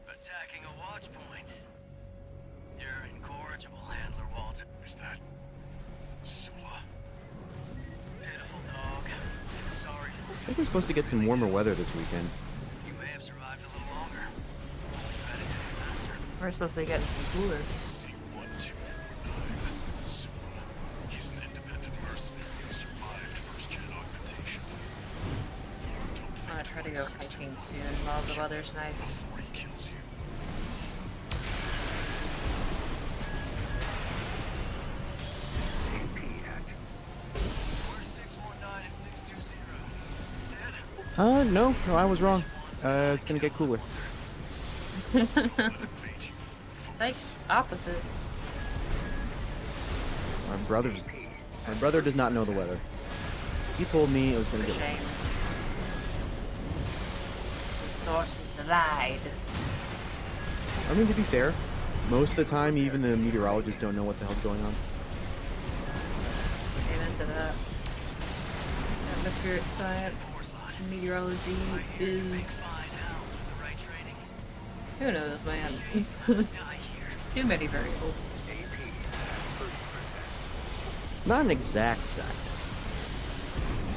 Attacking a watch point. You're incorrigible, Handler Walter. Is that Sula? Pitiful dog. Feel sorry for I think we're supposed to get some warmer weather this weekend. you. You may have survived a little longer. Only you had a different master. We're supposed to be getting some cooler. C1249. Sula. He's an independent mercenary who survived first-gen augmentation. Don't I'm gonna think try to twice, go 621. hiking soon while the the weather's nice. before he kills you. AP action. Where's 619 and 620? Dead? No, I was wrong. It's gonna get cooler. Psych, opposite. My brother does not know the weather. He told me it was gonna For get shame. The sources lied. I mean, to be fair, most of the time, even the meteorologists don't know what the hell's going on. Amen to that. Atmospheric science, meteorology is. Hounds with the right training. Who knows, man? Die here. Too many variables. AP 30%. Not an exact science.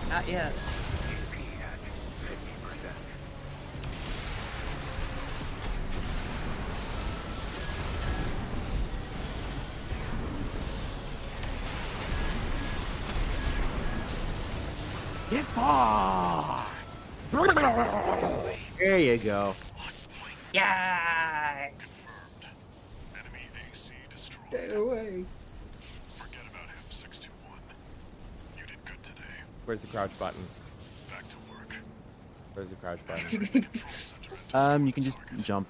Not yet. AP action 50%. Get fucked! There you go. Yeah. Confirmed. Enemy AC destroyed. Get away. Forget about him, 621. You did good today. Where's the crouch button? Back to work. Where's the crouch button? Penetrate the control center and destroy You can the just target. jump.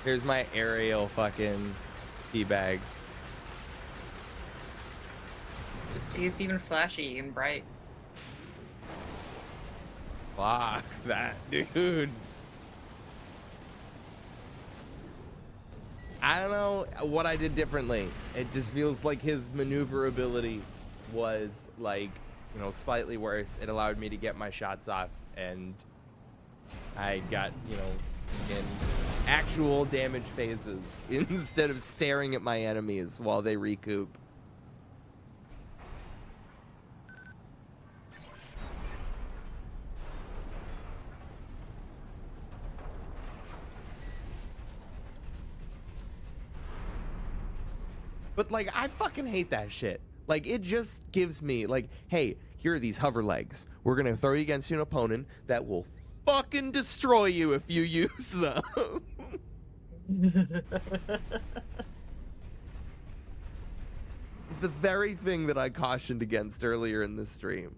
Here's my aerial fucking teabag. See, it's even flashy and bright. Fuck that, dude. I don't know what I did differently. It just feels like his maneuverability was like, you know, slightly worse. It allowed me to get my shots off, and I got, you know, in actual damage phases instead of staring at my enemies while they recoup. But like, I fucking hate that shit. Like, it just gives me like, hey, here are these hover legs. We're gonna throw you against an opponent that will fucking destroy you if you use them. It's the very thing that I cautioned against earlier in this stream.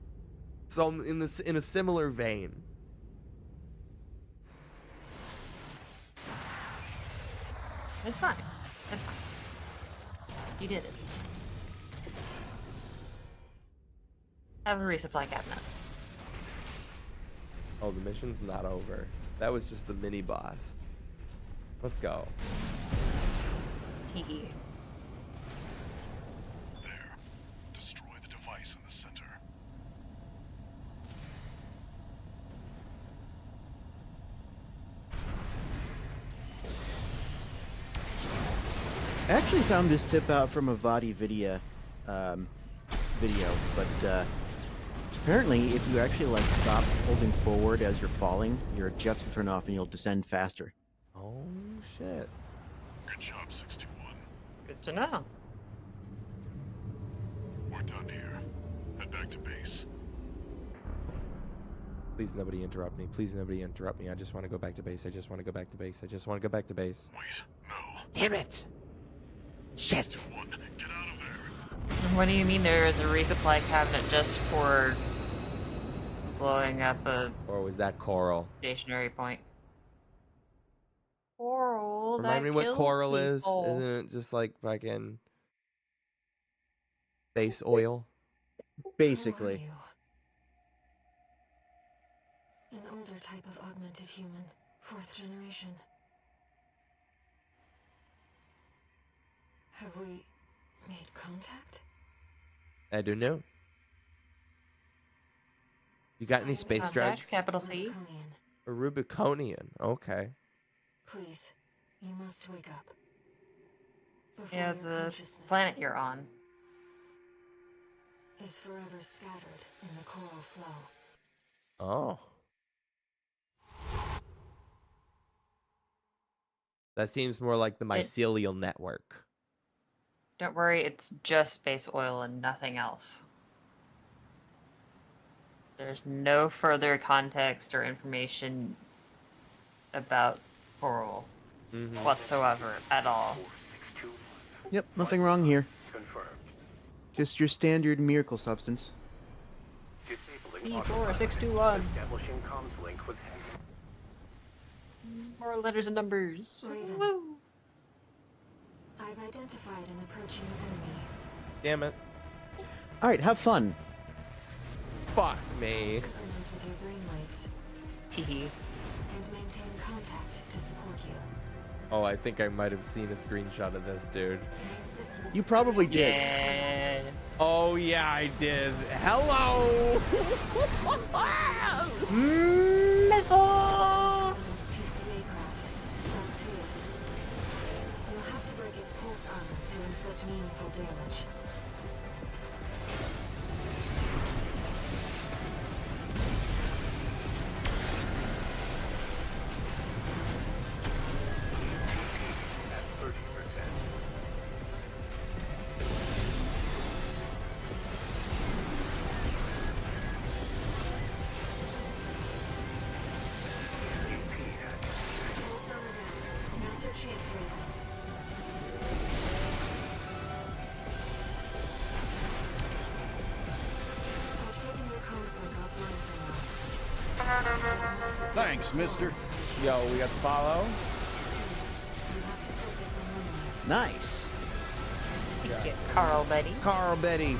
So I'm in a similar vein. It's fine. It's fine. You did it. Have a resupply cabinet. Oh, the mission's not over. That was just the mini boss. Let's go. Teehee. There. Destroy the device in the center. I actually found this tip out from a Vadi video, but apparently if you actually like stop holding forward as you're falling, your jets will turn off and you'll descend faster. Oh shit. Good job, 621. Good to know. We're done here. Head back to base. Please nobody interrupt me. Please nobody interrupt me. I just want to go back to base. I just want to go back to base. I just want to go back to base. Wait, no. Damn it. Shit. 621, get out of there. What do you mean there is a resupply cabinet just for blowing up a Or was that coral? stationary point? Coral. Remind that me what kills coral is. people. Isn't it just like fucking base oil? Basically. An older type of augmented human, 4th generation. Have we made contact? I don't know. You got any space Contact, drugs? capital C. Rubiconian. A Rubiconian. Okay. Please, you must wake up. Before Yeah, your the consciousness planet you're on. is forever scattered in the coral flow. Oh. That seems more like the mycelial network. Don't worry, it's just space oil and nothing else. There's no further context or information about Coral whatsoever at all. 4621. Yep, nothing wrong here. Confirmed. Just your standard miracle substance. Disabling C4621. establishing comms link with Hex. More letters and numbers. Raven. Woo. I've identified an approaching enemy. Damn it. All right, have fun. Fuck me. Synchronize with your brainwaves Teehee. and maintain contact to support you. Oh, I think I might have seen a screenshot of this, dude. Main system. You probably did. Yeah. Oh, yeah, I did. Hello! Missiles! This PCA craft, Valteus. You'll have to break its pulse armor to inflict meaningful damage. At 30%. Pulse armor down. Now's your chance, Raven. I've taken your comms link offline for now. Thanks, mister. Yo, we got the follow. You have to focus on memories. Nice. Get Carl, buddy. Carl Betty.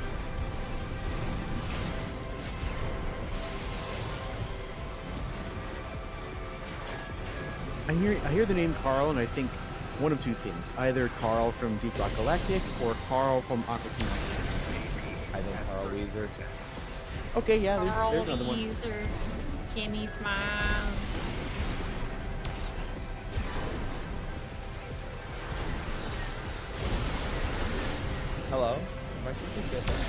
I hear the name Carl, and I think one of two things: either Carl from Deep Rock Galactic or Carl from Aqua Teen. I think Carl Weezer. Okay, yeah, there's another one. User. Jimmy Smile. Hello? Am I supposed to get that?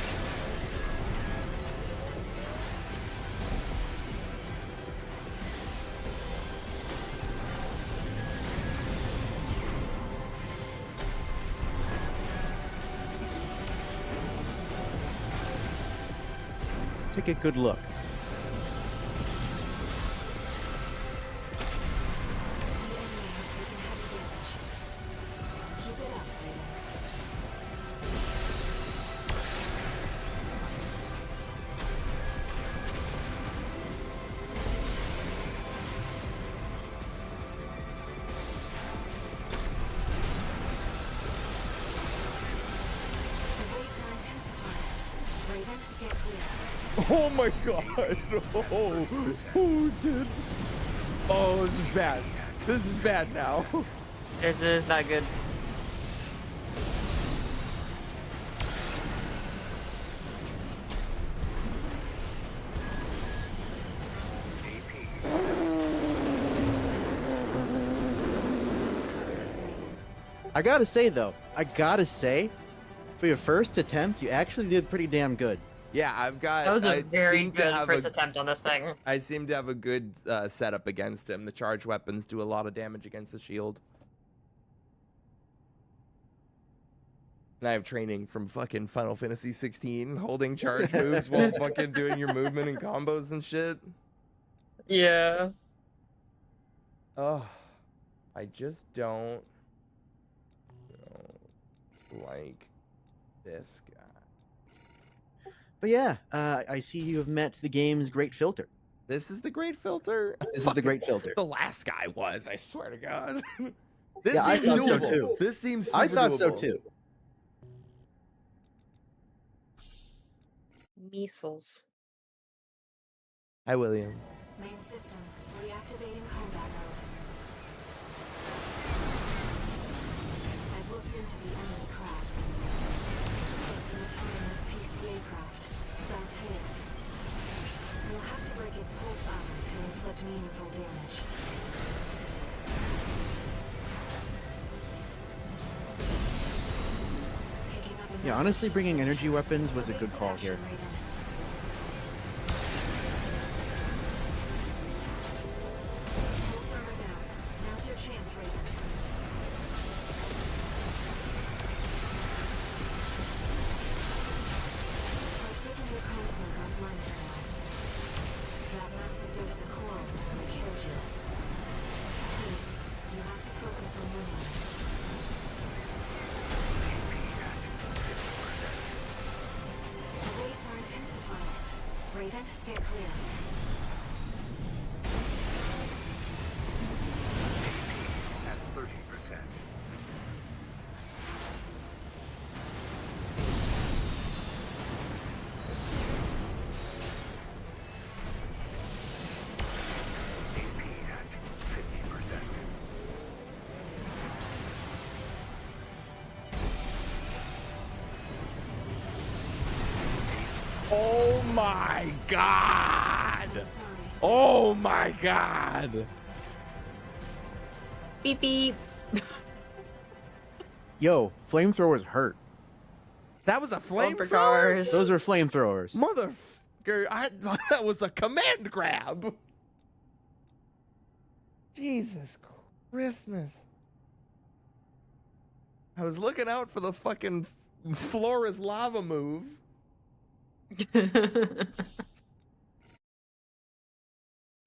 Take a good look. The enemy has taken heavy damage. Keep it up, Raven. The waves are intensifying. Raven, get clear. Oh my god! Oh, oh, dude. Oh, this is bad. This is bad now. This is not good. I gotta say though, for your first attempt, you actually did pretty damn good. Yeah, I've got. That was I a very seem to good have first a- attempt on this thing. I seem to have a good setup against him. The charge weapons do a lot of damage against the shield. And I have training from fucking Final Fantasy 16, holding charge moves while fucking doing your movement and combos and shit. Yeah. Oh, I just don't like this guy. But yeah, I see you have met the game's great filter. This is the great filter. This is the great filter. The last guy was, I swear to God. This Yeah, I seems thought so doable. too. This seems I super thought so doable. too. Measles. Hi, William. Main system, reactivating combat mode. I've looked into the enemy craft. It's an autonomous PCA craft, Valteus. You'll have to break its pulse armor to inflict meaningful damage. Picking up a Yeah, honestly, message. bringing energy weapons was a good Release call action, here. Raven. Pulse armor down. Now's your chance, Raven. I've taken your comms link offline for now. Oh my god! I'm sorry. Oh my god! Beep beep. Yo, flamethrowers hurt. That was a Bumper flamethrower? cars. Those are flamethrowers. Motherfucker, I thought that was a command grab. Jesus Christmas. I was looking out for the fucking floor is lava move.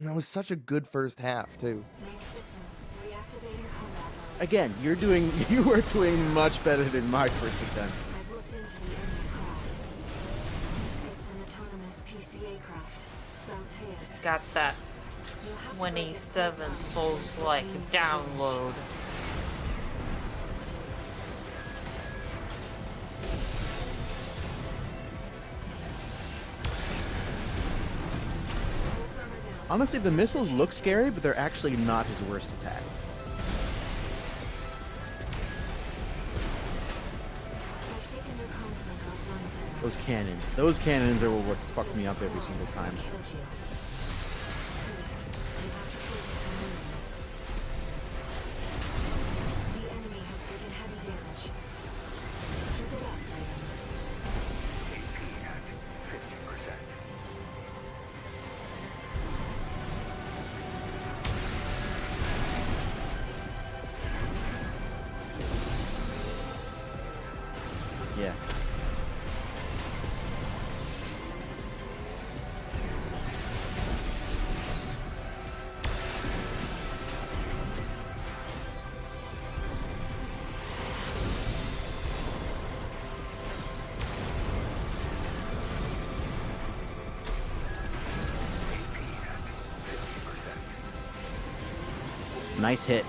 That was such a good first half, too. Main system, reactivating combat mode. Again, you are doing much better than my first attempts. I've looked into the enemy craft. It's an autonomous PCA craft. Bauteus. Got that You'll have to 27 break its Soulslike download. pulse armor down. Honestly, the missiles look scary, but they're actually not his worst attack. I've taken your comms link offline for now. Those cannons are what fuck me up every single time. Killed you. Please, you have to focus on movements. The enemy has taken heavy damage. Keep it up, Raven. AP at 50%. Yeah. Nice hit.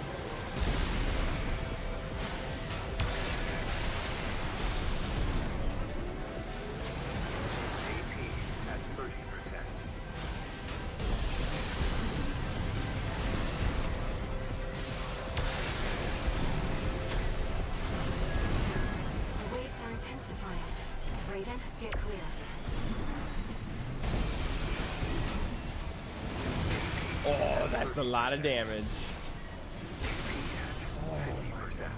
AP at 30%. The waves are intensifying. Raven, get clear. Oh, that's a lot of damage. AP at 50%.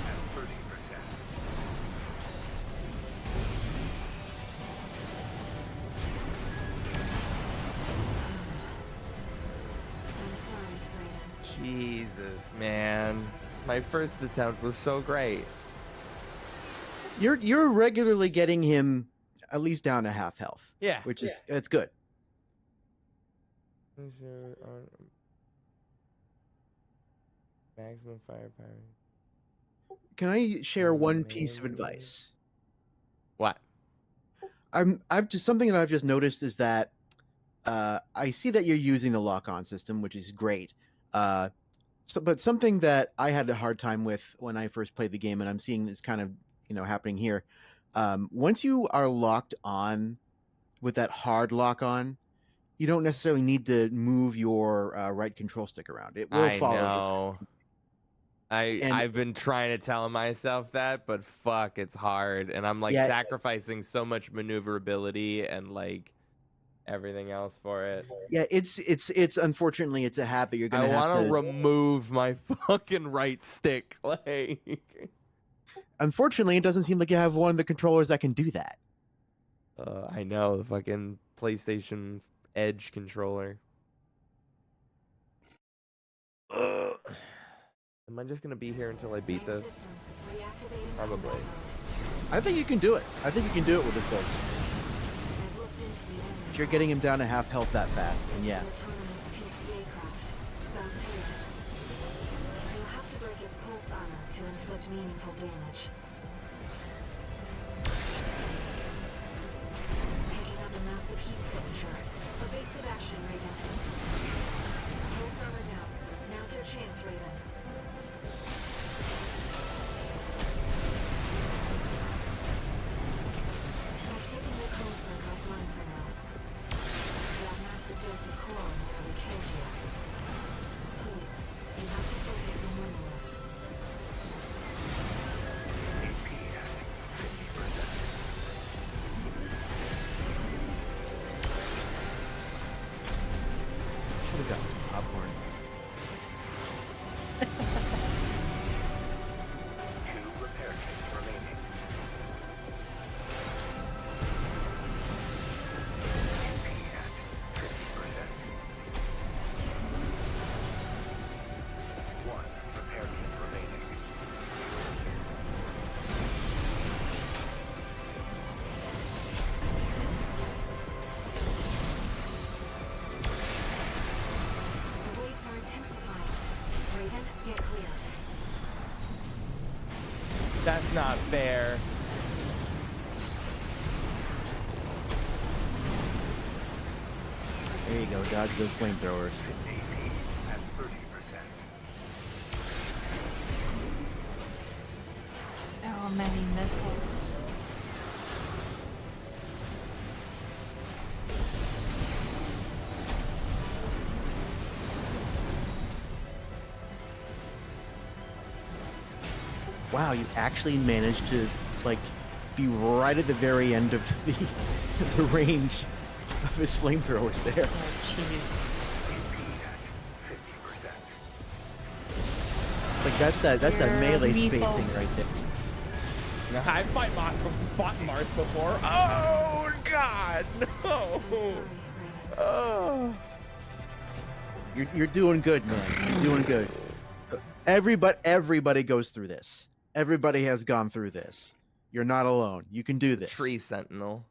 At 30%. I'm sorry, Raven. Jesus, man. My first attempt was so great. You're regularly getting him at least down to half health, Yeah. which is it's good. Maximum firepower. Can I share one piece of advice? What? I've just something that I've just noticed is that I see that you're using the lock-on system, which is great. But something that I had a hard time with when I first played the game, and I'm seeing this kind of happening here. Once you are locked on with that hard lock on, you don't necessarily need to move your right control stick around. It will I follow you. know. And- I've been trying to tell myself that, but fuck, it's hard, and I'm like Yeah. sacrificing so much maneuverability and like everything else for it. Yeah, it's unfortunately it's a habit you're I gonna have want to. to remove my fucking right stick. Like, Unfortunately, it doesn't seem like you have one of the controllers that can do that. I know the fucking PlayStation Edge controller. Ugh. Am I just gonna be here until I beat Main this? system, reactivating Probably. combat mode. I think you can do it. I think you can do it with this build. I've looked into the enemy If you're getting him down to half health that fast, then yeah. It's an autonomous PCA craft. Bauteus. You'll have to break its pulse armor to inflict meaningful damage. Picking up a massive heat signature. Evasive action, Raven. Pulse armor down. Now's your chance, Raven. I've taken your comms link offline for now. That massive dose of coral nearly killed you. Please, That's not fair. There you go, dodge those flamethrowers. AP at 30%. So many missiles. Wow, you actually managed to, like, be right at the very end of the range of his flamethrowers there. Oh, jeez. AP at 50%. Like, that's that Your melee measles. spacing right there. Now, I fought Mars before. Oh God, no. Oh. You're doing good, man. You're doing good. Everybody goes through this. Everybody has gone through this. You're not alone. You can do this. Tree Sentinel.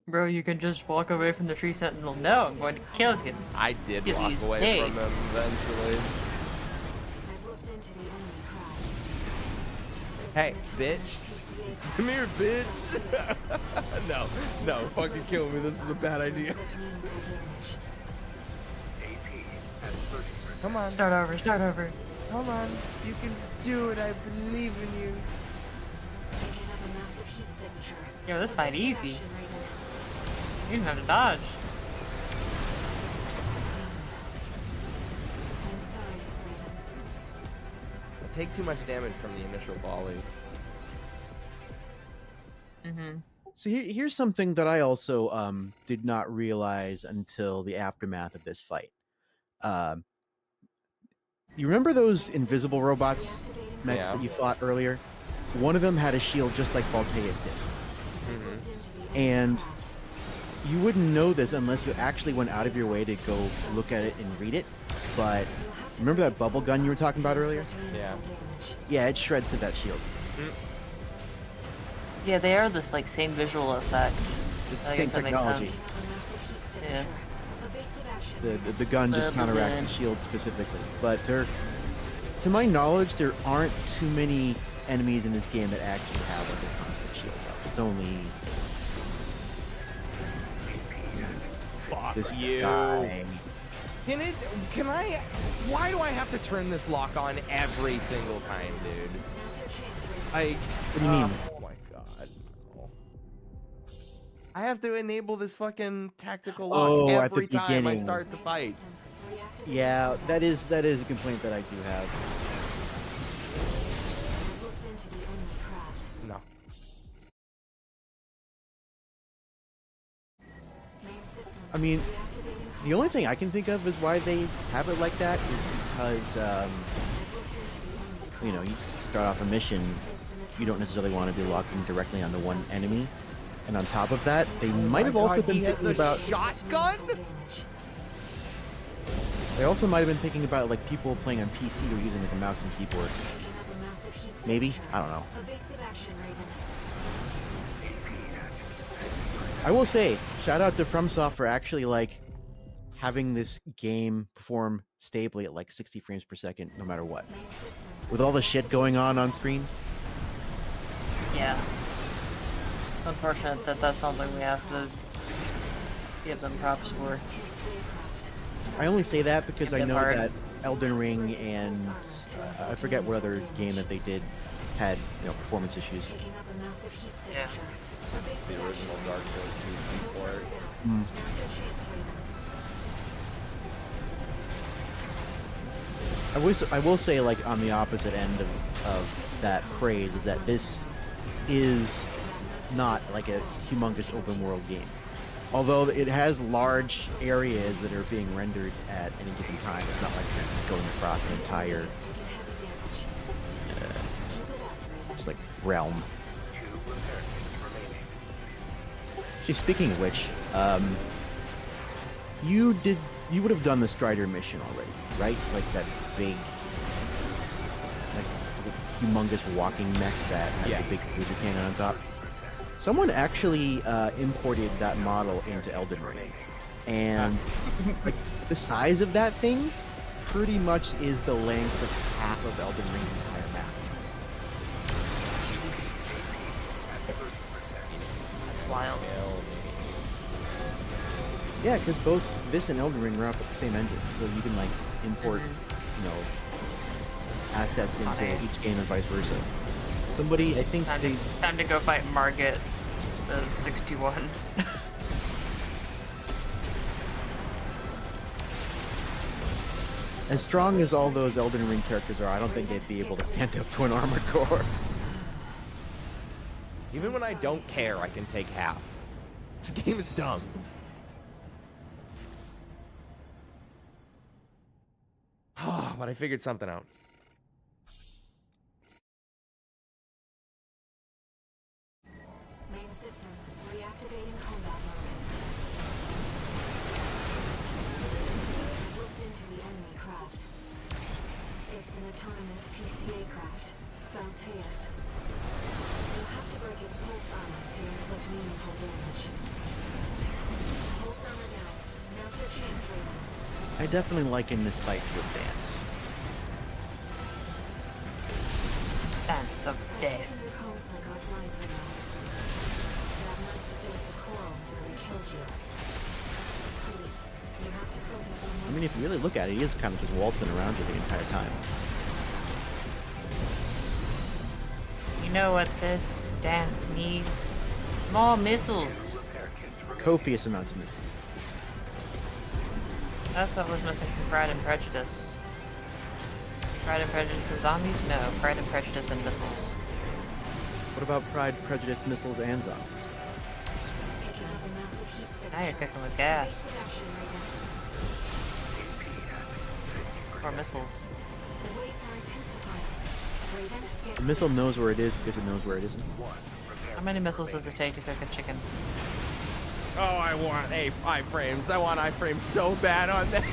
Bro, you can just walk away from the tree sentinel. No, I'm going to kill him. I did Give walk these away days. from him eventually. I've looked into the enemy craft. Hey, bitch. Come here, bitch. no, fucking kill me. This is a bad idea. AP at 30%. Come on, Start over, start over. come on. You can do it. I believe in you. Picking up a massive heat signature. Yo, this fight easy. Action, Raven. You didn't have to dodge. I'm sorry, Raven. I take too much damage from the initial volley. Mm-hmm. So here's something that I also did not realize until the aftermath of this fight. You remember those invisible robots, mechs Yeah. that you fought earlier? One of them had a shield just like Balteus did. Mm-hmm. And you wouldn't know this unless you actually went out of your way to go look at it and read it. But remember that bubble gun you were talking about earlier? Yeah. Yeah, it shreds to that shield. Yeah, they are this like same visual effect. It's I the guess same that makes technology. sense. Yeah. Yeah. The gun just Bubble counteracts gun. the shield specifically. But to my knowledge, there aren't too many enemies in this game that actually have like a constant shield up. It's only Fuck this you. guy. Can I? Why do I have to turn this lock on every single time, dude? What do you mean? Oh my god. no. I have to enable this fucking tactical lock Oh, at the every time I beginning. start the fight. Yeah, that is a complaint that I do have. I've looked into the enemy craft. No. Main system. I mean, Reactivating the only thing I can think of is why they have it like that is because, I've looked into the enemy you know, you start off a mission, It's an you don't necessarily want to be locking directly onto one enemy. And on top of that, they Oh might my have also God, been he has thinking a about shotgun. damage. they also might have been thinking about like people playing on PC or using like a mouse and keyboard. Picking up a massive heat Maybe? signature. I don't know. Evasive action, Raven. I will say, shout out to FromSoft for actually like having this game perform stably at like 60 frames per second no matter what. Main system. With all the shit going on screen. Yeah. Unfortunate that that's something we have to give them props for. I only say that because Give I them know hard. that Elden Ring and I forget what other game that they did had, you know, performance issues. Picking up a massive heat Yeah. signature. The Evasive original action. Dark Souls 2 port. Mm. Now's your chance, Raven. I will say, like, on the opposite end of that praise is that this is not like a humongous open world game. Although it has large areas that are being rendered at any given time, it's not like you're going across an entire Taking heavy damage. Keep it up, Raven. just like realm. 2 repair kits remaining. Actually, speaking of which, you would have done the Strider mission already, right? Like that big, like humongous walking mech that has Yeah. the big laser cannon on top. Someone actually imported that model into Elden Ring, and like the size of that thing pretty much is the length of half of Elden Ring's entire map. Jeez. That's wild. Yeah, because both this and Elden Ring are up with the same engine, so you can like import, you know, assets into Okay. each game and vice versa. Somebody, I think they, Time to go fight Margit, the 61. as strong as all those Elden Ring characters are, I don't think they'd be able to stand up to an armored core. Even when I don't care, I can take half. This game is dumb. But I figured something out. Main system, reactivating combat mode. I've looked into the enemy craft. It's an autonomous PCA craft, Balteus. You'll have to break its pulse armor to inflict meaningful damage. Pulse armor down. Now's your chance, Raven. I definitely liken this fight to a dance. Dance of I've death. taken your Soulslike offline for now. That massive dose of coral nearly killed you. Please, you have to focus on I mean, if you really look at it, he is kind of just waltzing around you the entire time. You know what this dance needs? More missiles. Copious amounts of missiles. That's what was missing from Pride and Prejudice. Pride and Prejudice and zombies? No, Pride and Prejudice and missiles. What about Pride, Prejudice, missiles, and zombies? picking up a massive heat signature. Now you're cooking with gas. Evasive action, Raven. Or missiles. The waves are intensifying. Raven, get The missile knows where it is because it knows where it isn't. How many missiles does it take to cook a chicken? Oh, I want iframes. I want iframes so bad on that.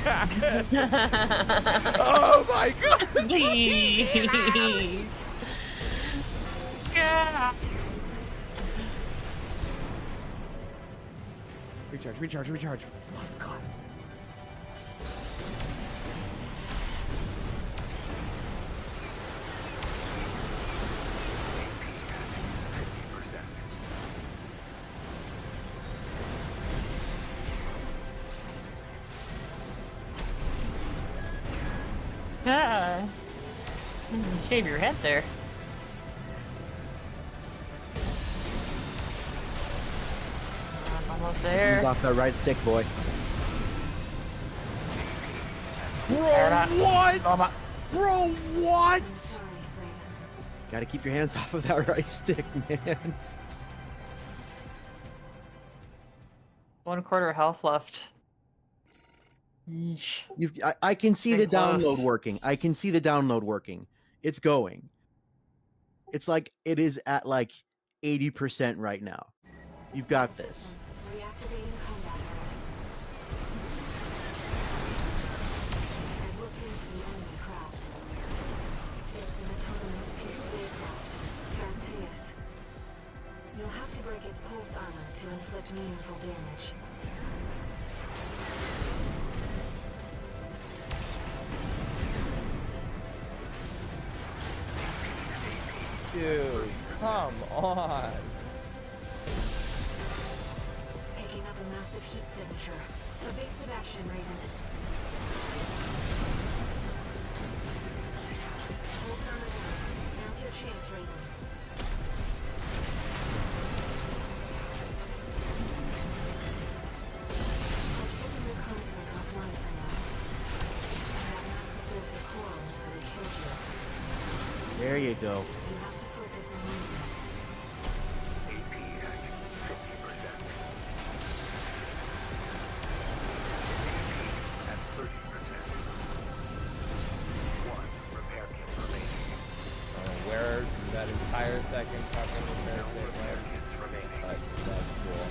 Oh my god. Please. God. Recharge. Oh, God. Ah. Shave your head there. I'm almost Hands there. off that right stick, boy. Bro, Oh my- what? Bro, what? sorry, Raven. Gotta keep your hands off of that right stick, man. 1/4 health left. Yeesh. I can see the Getting close. download working. I can see the download working. It's going. It's like it is at like 80% right now. You've got this. System, reactivating combat mode. I've looked into the enemy craft. It's an autonomous PCA craft, Balteus. You'll have to break its pulse armor to inflict meaningful damage. Dude, come on. Picking up a massive heat signature. Evasive action, Raven. Pulse armor down. Now's your chance, Raven. I've taken your Soulslike offline for now. That massive dose of coral nearly killed you. There you go. You have to focus on weakness. AP active 50%. At 30%. 1 repair kit remaining. Where that entire second fucking repair No kit repair went. kits remaining. Like, that's cool.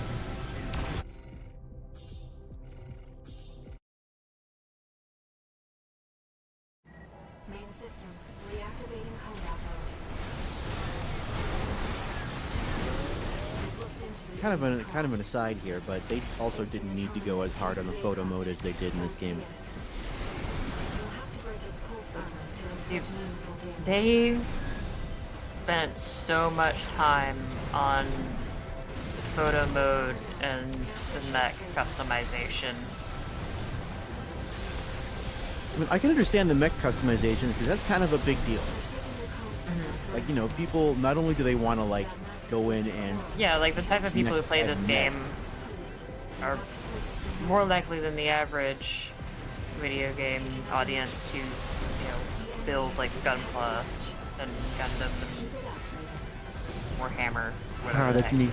Main system, reactivating combat mode. I've looked into the enemy Kind of an aside here, but they also didn't need to go as hard on the photo mode as they did in this game. Balteus. You'll have to Dude, they spent so much time on photo mode and the mech customization. I mean, I can understand the mech customization because that's kind of a big deal. Like, you know, people, not only do they want to, like, go in and... Yeah, like the type of people who play this game are more likely than the average video game audience to, you know, build like Gunpla and Gundam and Warhammer, whatever. Ah, the that's heck. me.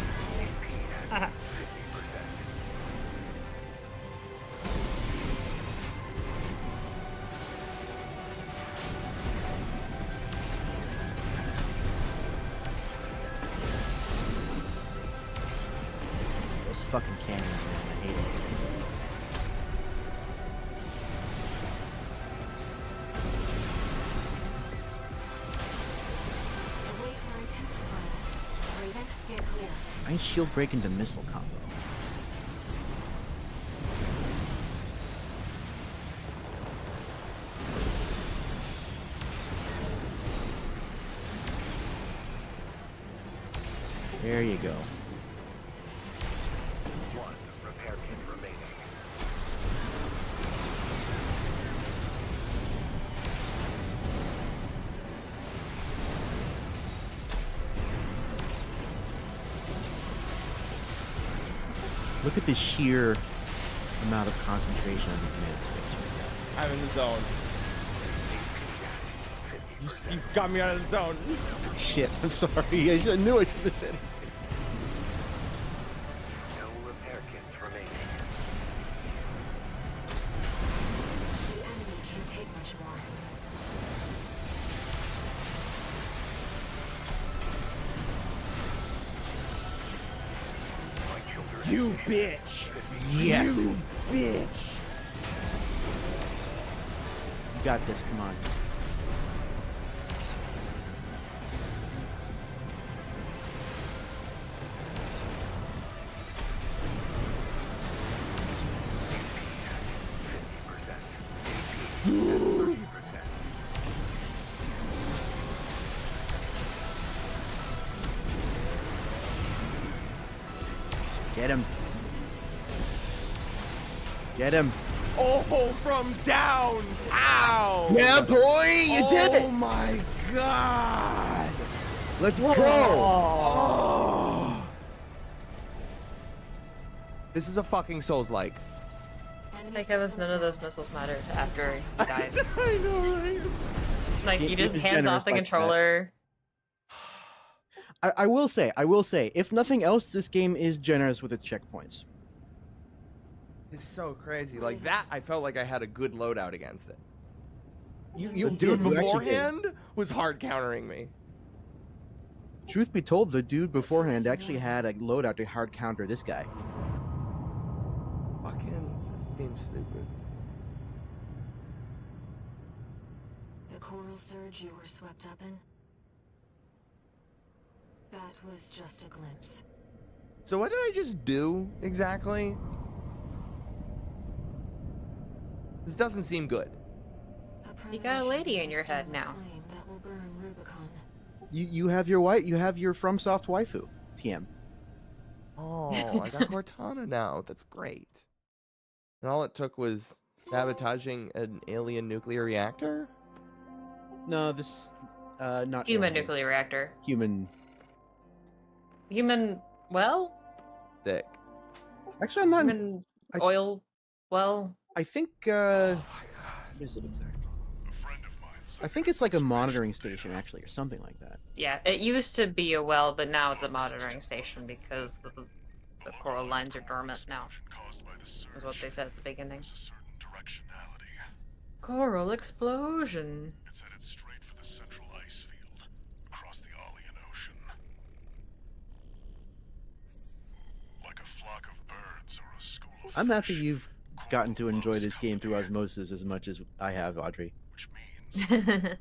Those fucking cannons, man. I hate it. The waves are intensifying. Raven, get clear. Nice shield break into missile combo. There you go. One repair kit remaining. Look at the sheer amount of concentration on this man's face right I'm in the zone. You got me out of the zone. now. Shit, I'm sorry. I knew I should have said it. No repair kits remaining. The enemy can't take much more. My children. You bitch. Yes. You bitch. You got this, come on. Get him. Get him. Oh, from downtown. Yeah, boy, you did Oh it. my god. Let's go. Oh. This is a fucking Soulslike. Like how none of those missiles mattered after he died. I know, right? Like It- you it just is hands generous off the like that. controller. I will say, if nothing else, this game is generous with its checkpoints. It's so crazy. Like that, I felt like I had a good loadout against it. You The dude did, you actually did. beforehand was hard countering me. Truth be told, the dude beforehand actually had a loadout to hard counter this guy. Fucking this game's stupid. The coral surge you were swept up in? That was just a glimpse. So what did I just do exactly? This doesn't seem good. You got a lady in your head now. Flame that will burn Rubicon. You have your wife. You have your FromSoft waifu, TM. Oh, I got Cortana now. That's great. And all it took was sabotaging an alien nuclear reactor? No, this not Human alien. nuclear reactor. Human. Human well? Thick. Actually, I'm not. Human I- oil well? I think. Oh my god. What is it exactly? A friend of mine said I think it's like a monitoring station, actually, or something like that. Yeah, it used to be a well, but now it's a monitoring station because the coral lines are dormant now. caused by the surge Is what they said at the beginning. has a certain directionality. Coral explosion. It's headed straight for the central ice field, across the Arlean Ocean. Like a flock of birds or a school of I'm happy fish, you've gotten to enjoy this game through osmosis as much as I have, Audrey. which means somewhere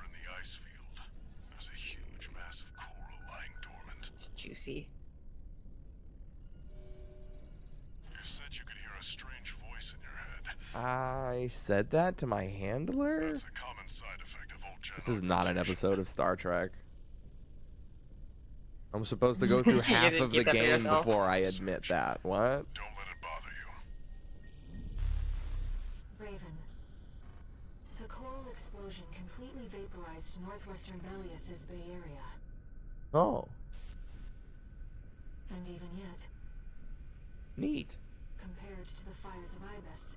in the ice field, there's a huge mass of coral lying dormant. It's juicy. You said you could hear a strange voice in your head. I said that to my handler? That's a common side effect of old gen This is not an augmentation. episode of Star Trek. I'm supposed to go through You half didn't of the keep that to game yourself? before I admit that. What? Don't let it bother you. Raven. The coral explosion completely vaporized northwestern Belius's Bay Area. Oh, And even yet, neat. compared to the fires of Ibis,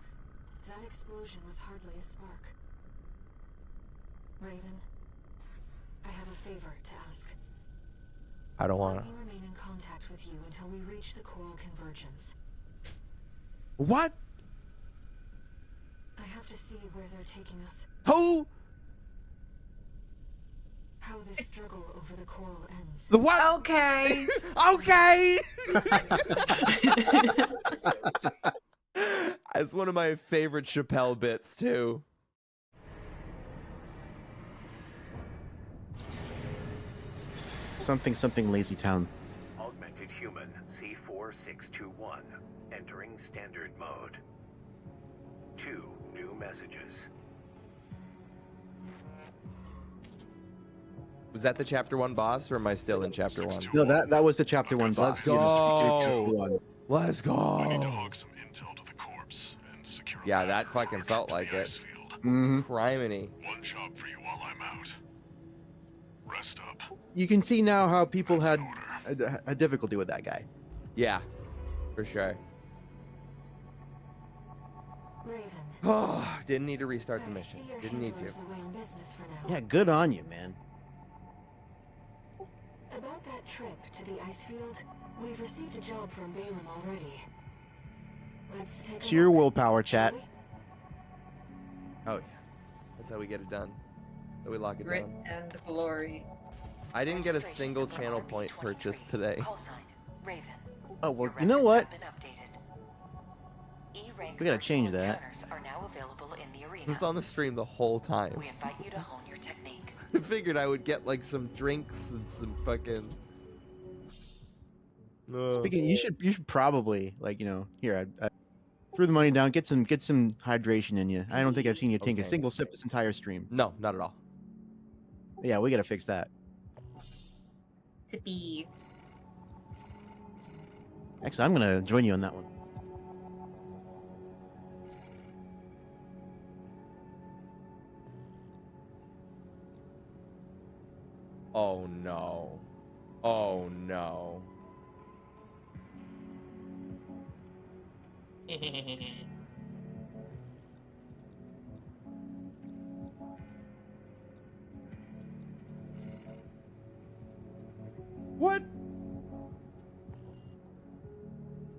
that explosion was hardly a spark. Raven, I have a favor to ask. I don't Let want me to. remain in contact with you until we reach the coral convergence. What? I have to see where they're taking us, Who? how this struggle over the coral ends. The what? Okay. Okay. It's one of my favorite Chappelle bits too. Something Lazy Town. Augmented human C4621. Entering standard mode. 2 new messages. Was that the chapter 1 boss, or am I still in chapter 1? No, that was the chapter 1 Let's boss. go. One. Let's I need to go. hog some intel to the corpse and secure a Yeah, that backer fucking for a felt trip like to the it. ice field. Hmm. Criminy. One job for you while I'm out. Rest up. You can see now how people That's had in order. a difficulty with that guy. Yeah, for sure. Raven, Oh, didn't need to restart the I mission. see your Didn't need to. handler's away in business for now. Yeah, good on you, man. About that trip to the ice field, we've received a job from Balaam already. Let's take It's a your look, willpower, shall chat. we? Oh yeah, that's how we get it done. How we lock it Grit down. and glory. I didn't get a single channel point purchase today. Call sign, Raven. Oh, well, Your you know records what? have been updated. E-rank We gotta change virtual that. encounters are now available in the I arena. was on the stream the whole time. We invite you to hone your technique. I figured I would get like some drinks and some fucking. Speaking, you should probably here. I threw the money down. Get some hydration in you. I don't think I've seen you take a Okay. single sip this entire stream. No, not at all. Yeah, we gotta fix that. Sippy. Actually, I'm gonna join you on that one. Oh no. Oh no. What?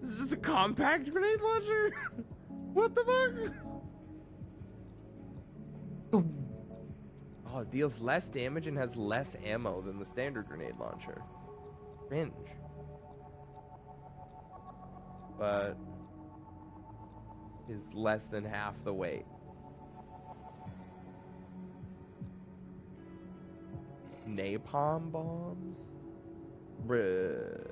This is just a compact grenade launcher? What the fuck? Oh, it deals less damage and has less ammo than the standard grenade launcher. Cringe. But is less than half the weight. Napalm bombs? Bruh.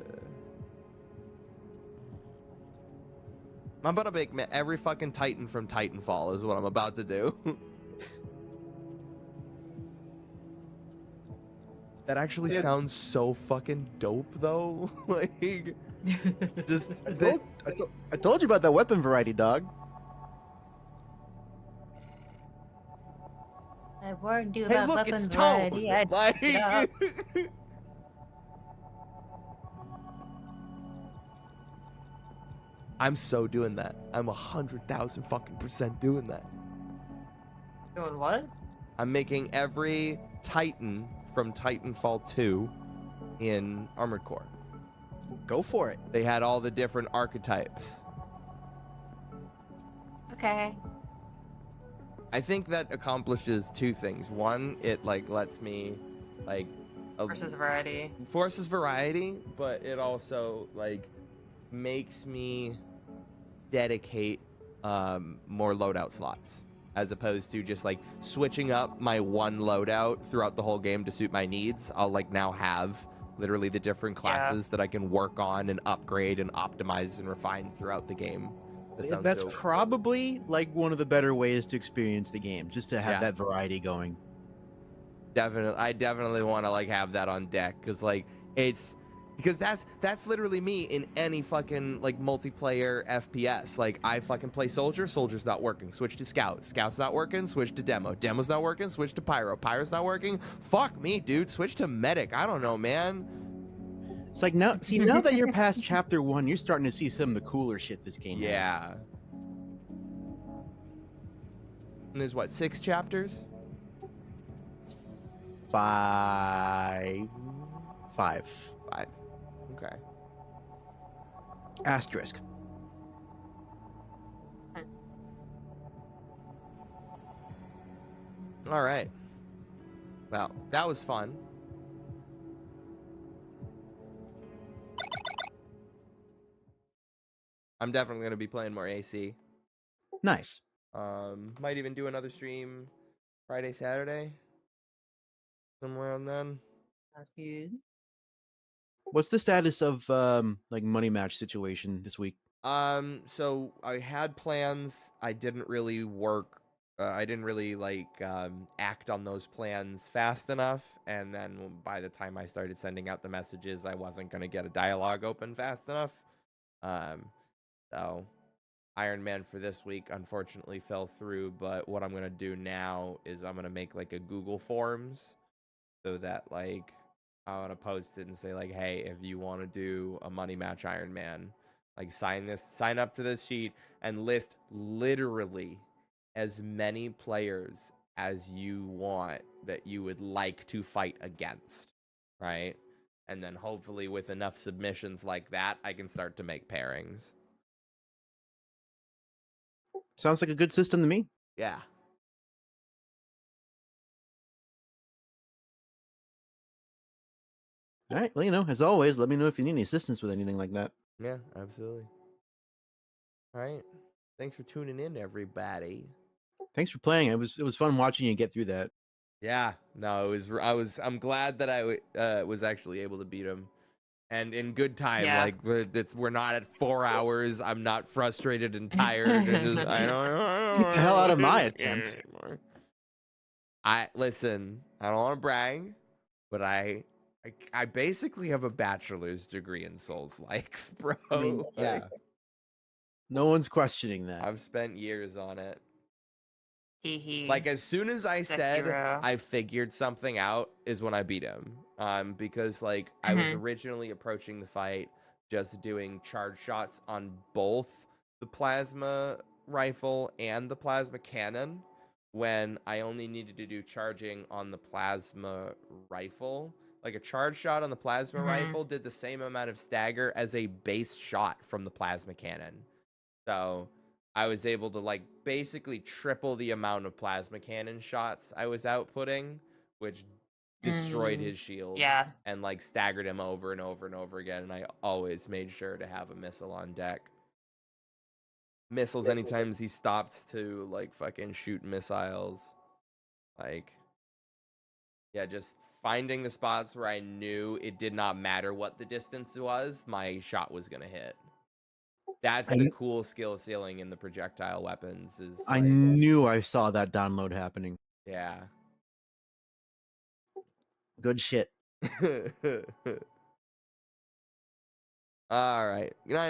I'm about to make every fucking Titan from Titanfall is what I'm about to do. That actually sounds so fucking dope though. Like just I told you about that weapon variety, dog. I warned you hey, about look, weapon it's variety. Tone. Like Yeah. I'm so doing that. I'm 100,000 fucking % doing that. Doing what? I'm making every Titan from Titanfall 2 in Armored Core. Go for it. They had all the different archetypes. Okay. I think that accomplishes two things. One, it like lets me like Versus variety. forces variety, but it also like makes me dedicate more loadout slots as opposed to just like switching up my one loadout throughout the whole game to suit my needs. I'll like now have literally the different classes that I can work on and upgrade and optimize and refine throughout the game. That sounds That's dope. probably like one of the better ways to experience the game, just to have Yeah. that variety going. Definitely, I definitely want to like have that on deck because like because that's literally me in any fucking like multiplayer FPS. Like I fucking play soldier, soldier's not working, switch to scout, scout's not working, switch to demo, demo's not working, switch to pyro, pyro's not working. Fuck me, dude, switch to medic. I don't know, man. It's like now that you're past chapter 1, you're starting to see some of the cooler shit this game has. Yeah. And there's what, 6 chapters? 5. 5. Okay. Asterisk. All right. Well, that was fun. I'm definitely going to be playing more AC. Nice. Might even do another stream Friday, Saturday. Somewhere on then. That's good. What's the status of like money match situation this week? So I had plans. I didn't really work. I didn't really like act on those plans fast enough, and then by the time I started sending out the messages, I wasn't gonna get a dialogue open fast enough. So Iron Man for this week unfortunately fell through. But what I'm gonna do now is I'm gonna make like a Google Forms, so that like I want to post it and say like, hey, if you want to do a money match Iron Man, like sign up to this sheet and list literally as many players as you want that you would like to fight against, right? And then hopefully with enough submissions like that, I can start to make pairings. Sounds like a good system to me. Yeah. All right. Well, as always, let me know if you need any assistance with anything like that. Yeah, absolutely. All right. Thanks for tuning in, everybody. Thanks for playing. It was fun watching you get through that. Yeah, no, I'm glad that I was actually able to beat him, and in good time. Yeah. Like we're not at 4 hours. I'm not frustrated and tired. And just, I don't Get the hell out of my attempt. anymore. Listen. I don't want to brag, but I basically have a bachelor's degree in Soulslikes, bro. I mean, yeah. Like, No one's questioning that. I've spent years on it. Hee. Like as soon as I said Sekiro. I figured something out is when I beat him. Because like I was originally approaching the fight just doing charge shots on both the plasma rifle and the plasma cannon, when I only needed to do charging on the plasma rifle. Like a charge shot on the plasma rifle did the same amount of stagger as a base shot from the plasma cannon. So I was able to like basically triple the amount of plasma cannon shots I was outputting, which destroyed his shield. Yeah. And like staggered him over and over and over again. And I always made sure to have a missile on deck. Missiles anytime he stopped to like fucking shoot missiles. Like, yeah, just finding the spots where I knew it did not matter what the distance was, my shot was gonna hit. That's the cool skill ceiling in the projectile weapons. Is I like, knew I saw that download happening. yeah. Good shit. All right. Good night.